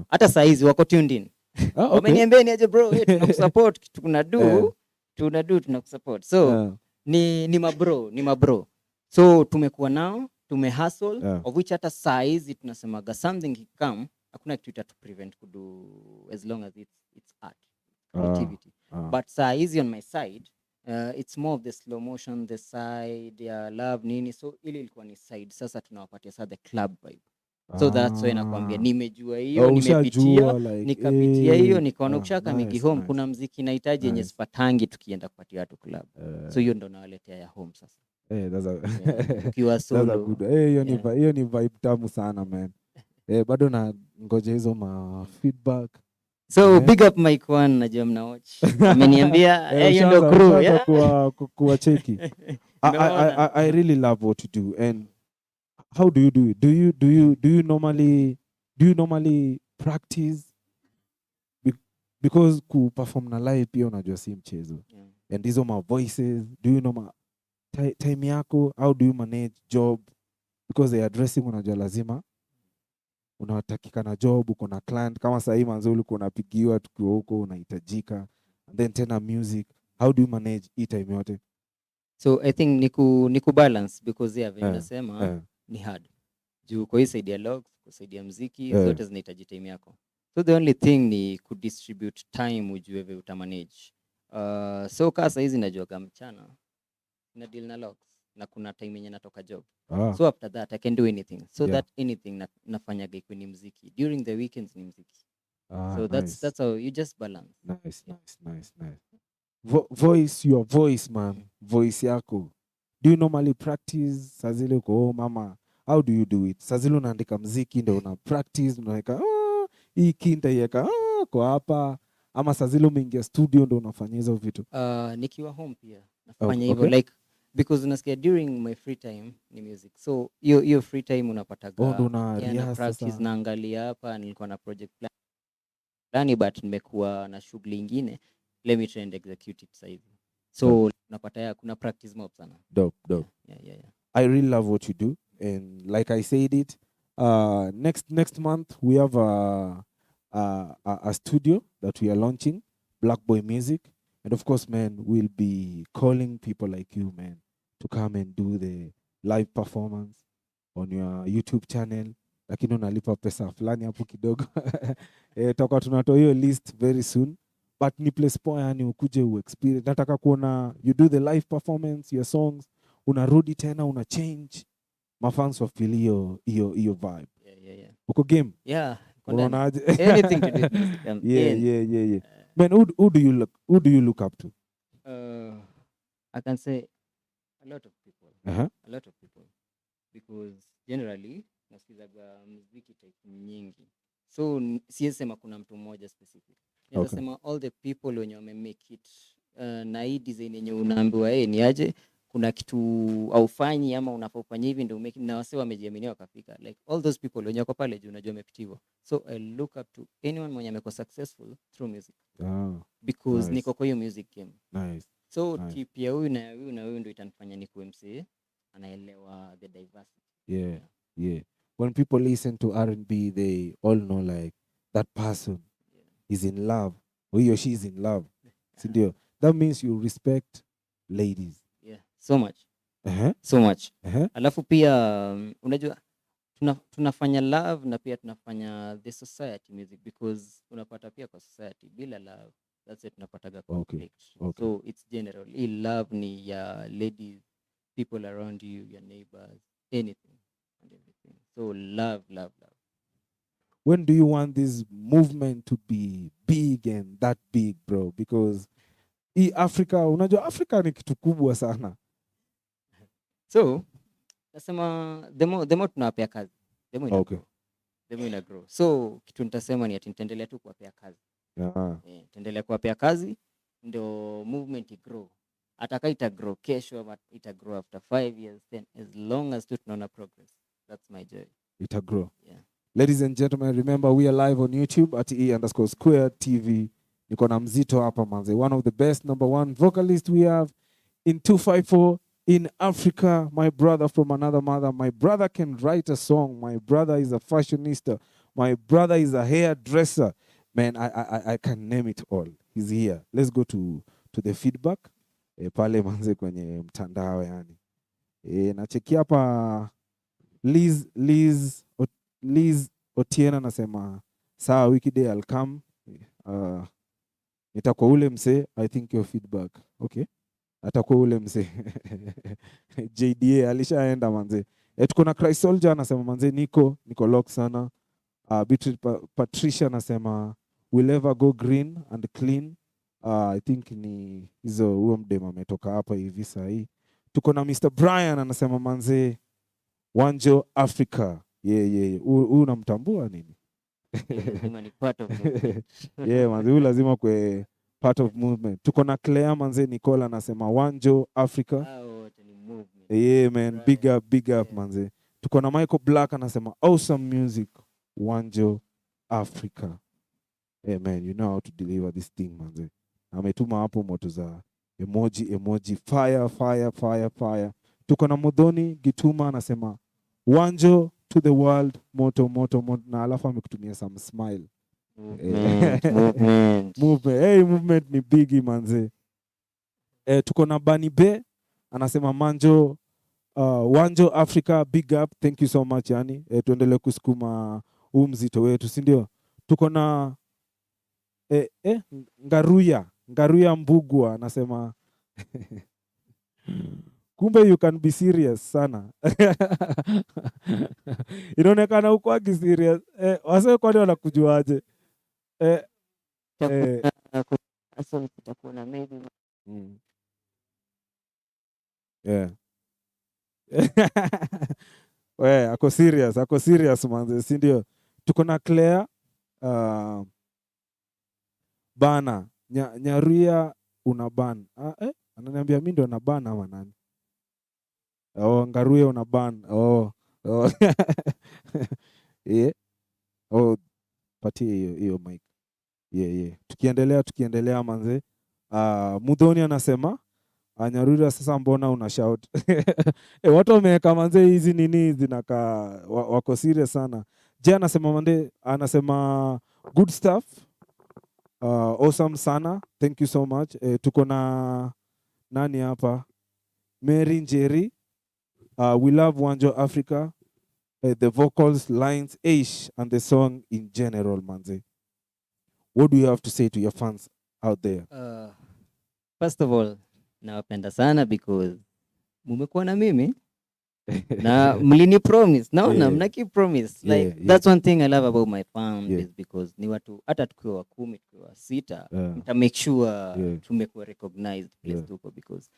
Hata saa hizi wako tuned in. Wameniambia ni aje bro, tunakusupport kitu tunakusupport. So ni mabro. So tumekuwa nao, tumehustle, of which hata saa hizi tunasemaga something come, hakuna kitu to prevent kudu as long as it's art, creativity. But saa hizi on my side, it's more of the slow motion, the side, love, nini. So ili ilikuwa ni side, sasa tunawapatia sasa the club vibe. So that's why nakwambia nimejua hiyo, nimepitia, nikapitia hiyo, nikaona ukishaka mingi home kuna muziki nahitaji yenye sipatangi tukienda kupatia watu club. So hiyo ndo nawaletea ya home sasa. That's a ukiwa solo. That's a good. Hiyo ni vibe tamu sana man. Bado na ngoja hizo ma feedback. So big up Mike One, najua mna watch. Ameniambia hiyo ndo crew kuwa cheki. I really love what you do. And how do you do it? Do you normally practice? Because ku perform na live pia unajua si mchezo. And hizo ma voices, do you know time yako, how do you manage job? Because they are addressing, unajua lazima unatakika na job, uko na client kama sasa hivi manzo ulikuwa unapigiwa tukiwa huko unahitajika, and then tena music. How do you manage hii time yote? So I think niku balance, because vile nasema ni hard. Juu kwa hii side ya logs, kwa side ya muziki, zote zinahitaji time yako. So the only thing ni kudistribute time ujue vile utamanage. So kasa hizi najua mchana na deal na logs na kuna time yenye natoka job. So after that I can do anything. So that anything nafanyaga iko ni muziki. During the weekends ni muziki. So that's how you just balance. Nice. Voice, your voice man. Voice yako. Do you normally practice sazile uko mama? How do you do it? Sazile unaandika muziki ndio una practice, unaweka hii kinta yeka kwa hapa, ama sazile umeingia studio ndio unafanya hizo vitu? Nikiwa home pia nafanya hivyo, like because unasikia during my free time ni music. So hiyo free time unapataga na practice, naangalia hapa nilikuwa na project plan but nimekuwa na shughuli nyingine, let me try and execute it sasa hivi. So unapata kuna practice mob sana. Dope. Yeah. I really love what you do, and like I said it, next month we have a studio that we are launching, Black Boy Music, and of course man, we'll be calling people like you man to come and do the live performance on your YouTube channel, lakini unalipa pesa fulani hapo kidogo. Toka tunatoa hiyo list very soon, but ni place poa, yani ukuje experience. Nataka kuona you do the live performance, your songs, unarudi tena una change mafans of feel hiyo vibe. Yeah. Uko game? Yeah. Unaonaje? Anything to do with music. Yeah. Man, who do you look up to? I can say a lot of people. A lot of people. Because generally nasikizaga muziki type nyingi. So siwezi sema kuna mtu mmoja specific. Naweza sema all the people wenye wame make it, na hii design yenye unaambiwa ni aje, kuna kitu aufanyi ama unafanya hivi ndio umeki, na wase wamejiamini wakafika. Like all those people wenye wako pale juu unajua wamepitiwa. So I look up to anyone mwenye amekuwa successful through music. Because niko kwa hiyo music game. Nice. So tip ya huyu na huyu ndio itanifanya nikuwe MC, anaelewa the diversity. Yeah. When people listen to R&B, they all know like that person is in love, he or she is in love. Sindio? That means you respect ladies. Yeah, so much. So much. Alafu pia unajua tunafanya love na pia tunafanya the society music, because unapata pia kwa society bila love, that's it, tunapataga conflict. So it's general. Love ni ya ladies, people around you, your neighbors, anything and everything. So love. When do you want this movement to be big and that big, bro? Because Africa, unajua Africa ni kitu kubwa sana. So nasema the more tunawapea kazi, the more the more ina grow. So kitu nitasema ni ati nitaendelea tu kuwapea kazi. Nitaendelea kuwapea kazi ndio movement igrow. Ataka ita grow kesho ama ita grow after 5 years, then as long as tunaona progress, that's my joy. Ita grow. Yeah. Ladies and gentlemen, remember we are live on YouTube at E_Square TV. Niko na mzito hapa manze, one of the best #1 vocalist we have in 254 in Africa. My brother from another mother. My brother can write a song. My brother is a fashionista. My brother is a hairdresser. Man, I can name it all. He's here. Let's go to the feedback. Pale manze kwenye mtandao yani. Nachekia hapa Liz Otiena nasema sawa weekday I'll come. Nitakuwa ule mse, I think your feedback. Okay. Atakuwa ule mse. JDA alishaenda manze. Tuko na Christ Soldier anasema manze niko lock sana. Patricia anasema will ever go green and clean. I think ni hizo huo mdema ametoka hapa hivi saa hii. Tuko na Mr. Brian anasema manze Wanjo Africa. Yeah. Huyu unamtambua nini? Lazima ni part of movement. Yeah, manze huyu lazima kwe part of movement. Tuko na Claire manze Nicola anasema Wanjo Africa. Wote ni movement. Yeah man, big up manze. Tuko na Michael Black anasema awesome music Wanjo Africa. Hey man, you know how to deliver this thing manze. Ametuma hapo moto za emoji fire. Tuko na Modoni Gituma anasema Wanjo to the world moto na alafu amekutumia some smile. Movement. Hey, movement ni bigi manze. Tuko na Bani Be anasema Wanjo Africa, big up, thank you so much yani. Tuendelee kusukuma huu mzito wetu, si ndio? Tuko na Ngaruya Mbugwa anasema kumbe you can be serious sana. Inaonekana uko aki serious. Wase kwani wanakujuaje? Yeah. Ako serious manze, si ndio? Tuko na Claire bana Nyaruya una ban. Ananiambia mimi ndo na ban ama nani? Ngaruya una ban. Yeah. Patie hiyo mic. Yeah. Tukiendelea manze. Mudhoni anasema Nyaruya sasa mbona una shout? Watu wameweka manze hizi nini zinakaa wako serious sana. Je anasema good stuff. Awesome sana. Thank you so much. Tuko na nani hapa? Mary Njeri. We love Wanjo Africa. The vocals, lines, and the song in general, manze. What do you have to say to your fans out there? First of all, nawapenda sana because mumekuwa na mimi na mlini promise. Naona mnaki promise. Like that's one thing I love about my fans is because ni watu hata tukiwa 10, tukiwa 6, mta make sure tumekuwa recognized place tuko because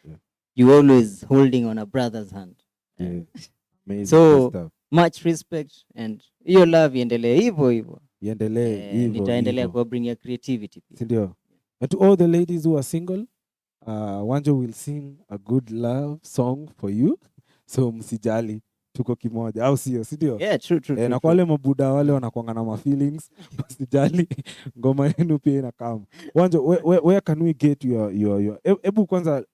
you always holding on a brother's hand. So much respect and hiyo love iendelee hivyo. Nitaendelea kwa bring your creativity. Ndio. And to all the ladies who are single, Wanjo will sing a good love song for you. So msijali, tuko kimoja au sio, si ndio? Yeah, true. Na kwa wale mabuda wale wanakuanga na feelings, msijali, ngoma yenu pia inakama. Wanjo, where can we get your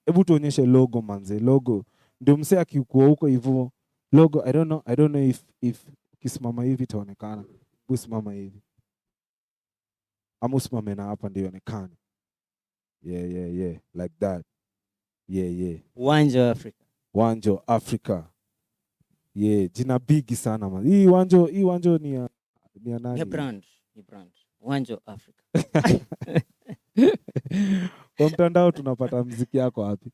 hebu tuonyeshe logo manze, logo. Ndio msee akikuwa huko hivyo. Logo, I don't know if kisimama hivi itaonekana. Usimama hivi. Ama usimame na hapa ndio ionekane. Yeah, like that. Yeah. Wanjo Africa. Yeah, jina bigi sana man. Hii Wanjo ni ya nani? Ni brand. Wanjo Africa. Kwa mtandao tunapata muziki yako wapi?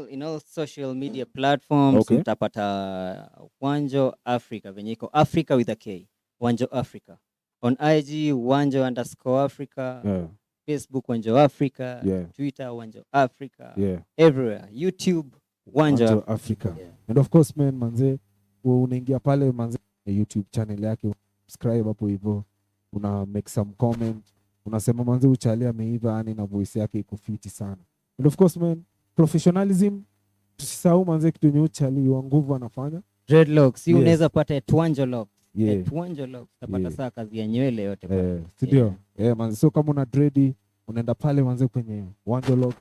In all social media platforms utapata Wanjo Africa, venye iko Africa with a K. Wanjo Africa. On IG Wanjo_Africa. Facebook Wanjo Africa. Twitter Wanjo Africa. Everywhere. YouTube Wanjo Africa. And of course man manze unaingia pale manze YouTube channel yake, subscribe hapo hivyo, una make some comment, unasema manze uchali ameiva yani na voice yake iko fiti sana. And of course man, professionalism tusisahau manze kitu yenye uchali wa nguvu anafanya. Dreadlocks, si unaweza pata Twanjo locks. Yeah. Twanjo locks, utapata saa kazi ya nywele yote pale. Ndio. Manze, so kama una dread unaenda pale manze kwenye Wanjo locks,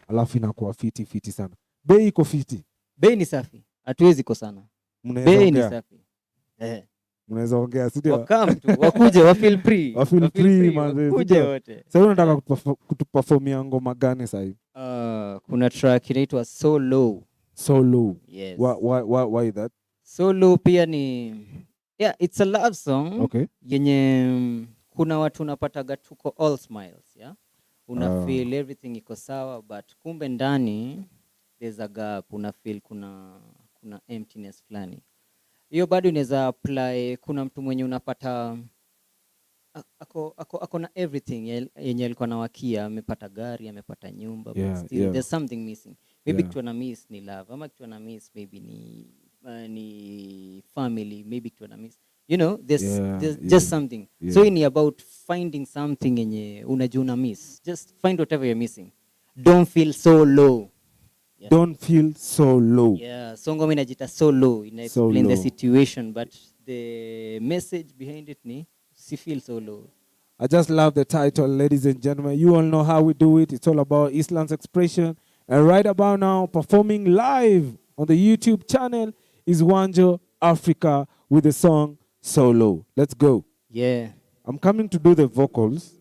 alafu inakuwa fiti sana. Bei iko fiti. Bei ni safi. Hatuwezi kosana. Bei ni safi. Mnaweza ongea, si ndio? Wakam tu, wakuje, wa feel free. Wa feel free manze. Wakuje wote. Sasa unataka kutuperformia ngoma gani sasa hivi? Kuna track inaitwa Solo. Solo. Yes. Why that? Solo pia ni it's a love song. Okay. Yenye kuna watu unapataga tuko all smiles, yeah? Una feel everything iko sawa, but kumbe ndani there's a gap, una feel kuna emptiness fulani. Hiyo bado inaweza apply. Kuna mtu mwenye unapata ako na everything yenye alikuwa anawakia, amepata gari, amepata nyumba, but still there's something missing. Maybe kitu ana miss ni love, ama kitu ana miss maybe ni family, maybe kitu ana miss, you know, there's just something. So ni about finding something yenye unajua una miss. Just find whatever you're missing. Don't feel so low. Don't feel so low. So ngoma inajita so low, ina explain the situation, but the message behind it ni si feel so low. I just love the title, ladies and gentlemen. You all know how we do it. It's all about Islam's expression. And right about now, performing live on the YouTube channel is WANJO Africa with the song Solo. Let's go. Yeah. I'm coming to do the vocals.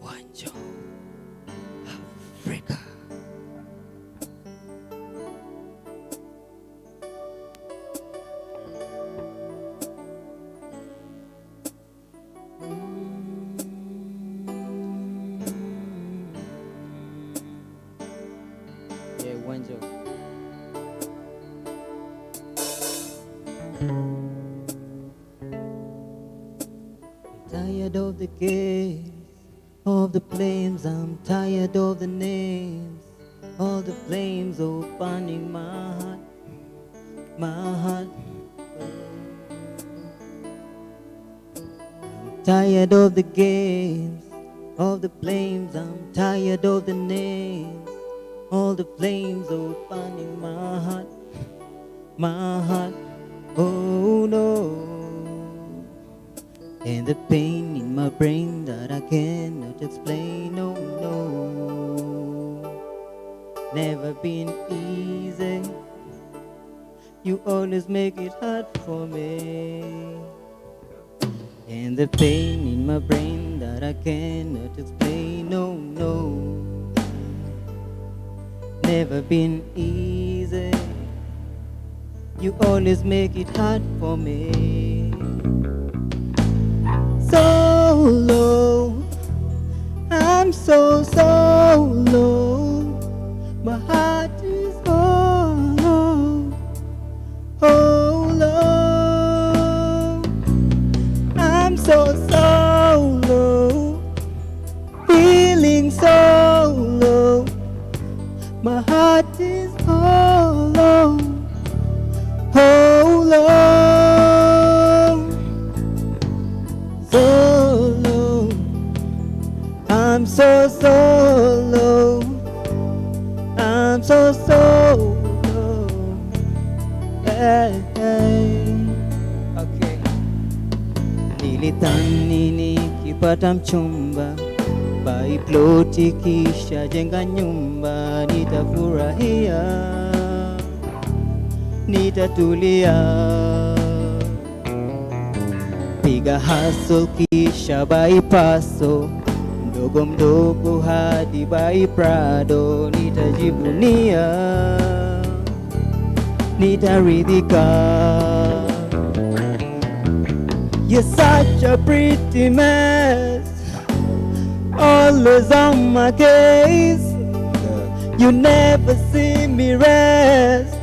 WANJO Africa. WANJO. Tired of the games, of the flames, I'm tired of the names, all the flames opening my heart, my heart. I'm tired of the games, of the flames, I'm tired of the names, all the flames opening my heart, my heart. Oh no. And the pain in my brain that I cannot explain, no, no. Never been easy. You always make it hard for me. And the pain in my brain that I cannot explain, no, no. Never been easy. You always make it hard for me. So low, I'm so low. My heart is low, oh low. I'm so low, feeling so low. My heart is low, oh low. So low, I'm so low, I'm so low. Hey, hey. Okay. Nilidhani nikipata mchumba, buy ploti kisha jenga nyumba, nitafurahia, nitatulia. Piga hustle kisha buy paso, mdogo mdogo hadi buy Prado, nitajivunia, nitaridhika. You're such a pretty mess, always on my case. You never see me rest,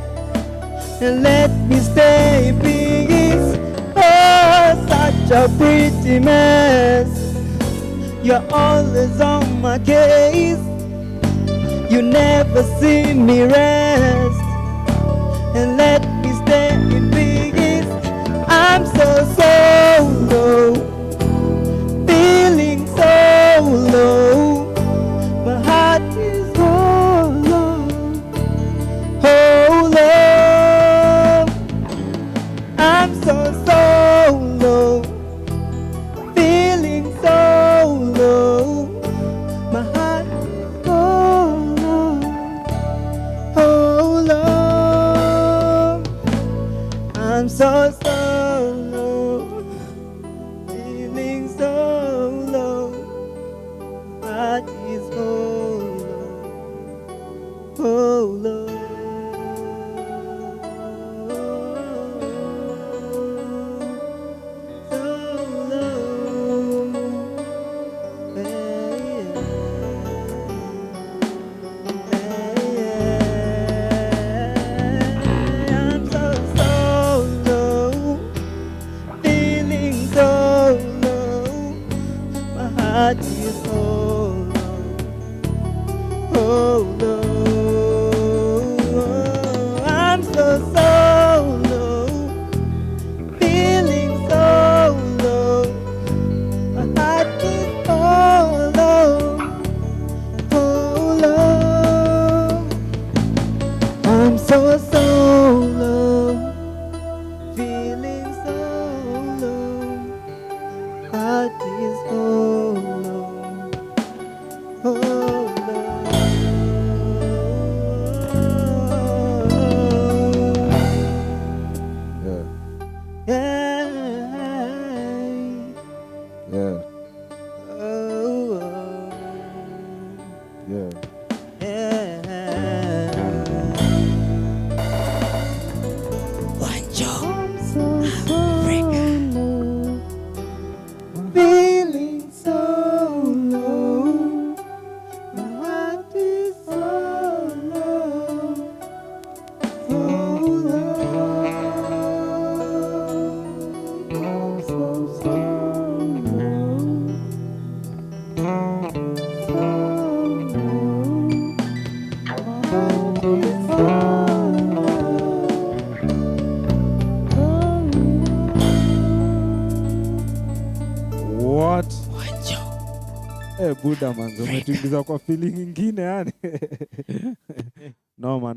and let me stay in peace. Oh, such a pretty mess. You're always on my case. You never see me rest and let me stay in peace. I'm so low, feeling so low. My heart is hollow, hollow. I'm so low, feeling so low. My heart is hollow, hollow. I'm so low, feeling so low. My heart is hollow, hollow. I'm so low, feeling so low. My heart is hollow, hollow. I'm so low, feeling so low. Heart is hollow, hollow. Yeah. Oh, Yeah. WANJO, AFRIKA. Feeling so low. My heart is so low. So low. So What? Buda manzo, umetuingiza kwa feeling ingine yani. Noma.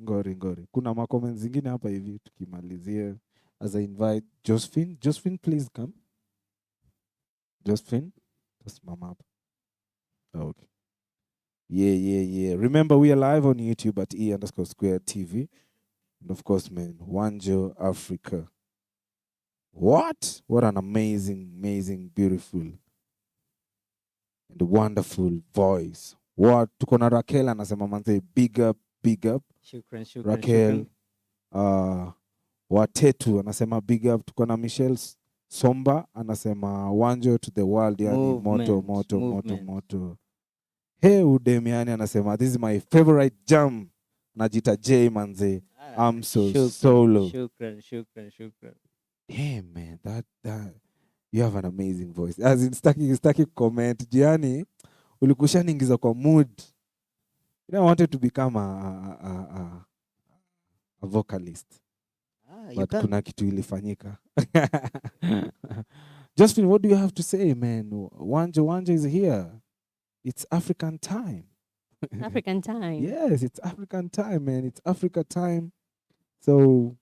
Ngori. Kuna ma-comments zingine hapa hivi tukimalizie. As I invite Josephine. Josephine, please come. Josephine, tasimama hapa. Okay. Yeah. Remember, we are live on YouTube at E_Square TV. And of course, man, WANJO Africa. What an amazing, beautiful, and wonderful voice. What? Tuko na Raquel anasema manze, big up. Shukran. Raquel. Watetu anasema big up. Tuko na Michelle Somba anasema WANJO to the world, yani moto. Hey, Udemiani anasema this is my favorite jam. Najita J manze. I'm so solo. Shukran. Yeah, man, that you have an amazing voice. As in staki comment, Gianni, ulikusha ningiza kwa mood. You know, I wanted to become a vocalist. But kuna kitu ilifanyika. Justin, what do you have to say, man? WANJO is here. It's African time. African time. Yes, it's African time, man. It's Africa time. So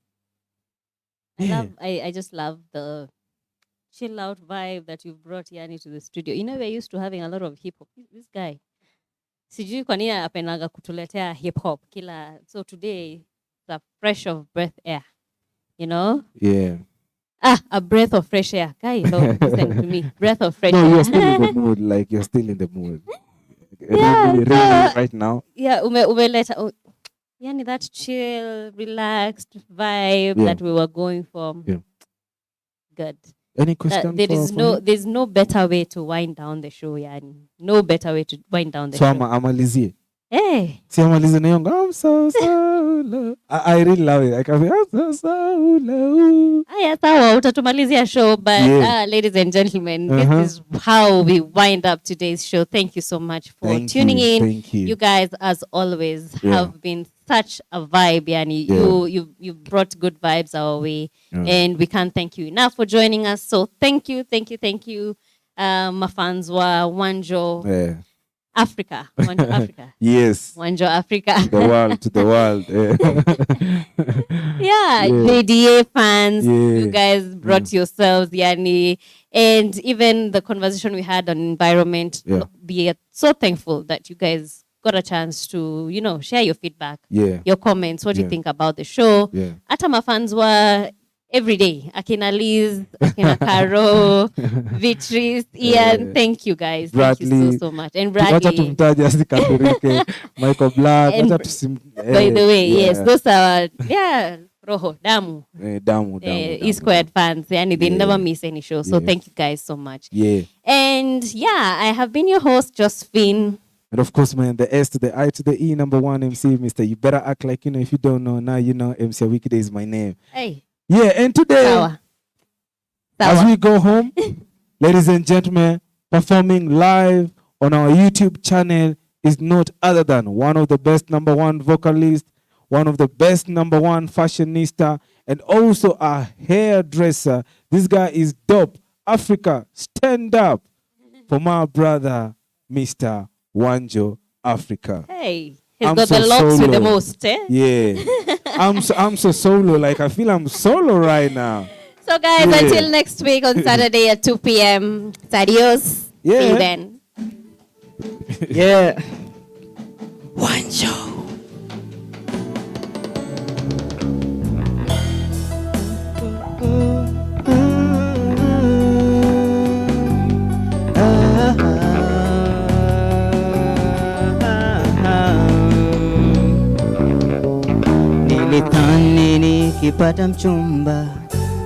I just love the chill out vibe that you've brought Yani to the studio. You know, we're used to having a lot of hip hop. This guy, sijui kwa nini apenaga kutuletea hip hop kila. So today, the fresh of breath air. You know? Yeah. A breath of fresh air. Guy, listen to me. Breath of fresh air. No, you're still in the mood. Like you're still in the mood. Yeah, really right now. Yeah, umeleta. Yani that chill, relaxed vibe that we were going for. Yeah. Good. Any question? There's no better way to wind down the show, yani. No better way to wind down the show. So amalizie. Hey. Si amalizie na yonga. I'm so sorry. low. I really love it. I can be, I'm so low. Aya, sawa, utatumalizia show, but ladies and gentlemen, this is how we wind up today's show. Thank you so much for tuning in. Thank you. You guys, as always, have been such a vibe. Yani, you brought good vibes our way, and we can't thank you enough for joining us. So thank you. Mafans wa Wanjo. Africa. Wanjo Africa. Yes. Wanjo Africa. To the world. JDA fans, you guys brought yourselves, Yani, and even the conversation we had on environment, we are so thankful that you guys got a chance to, share your feedback, your comments, what you think about the show. Ata mafans wa every day. Akina Liz, Akina Caro, Beatrice, Ian, thank you guys. Bradley, thank you so much. And Bradley. Michael Black. By the way, yes, those are, Roho, Damu. Damu. E-Squared fans. They never miss any show. So thank you guys so much. And I have been your host, Josephine. And of course, man, the S to the I to the E, number one MC, Mr. You better act like, if you don't know, now you know MC Weekday is my name. Hey. Yeah, and today, Sawa. as we go home, ladies and gentlemen, performing live on our YouTube channel is not other than one of the best number one vocalists, one of the best number one fashionista, and also a hairdresser. This guy is dope. Africa, stand up for my brother, Mr. Wanjo Africa. Hey. He's got the locks with the most, eh? Yeah. I'm so solo. Like, I feel I'm solo right now. So, guys, until next week on Saturday at 2 p.m. Adios. See you then. Wanjo. Nilidhani nikipata mchumba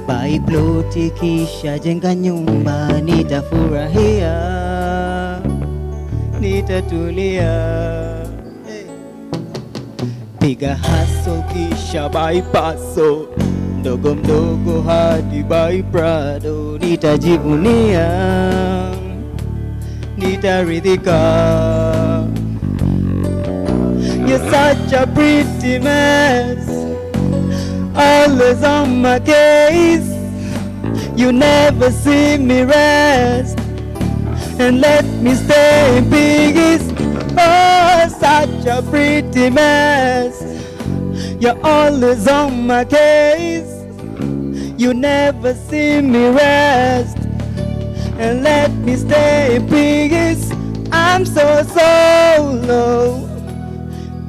bai ploti kisha jenga nyumba nitafurahia, nitatulia, piga haso kisha bai paso mdogo mdogo hadi bai prado, nitajivunia, nitaridhika. You're such a pretty mess, always on my case. You never see me rest, and let me stay in peace. Oh, such a pretty mess. You're always on my case. You never see me rest, and let me stay in peace. I'm so low,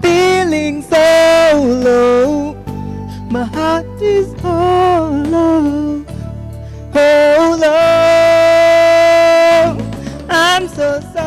feeling so low. My heart is hollow, hollow. I'm so sorry.